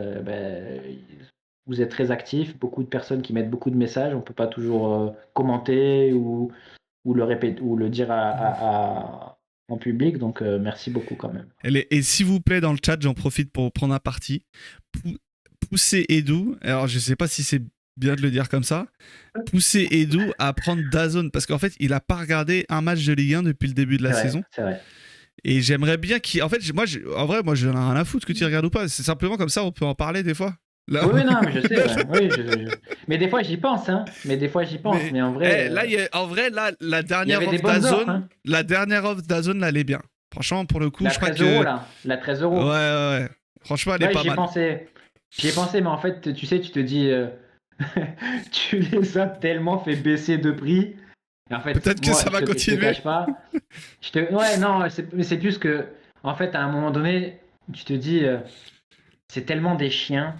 vous êtes très actifs, beaucoup de personnes qui mettent beaucoup de messages. On peut pas toujours commenter ou le répéter ou le dire en public. Donc merci beaucoup quand même. Et s'il vous plaît, dans le chat, j'en profite pour prendre un parti. Poussez Edu, alors je sais pas si c'est bien de le dire comme ça, poussez Edu à prendre DAZN, parce qu'en fait, il a pas regardé un match de Ligue 1 depuis le début de la saison. C'est vrai. Et j'aimerais bien qu'il. En fait, en vrai, moi, je n'en ai rien à foutre que tu regardes ou pas. C'est simplement comme ça, on peut en parler des fois. Là, oui, non, mais je sais. Ouais. Oui, mais des fois, j'y pense. Hein. Mais en vrai. En vrai, la dernière offre DAZN, hein. La dernière offre DAZN, là, elle est bien. Franchement, pour le coup, la je crois 13 euros, là. La 13 euros. Ouais. Franchement, elle est pas mal. J'y ai pensé, mais en fait, tu sais, tu te dis. Tu les as tellement fait baisser de prix. Et en fait, peut-être que ça va continuer. Je te cache pas. Ouais, non, c'est plus que. En fait, à un moment donné, tu te dis. C'est tellement des chiens.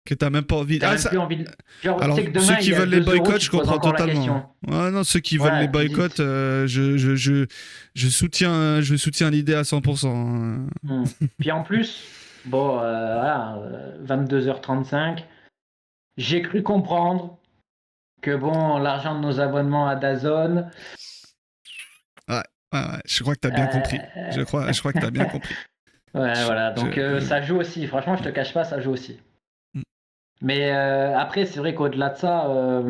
Que t'as même pas envie. T'as même plus envie de... Genre, alors, que demain, ceux qui veulent les boycotts, je comprends totalement. Ouais, non, ceux qui veulent les boycotts, je soutiens l'idée à 100%. Puis en plus, bon, voilà, 22h35, j'ai cru comprendre que bon, l'argent de nos abonnements à DAZN. Ouais, je crois que t'as bien compris. Je crois que t'as bien compris. Ouais, voilà, donc ça joue aussi. Franchement, je te cache pas, ça joue aussi. Mais après, c'est vrai qu'au-delà de ça,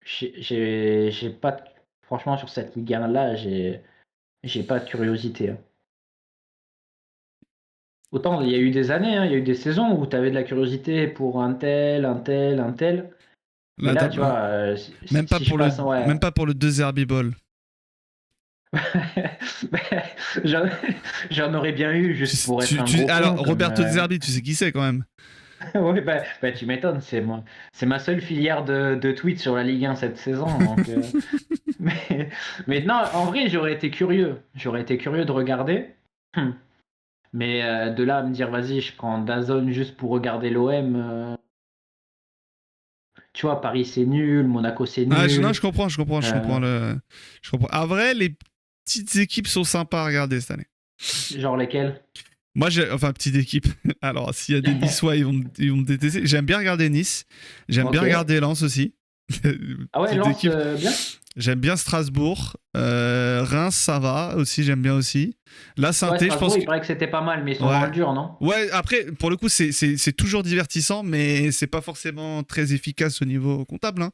j'ai pas, franchement, sur cette Ligue 1 là, j'ai pas de curiosité. Hein. Autant il y a eu des années, hein, il y a eu des saisons où tu avais de la curiosité pour un tel. Mais là, tu vois, même pas pour le 2 Herbie Ball. J'en aurais bien eu juste pour être un gros alors, Roberto De Zerbi, tu sais qui c'est quand même. Oui, bah, tu m'étonnes, c'est ma seule filière de tweets sur la Ligue 1 cette saison. Donc, mais non, en vrai, j'aurais été curieux de regarder. Mais de là à me dire, vas-y, je prends DAZN juste pour regarder l'OM. Tu vois, Paris c'est nul, Monaco c'est nul. Je comprends. En vrai, les petites équipes sont sympas à regarder cette année. Genre lesquelles? Moi, petite équipe. Alors, s'il y a des Niçois, ils vont me détester. J'aime bien regarder Nice. J'aime bien regarder Lens aussi. Ah ouais, Lens, bien. J'aime bien Strasbourg. Reims, ça va aussi. J'aime bien aussi. La Saint-Étienne, je pense. Il paraît que c'était pas mal, mais ils sont dans le dur, non? Ouais, après, pour le coup, c'est toujours divertissant, mais c'est pas forcément très efficace au niveau comptable. Hein.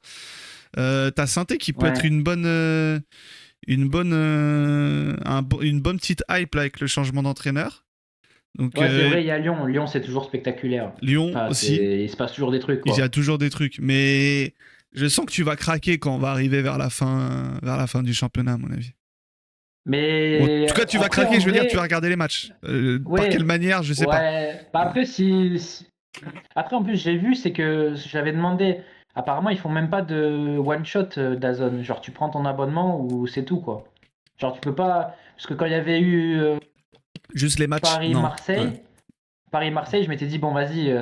T'as Saint-Étienne qui peut être une bonne petite hype là, avec le changement d'entraîneur. Donc, c'est vrai, il y a Lyon. Lyon, c'est toujours spectaculaire. Lyon aussi. Il se passe toujours des trucs. Il y a toujours des trucs. Mais je sens que tu vas craquer quand on va arriver vers la fin du championnat, à mon avis. Mais en tout cas, tu vas craquer, je veux dire, tu vas regarder les matchs. Par quelle manière, je sais pas. Bah après, après, en plus, j'ai vu, c'est que j'avais demandé. Apparemment, ils font même pas de one shot DAZN. Genre, tu prends ton abonnement ou c'est tout, quoi. Genre, tu peux pas. Parce que quand il y avait eu. Juste les matchs. Paris-Marseille, je m'étais dit, bon, vas-y,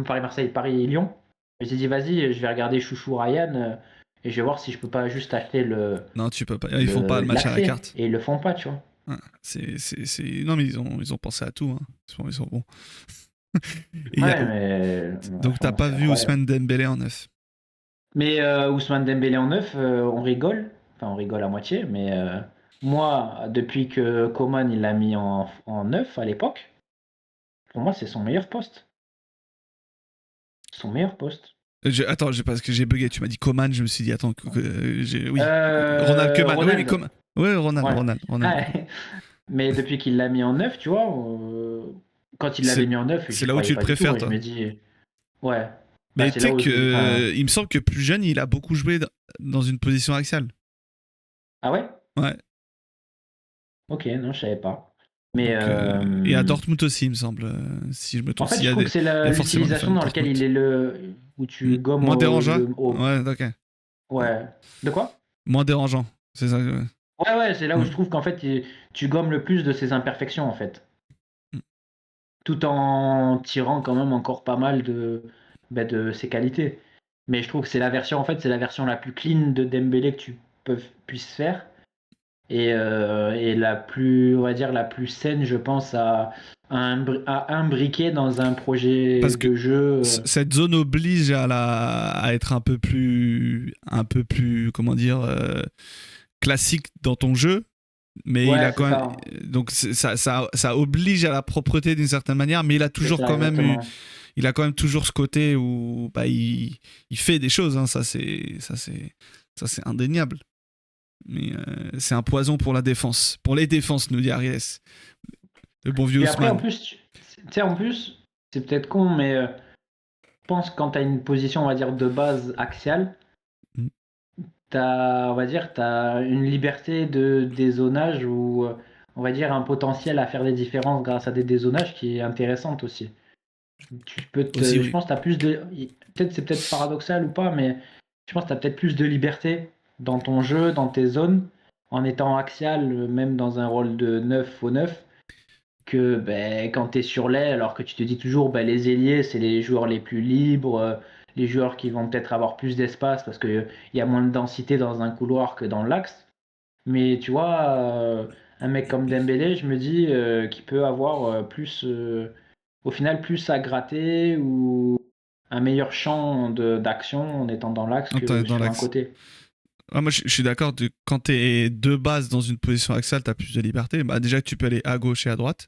Paris-Marseille, Paris-Lyon. Je m'étais dit, vas-y, je vais regarder Chouchou Ryan et je vais voir si je peux pas juste acheter le. Non, tu peux pas. Ils font pas le match à la carte. Et ils le font pas, tu vois. Non, mais ils ont pensé à tout. Hein. Ils sont bons. Donc, t'as pas vu Ousmane Dembélé en neuf. Mais Ousmane Dembélé en neuf, on rigole. Enfin, on rigole à moitié, mais. Moi, depuis que Coman il l'a mis en neuf à l'époque, pour moi c'est son meilleur poste. Attends, parce que j'ai bugué. Tu m'as dit Coman, je me suis dit attends, oui. Ronald Koeman. Oui, Ronald. Mais depuis qu'il l'a mis en neuf, tu vois, quand il l'avait mis en neuf, c'est là où tu le préfères, toi. Je me dis, ouais. Mais tu sais que il me semble que plus jeune, il a beaucoup joué dans une position axiale. Ah ouais? Ouais. Ok, non, je savais pas. Mais donc, et à Dortmund aussi, il me semble, si je me trompe. En fait, je trouve que c'est l'utilisation dans laquelle il est où tu gommes moins dérangeant. Ouais, ok. Ouais. De quoi? Moins dérangeant, c'est ça. Ouais, c'est là où je trouve qu'en fait, tu gommes le plus de ses imperfections, en fait. Tout en tirant quand même encore pas mal de ses qualités. Mais je trouve que c'est la version la plus clean de Dembélé que tu puisses faire. Et la plus, on va dire, la plus saine, je pense, à à imbriquer dans un projet Parce que de jeu. cette zone oblige à être un peu plus, comment dire, classique dans ton jeu. Mais il Ouais, a c'est quand même. ça. Donc ça oblige à la propreté d'une certaine manière, mais il a C'est toujours ça, quand même eu. exactement. Il a quand même toujours ce côté où bah, il fait des choses, hein, ça c'est indéniable. Mais c'est un poison pour la défense. Pour les défenses, nous dit Ariès. Le bon vieux Puis après, en Ousmane. plus, tu sais, en plus, c'est peut-être con, mais je pense que quand tu as une position, on va dire, de base axiale, Mm. on va dire, t'as une liberté de dézonage ou, on va dire, un potentiel à faire des différences grâce à des dézonages qui est intéressante aussi. Aussi, Je oui. pense que t'as plus de, peut-être c'est peut-être paradoxal ou pas, mais je pense que t'as peut-être plus de liberté dans ton jeu, dans tes zones, en étant axial, même dans un rôle de 9 faux 9 que ben, quand tu es sur l'aile, alors que tu te dis toujours ben, les ailiers, c'est les joueurs les plus libres, les joueurs qui vont peut-être avoir plus d'espace parce qu'il y a moins de densité dans un couloir que dans l'axe. Mais tu vois, un mec comme Dembélé, je me dis qu'il peut avoir au final, plus à gratter ou un meilleur champ d'action en étant dans l'axe que Dans sur un l'axe. côté. Ah, moi, je suis d'accord. Quand t'es de base dans une position axiale, t'as plus de liberté. Bah, déjà que tu peux aller à gauche et à droite.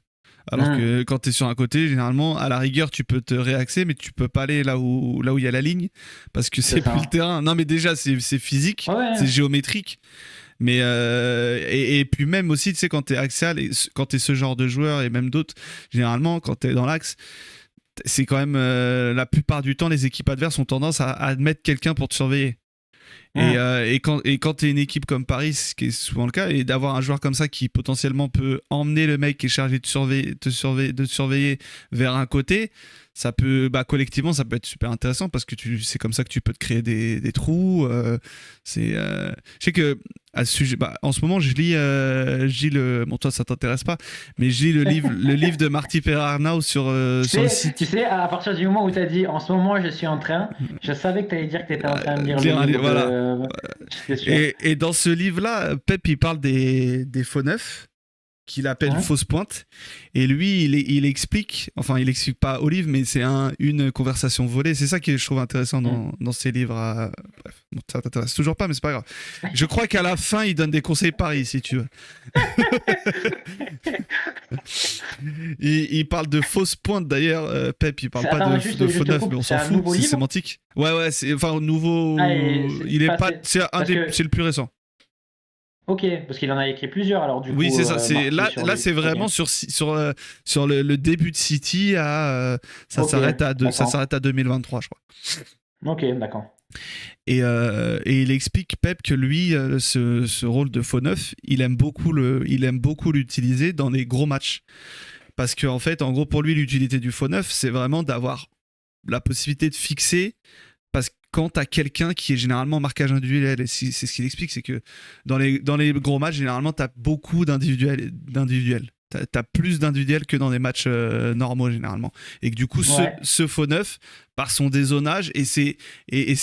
Alors Hmm, que quand t'es sur un côté, généralement, à la rigueur, tu peux te réaxer, mais tu peux pas aller là où il y a la ligne parce que c'est c'est plus le ça. terrain. Non, mais déjà, c'est physique, Ouais, ouais. c'est géométrique. Mais et puis même aussi, tu sais, quand t'es axial et quand t'es ce genre de joueur et même d'autres, généralement, quand t'es dans l'axe, c'est quand même la plupart du temps, les équipes adverses ont tendance à mettre quelqu'un pour te surveiller. Hmm. Et quand tu es une équipe comme Paris, ce qui est souvent le cas, et d'avoir un joueur comme ça qui potentiellement peut emmener le mec qui est chargé de de te surveiller vers un côté, ça peut, bah, collectivement, ça peut être super intéressant parce que c'est comme ça que tu peux te créer des trous. Je sais que à ce sujet, bah, en ce moment, je lis bon, toi, ça t'intéresse pas, mais je lis le livre de Marty Perarnau sur le Tu site. sais, à partir du moment où tu as dit en ce moment je suis en train, je savais que tu allais dire que tu étais en train de lire le Lire un livre livre, voilà. de. J'étais sûr. Et dans ce livre-là, Pep, il parle des faux neufs qu'il appelle Hein. fausse pointe. Et lui, il explique, enfin, il explique pas au livre, mais c'est une conversation volée. C'est ça que je trouve intéressant Hmm. dans ces livres. Bref, bon, ça t'intéresse toujours pas, mais c'est pas grave. Je crois qu'à la fin, il donne des conseils Paris, si tu veux. Il parle de fausse pointe d'ailleurs, Pep, il parle pas Attends, juste, de faux juste te neuf, coupe, mais on c'est s'en un fout, nouveau c'est livre? sémantique. Ouais, enfin, Ah, nouveau. Il est pas. parce C'est que. le plus récent. Ok, parce qu'il en a écrit plusieurs alors du Oui, coup, c'est ça. Marty sur Là, lui. c'est Ok. vraiment sur le début de City Ok, ça d'accord. s'arrête à 2023, je crois. Ok, d'accord. Et il explique Pep que lui, ce rôle de faux neuf, il aime beaucoup l'utiliser dans les gros matchs. Parce qu'en fait, en gros, pour lui, l'utilité du faux neuf, c'est vraiment d'avoir la possibilité de fixer. Parce que quand t'as quelqu'un qui est généralement marquage individuel, et c'est ce qu'il explique, c'est que dans les gros matchs, généralement, t'as beaucoup d'individuels. T'as plus d'individuels que dans des matchs normaux, généralement. Et que du coup, Ouais, ce faux neuf, par son dézonage, et c'est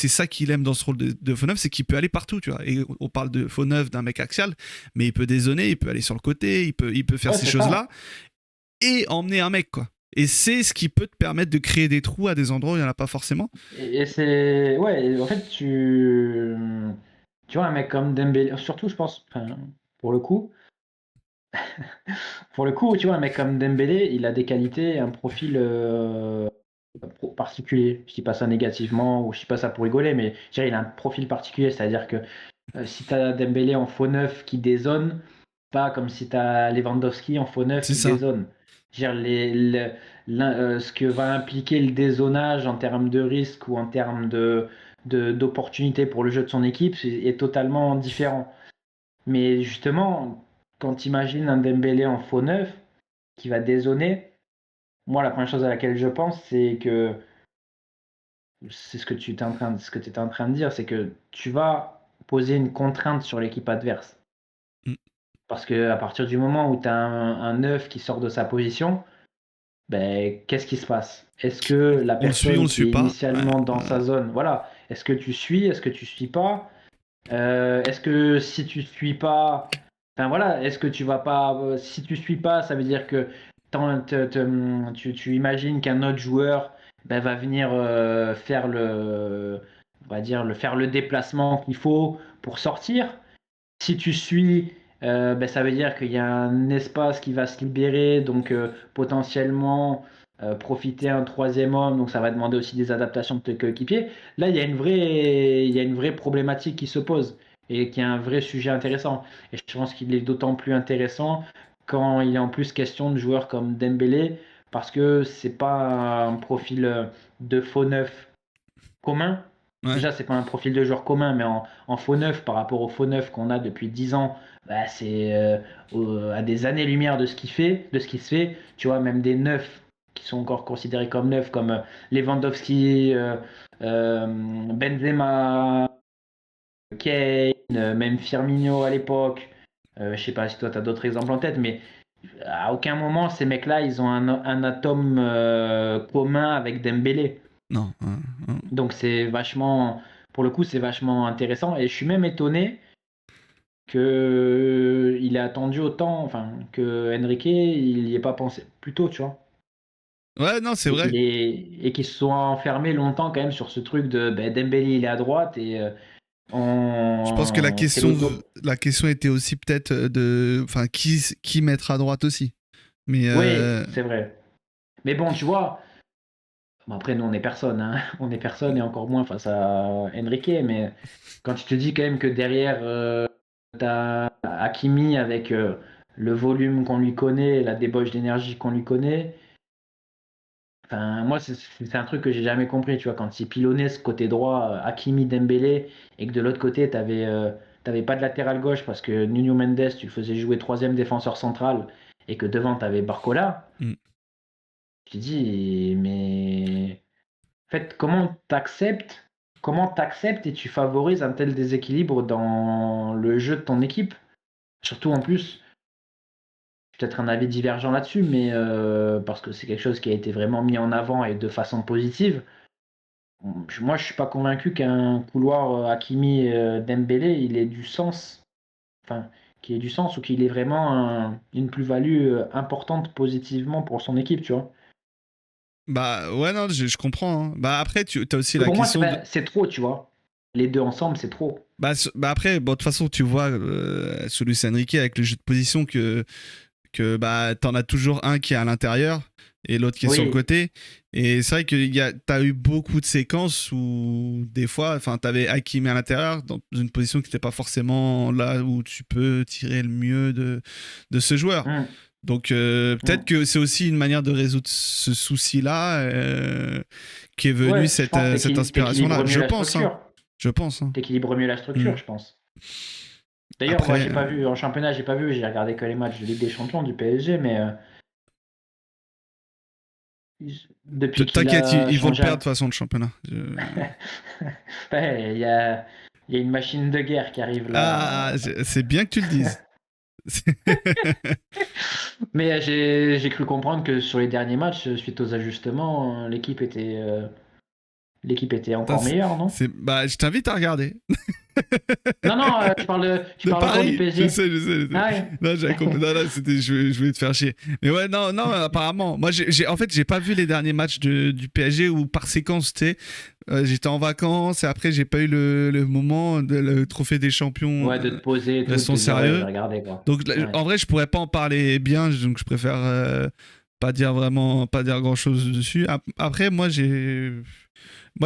ça qu'il aime dans ce rôle de faux neuf, c'est qu'il peut aller partout, tu vois. Et on parle de faux neuf d'un mec axial, mais il peut dézoner, il peut aller sur le côté, il peut faire ouais, ces c'est choses-là, ça. et emmener un mec, quoi. Et c'est ce qui peut te permettre de créer des trous à des endroits où il n'y en a pas forcément. Et c'est. Ouais, et en fait, tu vois, un mec comme Dembélé, surtout, je pense, enfin, pour le coup, pour le coup, tu vois, un mec comme Dembélé, il a des qualités, un profil particulier. Je dis pas ça négativement ou je dis pas ça pour rigoler, mais je dirais il a un profil particulier, c'est-à-dire que si tu as Dembélé en faux neuf qui dézone, pas comme si tu as Lewandowski en faux neuf C'est qui ça. dézone. Je veux dire, ce que va impliquer le dézonage en termes de risque ou en termes d'opportunité pour le jeu de son équipe est totalement différent. Mais justement, quand tu imagines un Dembélé en faux neuf qui va dézoner, moi, la première chose à laquelle je pense, c'est que c'est ce que tu étais en train de dire, c'est que tu vas poser une contrainte sur l'équipe adverse. Mm. Parce que à partir du moment où tu as un neuf qui sort de sa position, ben, qu'est-ce qui se passe? Est-ce que la On le suit, on personne le qui suit est pas. initialement dans sa zone, voilà, est-ce que tu suis, est-ce que tu suis pas? Est-ce que si tu suis pas, enfin voilà, est-ce que tu vas pas, si tu suis pas, ça veut dire que tu imagines qu'un autre joueur va venir on va dire, faire le déplacement qu'il faut pour sortir. Si tu suis, ça veut dire qu'il y a un espace qui va se libérer, donc potentiellement profiter un troisième homme, donc ça va demander aussi des adaptations de tes coéquipiers. Là, il y a une vraie problématique qui se pose et qui est un vrai sujet intéressant. Et je pense qu'il est d'autant plus intéressant quand il est en plus question de joueurs comme Dembélé, parce que c'est pas un profil de faux neuf commun. Ouais. Déjà, c'est pas un profil de joueur commun, mais en faux neuf, par rapport au faux neuf qu'on a depuis 10 ans, c'est à des années-lumière de ce qu'il fait, de ce qui se fait. Tu vois, même des neufs qui sont encore considérés comme neufs, comme Lewandowski, Benzema, Kane, même Firmino à l'époque. Je sais pas si toi tu as d'autres exemples en tête, mais à aucun moment ces mecs-là, ils ont un atome commun avec Dembélé. Non. Donc c'est vachement, pour le coup, c'est vachement intéressant. Et je suis même étonné que il ait attendu autant, enfin, que Enrique, il n'y ait pas pensé plus tôt, tu vois. Ouais, non, c'est vrai. Et qu'il se soit enfermé longtemps quand même sur ce truc de Dembélé, il est à droite et Je pense que c'est l'auto. la question était aussi peut-être enfin, qui mettre à droite aussi. Mais Oui, c'est vrai. Mais bon, tu vois, bon, après, nous, on est personne, hein. On est personne et encore moins face à Enrique. Mais quand tu te dis quand même que derrière, t'as Hakimi avec le volume qu'on lui connaît, la débauche d'énergie qu'on lui connaît. Enfin, moi, c'est un truc que j'ai jamais compris, tu vois, quand il pilonnait ce côté droit, Hakimi, Dembélé, et que de l'autre côté, t'avais pas de latéral gauche parce que Nuno Mendes, tu le faisais jouer troisième défenseur central, et que devant, t'avais Barcola. mm. Je te dis, mais en fait, comment t'acceptes et tu favorises un tel déséquilibre dans le jeu de ton équipe? Surtout en plus, peut-être un avis divergent là-dessus, mais parce que c'est quelque chose qui a été vraiment mis en avant et de façon positive. Moi, je suis pas convaincu qu'un couloir Hakimi Dembélé, il ait du sens, enfin, qu'il ait du sens ou qu'il ait vraiment une plus-value importante positivement pour son équipe, tu vois. Bah ouais, non, je comprends. Hein. Bah après, tu as aussi Parce que la pour moi, question de. c'est trop, tu vois. Les deux ensemble, c'est trop. Bah après, bon, de toute façon, tu vois, sous Luis Enrique, avec le jeu de position, que bah, t'en as toujours un qui est à l'intérieur et l'autre qui est sur le Oui, côté. Et c'est vrai que t'as eu beaucoup de séquences où des fois, enfin, t'avais Hakimi à l'intérieur dans une position qui n'était pas forcément là où tu peux tirer le mieux de ce joueur. hum, Donc peut-être hum. que c'est aussi une manière de résoudre ce souci-là qui est venue Ouais, je pense que cette inspiration-là. t'équilibres mieux la structure. Je pense. Hein. T'équilibres mieux la Mm. structure, je pense. D'ailleurs, moi, Après, j'ai pas vu, en championnat, j'ai pas vu, j'ai regardé que les matchs de Ligue des Champions du PSG, mais depuis qu'il t'inquiète, a ils vont le changé perdre de toute façon le championnat. Ouais, il y a une machine de guerre qui arrive Ah, là. c'est bien que tu le dises. Mais j'ai cru comprendre que sur les derniers matchs, suite aux ajustements, l'équipe était Putain, encore meilleure, non? bah, je t'invite à regarder. Non, non, je De parle encore du Paris, PSG. je sais. Ah ouais. Non, j'avais compris. Non, non, je voulais te faire chier. Mais ouais, non, non, apparemment. Moi, en fait, j'ai pas vu les derniers matchs du PSG où par séquence, tu sais, j'étais en vacances et après, j'ai pas eu le moment de le trophée des champions. Ouais, de te poser et tout, de Restons te dire, ouais, je vais sérieux. regarder, quoi. Donc, Ouais. en vrai, je pourrais pas en parler bien, donc je préfère pas dire grand chose dessus. Après, moi, je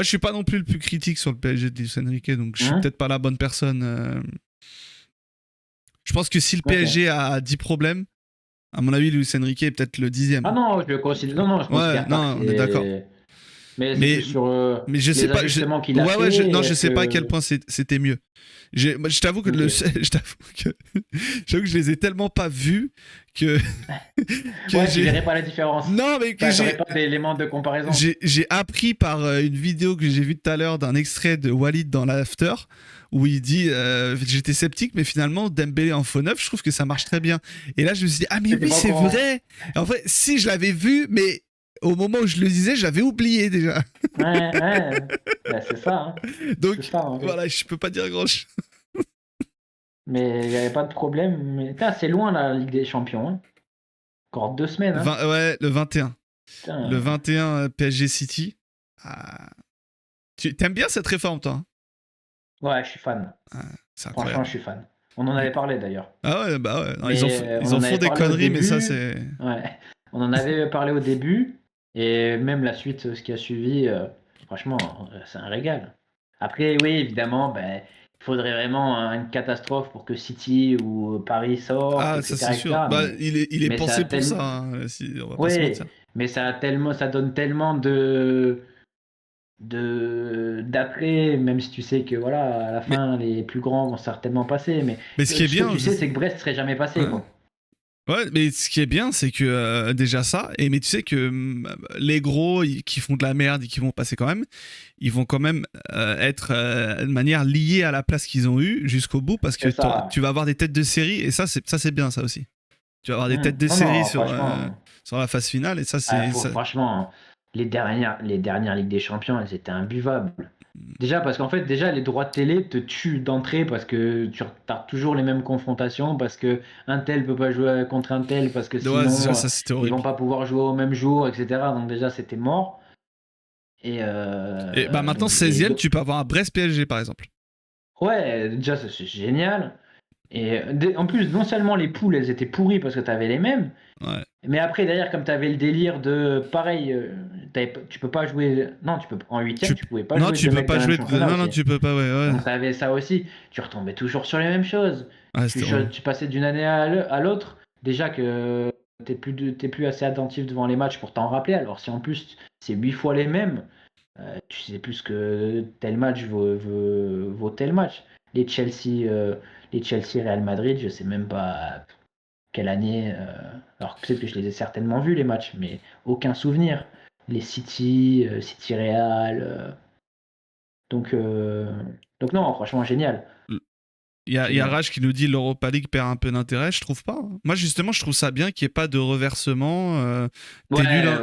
suis pas non plus le plus critique sur le PSG de Luis Enrique, donc je suis Hein. peut-être pas la bonne personne. Je pense que si le Ok. PSG a 10 problèmes, à mon avis, Luis Enrique est peut-être le Ah dixième. non, je le considère, non, non, je Ouais, considère pas que non, on est d'accord. c'est. Mais c'est plus Mais, sur mais je sais les pas. ajustements qu'il a Ouais, ouais, fait. non, je Est-ce sais pas à quel que. point c'était mieux. Moi, je t'avoue que Ok. je t'avoue que j'avoue que je les ai tellement pas vus que que Ouais, tu j'ai verrais pas la différence. non mais que Enfin, t'aurais pas d'éléments de comparaison. j'ai appris par une vidéo que j'ai vue tout à l'heure d'un extrait de Walid dans l'after où il dit j'étais sceptique mais finalement Dembélé en faux neuf je trouve que ça marche très bien et là je me suis dit ah mais T'étais oui pas au c'est courant. vrai en fait si je l'avais vu mais au moment où je le disais j'avais oublié déjà Ouais, ouais. Bah, c'est ça, hein. C'est donc ça, en fait. voilà je peux pas dire grand chose. Mais il n'y avait pas de problème. Mais putain, c'est loin la Ligue des Champions, hein. encore 2 semaines. Hein. Ouais, le 21. Putain. Le 21 PSG City. T'aimes bien cette réforme, toi? Ouais, je suis fan. C'est Franchement, incroyable. je suis fan. On en avait parlé d'ailleurs. Ah ouais, bah ouais. Non, Mais ils on en en font avait des parlé au conneries, mais ça, début. c'est. Ouais. On en avait parlé au début. Et même la suite, ce qui a suivi, franchement, c'est un régal. Après, oui, évidemment, ben, il faudrait vraiment une catastrophe pour que City ou Paris sortent, Ah, ça, etc. c'est sûr. etc. Bah, il est Mais ça a pensé pour ça, tellement. hein, on va pas se Oui, mentir. mais ça donne tellement d'après, même si tu sais que voilà, à la Mais, fin, les plus grands vont certainement passer. Mais mais ce qui est ce que bien. tu sais, c'est que Brest serait jamais passé, Ouais. quoi. Ouais, mais ce qui est bien, c'est que déjà ça, mais tu sais que les gros qui font de la merde et qui vont passer quand même, ils vont quand même être de manière liée à la place qu'ils ont eue jusqu'au bout parce que C'est ça. tu vas avoir des têtes de série et ça c'est bien ça aussi. Tu vas avoir des têtes de Non, série non, franchement. sur la phase finale et ça Ah, c'est ça. franchement, les dernières Ligues des Champions, elles étaient imbuvables. Déjà, parce qu'en fait, déjà, les droits de télé te tuent d'entrée parce que tu as toujours les mêmes confrontations, parce que un tel peut pas jouer contre un tel, parce que Ouais, sinon, ça c'était ils vont horrible. pas pouvoir jouer au même jour, etc. Donc déjà, c'était mort. Et Et bah maintenant donc, 16e, tu peux avoir un Brest PSG par exemple. ouais, déjà, c'est génial. Et en plus, non seulement les poules, elles étaient pourries parce que tu avais les mêmes, Ouais. mais après, derrière, comme tu avais le délire de pareil, tu peux pas jouer. Non, en huitième, Tu tu pouvais pas non, jouer tu deux peux mecs de pas même jouer championnat non, aussi. tu peux pas, ouais. Donc, tu avais ça aussi. Tu retombais toujours sur les mêmes choses. Ouais, c'était horrible. Tu passais d'une année à l'autre. Déjà que t'es plus assez attentif devant les matchs pour t'en rappeler. Alors, si en plus c'est 8 fois les mêmes, tu sais plus que tel match vaut tel match. Les Chelsea, euh, les Chelsea Real Madrid, je sais même pas quelle année. Alors peut-être que je les ai certainement vus les matchs, mais aucun souvenir. Les City Real. Donc, euh, donc non, franchement génial. Il y a Génial. Raj qui nous dit l'Europa League perd un peu d'intérêt. Je trouve pas. Moi, justement, je trouve ça bien qu'il n'y ait pas de reversement. Ouais,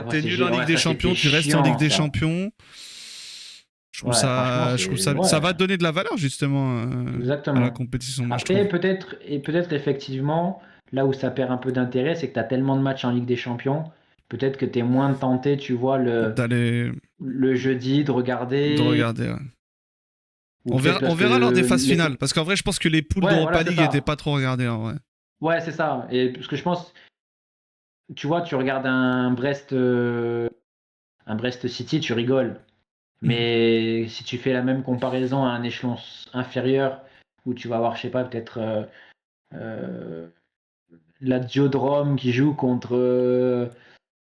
T'es nul en Ligue ouais, des ça Champions, c'était tu restes en Ligue chiant des ça. Champions. Ouais, franchement, Ça ouais, va donner de la valeur, justement, à la exactement. compétition, moi, je Après, trouve. peut-être effectivement, là où ça perd un peu d'intérêt, c'est que tu as tellement de matchs en Ligue des Champions, peut-être que tu es moins tenté, tu vois, D'aller, le jeudi de de regarder, regarder, ouais. ou peut-être On parce verra lors des que phases finales. Parce qu'en vrai, je pense que les poules Ouais, voilà, d'Europa c'est League étaient ça. pas trop regardées, en vrai. Ouais, c'est ça. Et parce que je pense, tu vois, tu regardes un Brest City, tu rigoles. Mhm. Mais si tu fais la même comparaison à un échelon inférieur, où tu vas avoir, je sais pas, peut-être euh, la Diodrome qui joue contre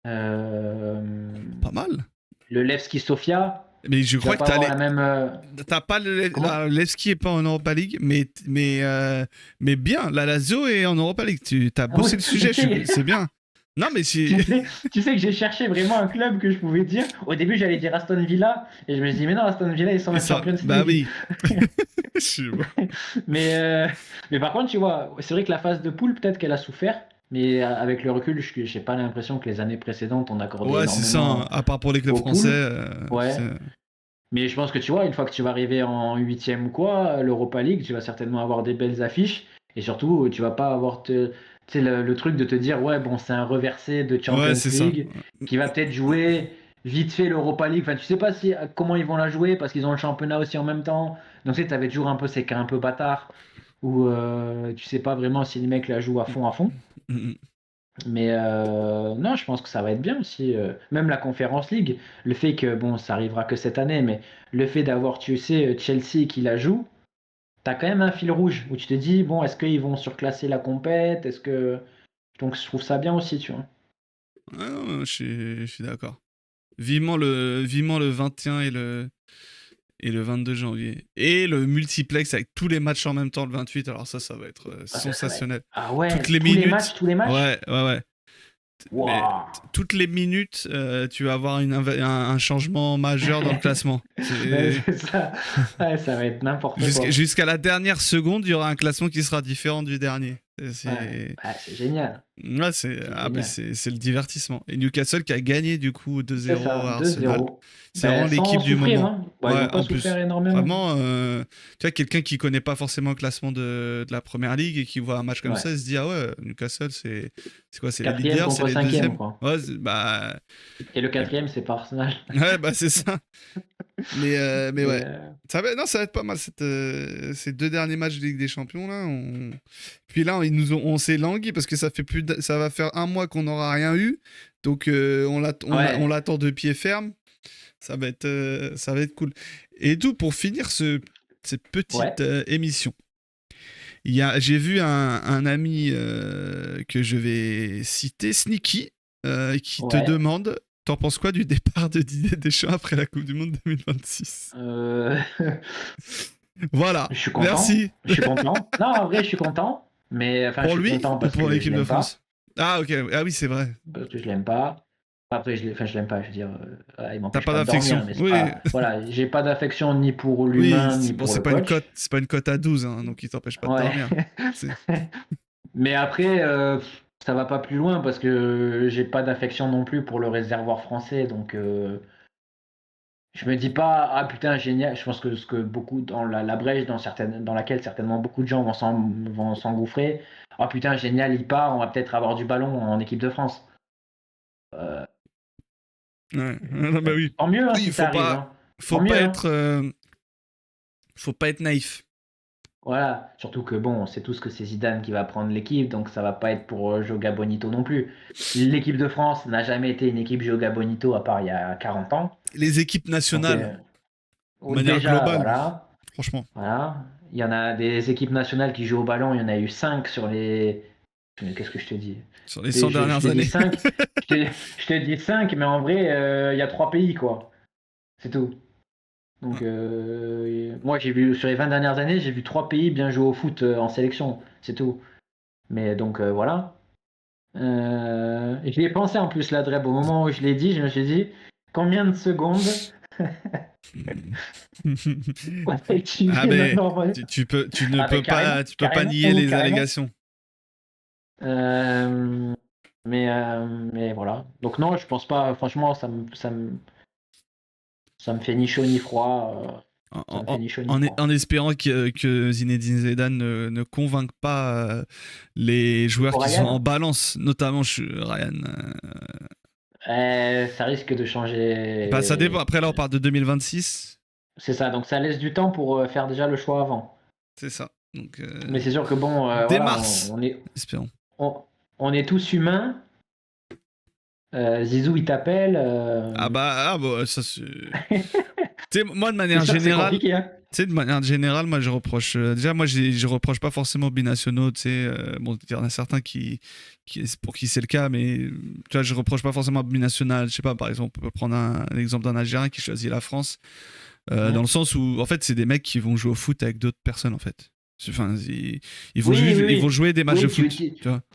Pas mal. le Levski Sofia, Mais je tu vas crois que pas avoir la même. t'as pas Comment? Levski est pas en Europa League, mais bien. La Lazio est en Europa League. Tu as Ah oui, bossé le sujet, c'est bien. Non, mais si. tu sais que j'ai cherché vraiment un club que je pouvais dire. Au début, j'allais dire Aston Villa, et je me suis dit, mais non, Aston Villa, ils sont même Champions Bah League. oui. Je sais pas. Mais, euh, mais par contre, tu vois, c'est vrai que la phase de poule, peut-être qu'elle a souffert, mais avec le recul, je n'ai pas l'impression que les années précédentes, on accordait Ouais, c'est ça, hein. énormément À part pour les clubs aux français, poules. Ouais. Mais je pense que tu vois, une fois que tu vas arriver en huitième ou quoi, l'Europa League, tu vas certainement avoir des belles affiches. Et surtout, tu vas pas avoir tu sais, le truc de te dire, ouais, bon, c'est un reversé de ouais, Champions c'est ça. League qui va peut-être jouer vite fait l'Europa League. Enfin, tu sais pas comment ils vont la jouer parce qu'ils ont le championnat aussi en même temps. Donc, tu sais, avais toujours un peu ces cas un peu bâtards où tu sais pas vraiment si les mecs la jouent à fond à fond. Mhm. Mais non, je pense que ça va être bien aussi. Même la Conference League, le fait que, bon, ça arrivera que cette année, mais le fait d'avoir, tu sais, Chelsea qui la joue, t'as quand même un fil rouge où tu te dis, bon, est-ce qu'ils vont surclasser la compète? Est-ce que. Donc je trouve ça bien aussi, tu vois. Ouais, non, je suis d'accord. Vivement le 21 et le 22 janvier. Et le multiplex avec tous les matchs en même temps le 28. Alors ça va être Ah, ça va être. sensationnel. Ah Toutes ouais, les minutes. tous les matchs? Ouais. Mais Waouh! toutes les minutes, tu vas avoir un changement majeur dans le classement. Ouais, c'est ça. Ouais, ça va être n'importe quoi. Jusqu'à la dernière seconde, il y aura un classement qui sera différent du dernier. C'est c'est génial. ouais, c'est le divertissement. Et Newcastle qui a gagné du coup C'est 2-0 ça, à Arsenal. 2-0. C'est vraiment Sans l'équipe du souffrir, moment. hein. Ils Ouais, n'ont pas en souffert plus. énormément. Vraiment, tu vois, quelqu'un qui connaît pas forcément le classement de la première ligue et qui voit un match comme ça, il se dit ah ouais, Newcastle, c'est quoi? C'est les Quatrième leaders, c'est contre les cinquième, deuxièmes. quoi. Ouais, bah. Et le quatrième, c'est pas Arsenal. Ouais, bah c'est ça. Mais ouais. Et, Ça va être pas mal ces 2 derniers matchs de Ligue des Champions là. Puis là, on s'est langui parce que ça va faire un mois qu'on n'aura rien eu. Donc on l'attend de pied ferme. Ça va être cool. Et tout pour finir cette petite émission. J'ai vu un ami que je vais citer, Sneaky, qui te demande. T'en penses quoi du départ de Didier Deschamps après la Coupe du Monde 2026 Voilà. Je suis content. Merci. Je suis content. Non, en vrai, je suis content. Mais enfin, Pour je suis lui content ou parce pour que l'équipe je de l'aime France pas. Ah ok. Ah oui, c'est vrai. Parce que je l'aime pas. Après, je l'aime pas. Je veux dire, il m'empêche T'as pas pas de d'affection. dormir. Mais c'est Oui. pas, voilà, j'ai pas d'affection ni pour Oui, l'humain ni bon, pour le coach. c'est pas une cote à 12, hein, donc il t'empêche pas de Ouais. dormir. Mais après, ça va pas plus loin parce que j'ai pas d'affection non plus pour le réservoir français. Donc, je me dis pas, ah putain, génial. Je pense que ce que beaucoup dans la brèche dans laquelle certainement beaucoup de gens vont s'engouffrer. Ah putain, génial, il part, on va peut-être avoir du ballon en équipe de France. Ouais. Non, bah oui. Tant mieux hein, Oui, si ça arrive. Hein. Faut Tant pas mieux. être, faut pas être naïf. Voilà, surtout que bon, on sait tous que c'est Zidane qui va prendre l'équipe, donc ça va pas être pour Joga Bonito non plus. L'équipe de France n'a jamais été une équipe Joga Bonito à part il y a 40 ans. Les équipes Donc nationales, de manière déjà, globale, voilà. franchement. Voilà. Il y en a des équipes nationales qui jouent au ballon, il y en a eu 5 sur les. Qu'est-ce que je te dis? Sur les 100 Je dernières te dis années. 5. Je te dis 5, mais en vrai, il y a 3 pays, quoi. C'est tout. Donc, moi, j'ai vu, sur les 20 dernières années, j'ai vu 3 pays bien jouer au foot en sélection. C'est tout. Mais donc, voilà. Et j'y ai pensé en plus, là, Dreb, au moment où je l'ai dit, je me suis dit, combien de secondes on a utilisé Ah ben, maintenant tu ne Ah, peux carrément, pas nier les carrément. allégations. Mais voilà. Donc non, je pense pas. Franchement, ça me fait ni chaud ni froid. Ça me fait ni chaud ni froid. En espérant que Zinedine Zidane ne convainque pas les joueurs qui sont en balance, notamment Ryan. Ça risque de changer. Bah, ça dépend. Après, là, on parle de 2026. C'est ça. Donc ça laisse du temps pour faire déjà le choix avant. C'est ça. Donc, Mais c'est sûr que bon, dès voilà, mars. Espérons. On est tous humains. Zizou, il t'appelle. Ça c'est. Moi, de manière générale. Hein. Tu sais, de manière générale, moi, je reproche. Déjà, moi, je reproche pas forcément aux binationaux. Tu sais, bon, il y en a certains pour qui c'est le cas, mais tu vois, je reproche pas forcément aux binationales. Je sais pas, par exemple, on peut prendre l'exemple d'un Algérien qui choisit la France, dans le sens où, en fait, c'est des mecs qui vont jouer au foot avec d'autres personnes, en fait. Enfin, ils vont jouer des matchs de foot.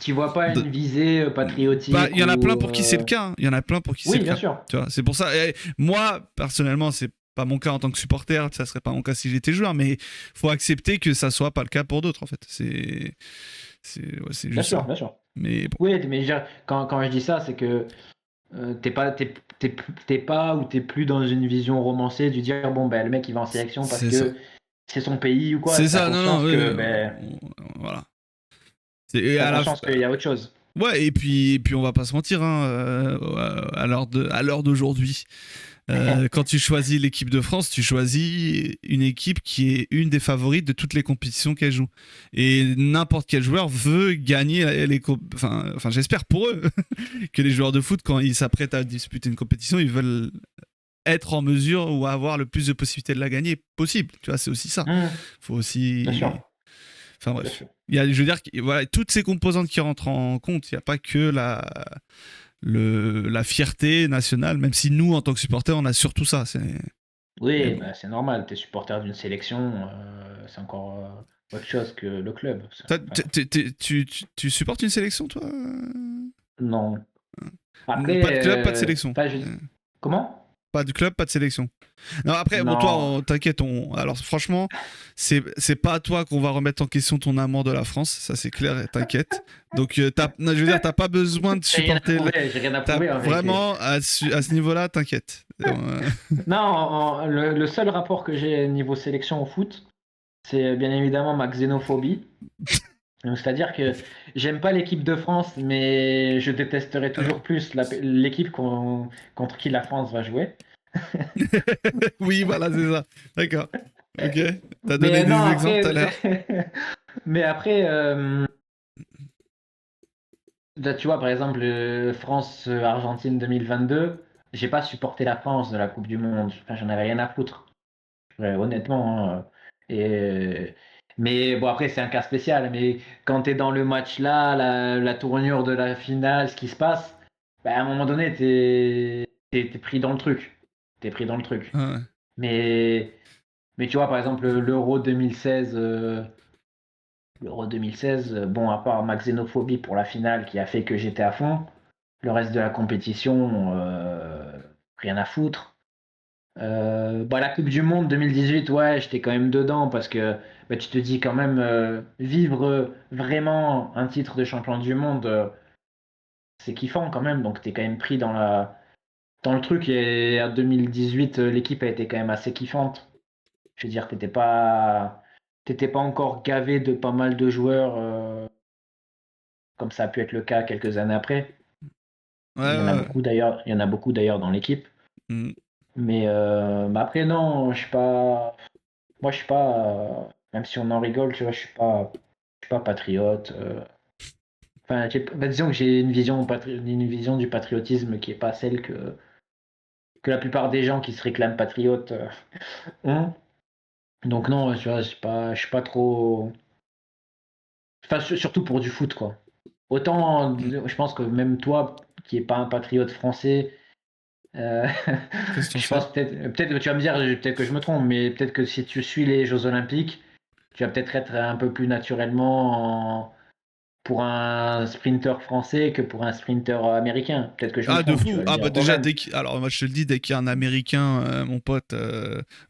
Tu vois pas une visée patriotique. Il y en a plein pour qui c'est le cas. Il y en a plein pour qui c'est le cas. Oui, bien sûr. Tu vois, c'est pour ça. Moi, personnellement, c'est pas mon cas en tant que supporter. Ça serait pas mon cas si j'étais joueur, mais faut accepter que ça soit pas le cas pour d'autres, en fait. C'est juste bien sûr, ça. Bien sûr. Mais bon. Oui, mais quand je dis ça, c'est que t'es pas ou t'es plus dans une vision romancée du dire bon ben le mec il va en sélection parce que c'est son pays ou quoi. C'est ça, non, voilà. T'as conscience qu'il y a autre chose. Ouais, et puis on va pas se mentir, hein, à l'heure d'aujourd'hui. Quand tu choisis l'équipe de France, tu choisis une équipe qui est une des favorites de toutes les compétitions qu'elle joue. Et n'importe quel joueur veut gagner enfin, j'espère pour eux que les joueurs de foot, quand ils s'apprêtent à disputer une compétition, ils veulent être en mesure ou avoir le plus de possibilités de la gagner possible. Tu vois, c'est aussi ça. Faut aussi. Bien sûr. Enfin bref. Je veux dire, voilà, toutes ces composantes qui rentrent en compte. Il n'y a pas que la fierté nationale, même si nous, en tant que supporters, on a surtout ça. Oui, bon. C'est normal. T'es supporter d'une sélection, c'est encore autre chose que le club. Tu supportes une sélection, toi? Non. Après, pas de club, pas de sélection. Comment? Pas de club, pas de sélection. Non, après, bon, toi, Non. t'inquiète, alors franchement, c'est pas à toi qu'on va remettre en question ton amour de la France, ça c'est clair, t'inquiète. Donc, non, je veux dire, t'as pas besoin de J'ai rien à supporter. prouver, j'ai rien à T'as prouver en vérité. vraiment, à ce niveau-là, t'inquiète. Non, le seul rapport que j'ai niveau sélection au foot, c'est bien évidemment ma xénophobie. Donc, c'est-à-dire que j'aime pas l'équipe de France, mais je détesterai toujours Alors, plus l'équipe contre qui la France va jouer. oui, voilà, c'est ça. D'accord. Ok. T'as donné Mais non, des exemples tout à après, l'heure. mais après, là, tu vois, par exemple, France-Argentine 2022, j'ai pas supporté la France de la Coupe du Monde. Enfin, j'en avais rien à foutre. Honnêtement, hein. Et, mais bon, après, c'est un cas spécial. Mais quand tu es dans le match là, la tournure de la finale, ce qui se passe, bah, à un moment donné, t'es pris dans le truc. T'es pris dans le truc. Ouais. Mais, mais tu vois, par exemple, l'Euro 2016, bon, à part ma xénophobie pour la finale qui a fait que j'étais à fond, le reste de la compétition, rien à foutre. Bah, la Coupe du Monde 2018, ouais, j'étais quand même dedans parce que bah, tu te dis quand même vivre vraiment un titre de champion du monde, c'est kiffant quand même. Donc t'es quand même pris dans le truc et en 2018, l'équipe a été quand même assez kiffante. Je veux dire, t'étais pas encore gavé de pas mal de joueurs comme ça a pu être le cas quelques années après. Ouais, Il y en a ouais. beaucoup d'ailleurs, il y en a beaucoup d'ailleurs dans l'équipe. Mm. Mais bah après non, je suis pas. Moi, je suis pas, même si on en rigole, tu vois, je suis pas patriote. Enfin, bah, disons que j'ai une vision du patriotisme qui est pas celle que la plupart des gens qui se réclament patriotes ont. Donc non, tu vois, je suis pas trop. Enfin, surtout pour du foot, quoi. Autant, Mm. je pense que même toi, qui est pas un patriote français, euh, Qu'est-ce que t'en je sais? pense peut-être que tu vas me dire, peut-être que je me trompe, mais peut-être que si tu suis les Jeux Olympiques, tu vas peut-être être un peu plus naturellement pour un sprinter français que pour un sprinter américain. Peut-être que je me Ah, de trompe, tu fou. vas le Ah, bah dire déjà, toi-même. alors moi je te le dis, dès qu'il y a un Américain, mon pote, dans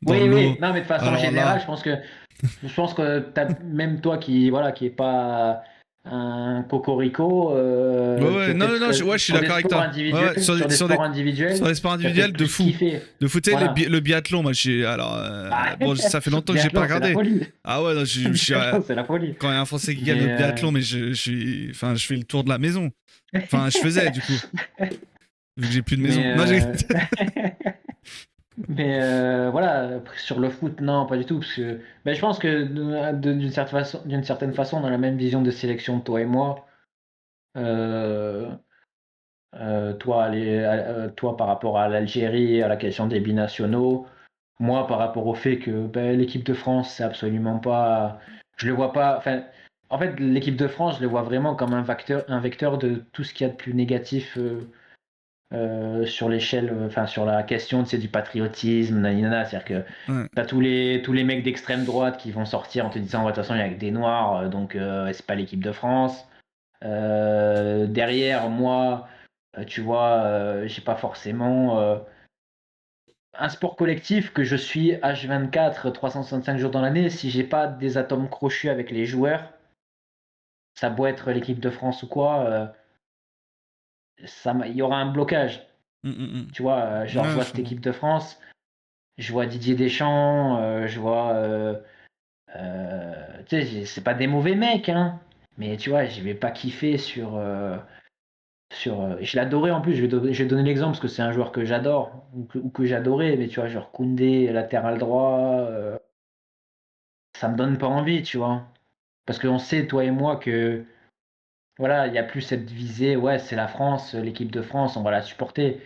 Oui, oui, l'eau, non, mais de façon alors générale, là. je pense que même toi qui, voilà, qui est pas un cocorico, Ouais, ouais, tu vas non, non, peut-être non, ouais, je suis sur des d'accord avec sports toi. Ouais, ouais, individuels, sur des sports sur individuels, les sports tu vas peut-être individuels, de plus fou. kiffer. De fou, tu sais, Voilà. le biathlon, moi, alors, Ah, bon, ça fait longtemps que j'ai pas biathlon, c'est la regardé. folie. Ah ouais, non, Biathlon, c'est la folie. quand il y a un Français qui gagne le Mais biathlon, mais enfin, je fais le tour de la maison. Enfin, je faisais, du coup, vu que j'ai plus de mais maison. Non, j'ai. Mais voilà, après, sur le foot, non, pas du tout, parce que ben, je pense que d'une certaine façon, on a la même vision de sélection, toi et moi. Euh, toi par rapport à l'Algérie, à la question des binationaux, moi par rapport au fait que ben, l'équipe de France, c'est absolument pas. Je le vois pas. Enfin, en fait, l'équipe de France, je le vois vraiment comme un vecteur de tout ce qu'il y a de plus négatif. Sur l'échelle, enfin sur la question c'est du patriotisme, nanana, c'est-à-dire que Ouais. t'as tous les mecs d'extrême droite qui vont sortir en te disant ouais, de toute façon il y a que des noirs, donc c'est pas l'équipe de France. Derrière moi, tu vois, j'ai pas forcément un sport collectif que je suis H24, 365 jours dans l'année. Si j'ai pas des atomes crochus avec les joueurs, ça doit être l'équipe de France ou quoi, il y aura un blocage. Mm, mm, Tu vois, mm. genre je Ouais, vois je cette comprends. équipe de France. Je vois Didier Deschamps, je vois. Tu sais, c'est pas des mauvais mecs, hein. Mais tu vois, je vais pas kiffer je l'adorais en plus, je vais donner l'exemple parce que c'est un joueur que j'adore ou que j'adorais, mais tu vois, genre Koundé, latéral droit, ça me donne pas envie, tu vois. Parce qu'on sait, toi et moi, que voilà, il y a plus cette visée, ouais, c'est la France, l'équipe de France, on va la supporter.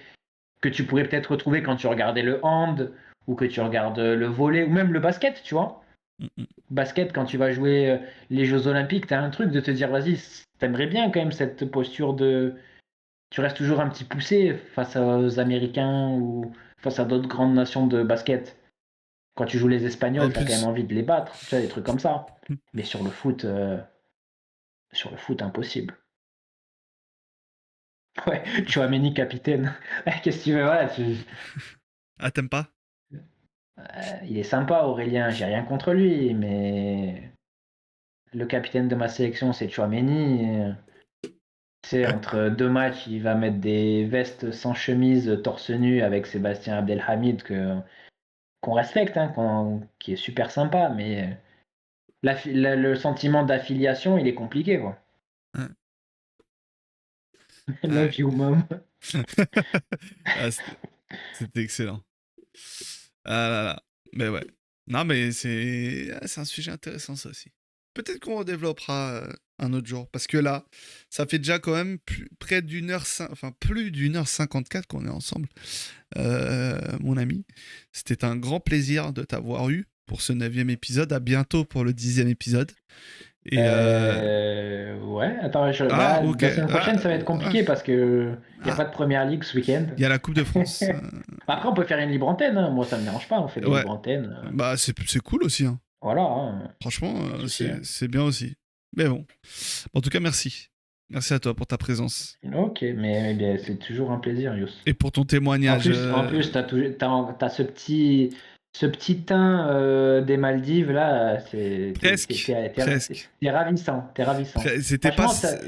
Que tu pourrais peut-être retrouver quand tu regardais le hand, ou que tu regardes le volley, ou même le basket, tu vois. Mm, mm. Basket, quand tu vas jouer les Jeux Olympiques, tu as un truc de te dire, vas-y, t'aimerais bien quand même cette posture de. Tu restes toujours un petit poussé face aux Américains ou face à d'autres grandes nations de basket. Quand tu joues les En Espagnols, tu as quand même plus. envie de les battre, tu vois, des trucs comme ça. Mais sur le foot, impossible. Ouais, tu as Méni capitaine. Qu'est-ce que tu veux, voilà, Ah, t'aimes pas? Il est sympa, Aurélien, j'ai rien contre lui, mais le capitaine de ma sélection, c'est Tchouaméni. Tu sais, entre deux matchs, il va mettre des vestes sans chemise, torse nu avec Sébastien Abdelhamid qu'on respecte, hein, qui est super sympa, mais le sentiment d'affiliation, il est compliqué, quoi. Ouais. Love you, mom. Ah, c'était excellent. Ah là là. Mais ouais. Non, mais c'est un sujet intéressant, ça aussi. Peut-être qu'on redéveloppera un autre jour. Parce que là, ça fait déjà quand même près enfin plus d'une heure 54 qu'on est ensemble, mon ami. C'était un grand plaisir de t'avoir eu pour ce 9e épisode. À bientôt pour le 10e épisode. Et Ouais, attends, Ah, ok. la semaine prochaine, ça va être compliqué parce que il n'y a Ah, pas de première ligue ce week-end. il y a la Coupe de France. Après, on peut faire une libre antenne, hein. Moi, ça me dérange pas, on fait des Ouais. libres antennes. Bah, c'est cool aussi, hein. Voilà, hein. Franchement, Pas de souci, hein. c'est bien aussi. Mais bon. En tout cas, merci. Merci à toi pour ta présence. Ok, mais bien, c'est toujours un plaisir, Yous. Et pour ton témoignage. En plus, t'as ce petit teint des Maldives là, Presque. Presque. t'es ravissant, t'es ravissant. C'était pas. Franchement,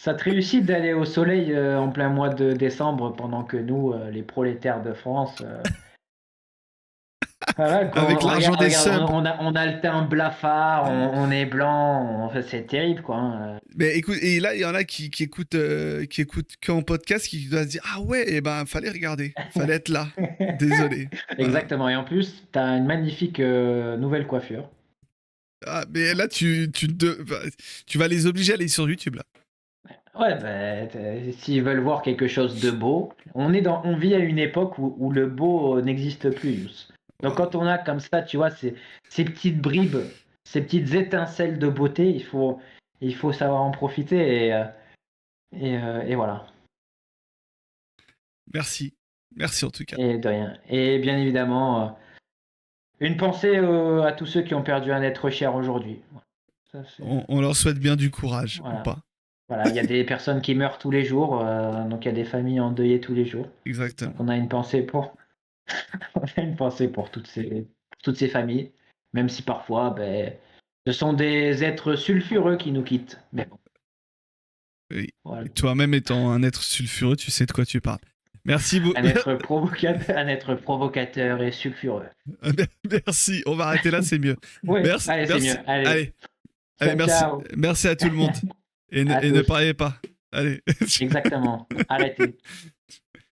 ça te réussit d'aller au soleil en plein mois de décembre pendant que nous, les prolétaires de France, voilà, Avec l'argent des regarde, subs. on a le teint blafard, on est blanc, c'est terrible quoi, hein. Mais écoute, et là, il y en a qui écoutent qu'en podcast, qui doivent se dire ah ouais, et ben, fallait regarder. Fallait être là. Désolé. Voilà. Exactement. Et en plus, tu as une magnifique nouvelle coiffure. Ah, mais là, tu vas les obliger à aller sur YouTube, là. Ouais, bah, s'ils veulent voir quelque chose de beau, on vit à une époque où le beau n'existe plus, Youss. Donc quand on a comme ça, tu vois, ces petites bribes, ces petites étincelles de beauté, il faut savoir en profiter et voilà. Merci. Merci en tout cas. Et de rien. Et bien évidemment, une pensée à tous ceux qui ont perdu un être cher aujourd'hui. Ça, On leur souhaite bien du courage, ou voilà. pas. Voilà, il y a des personnes qui meurent tous les jours, donc il y a des familles endeuillées tous les jours. Exactement. Donc on a une pensée on a une pensée pour toutes ces familles, même si parfois, ben, ce sont des êtres sulfureux qui nous quittent. Mais bon, Oui. voilà. Et toi-même étant un être sulfureux, tu sais de quoi tu parles. Merci beaucoup. Un être provocateur et sulfureux. Merci. On va arrêter là, c'est mieux. Oui, Merci. allez, c'est mieux. Allez, Allez, merci. ciao. Merci à tout le monde. Et À ne tous. parlez pas. Allez. Exactement. Arrêtez.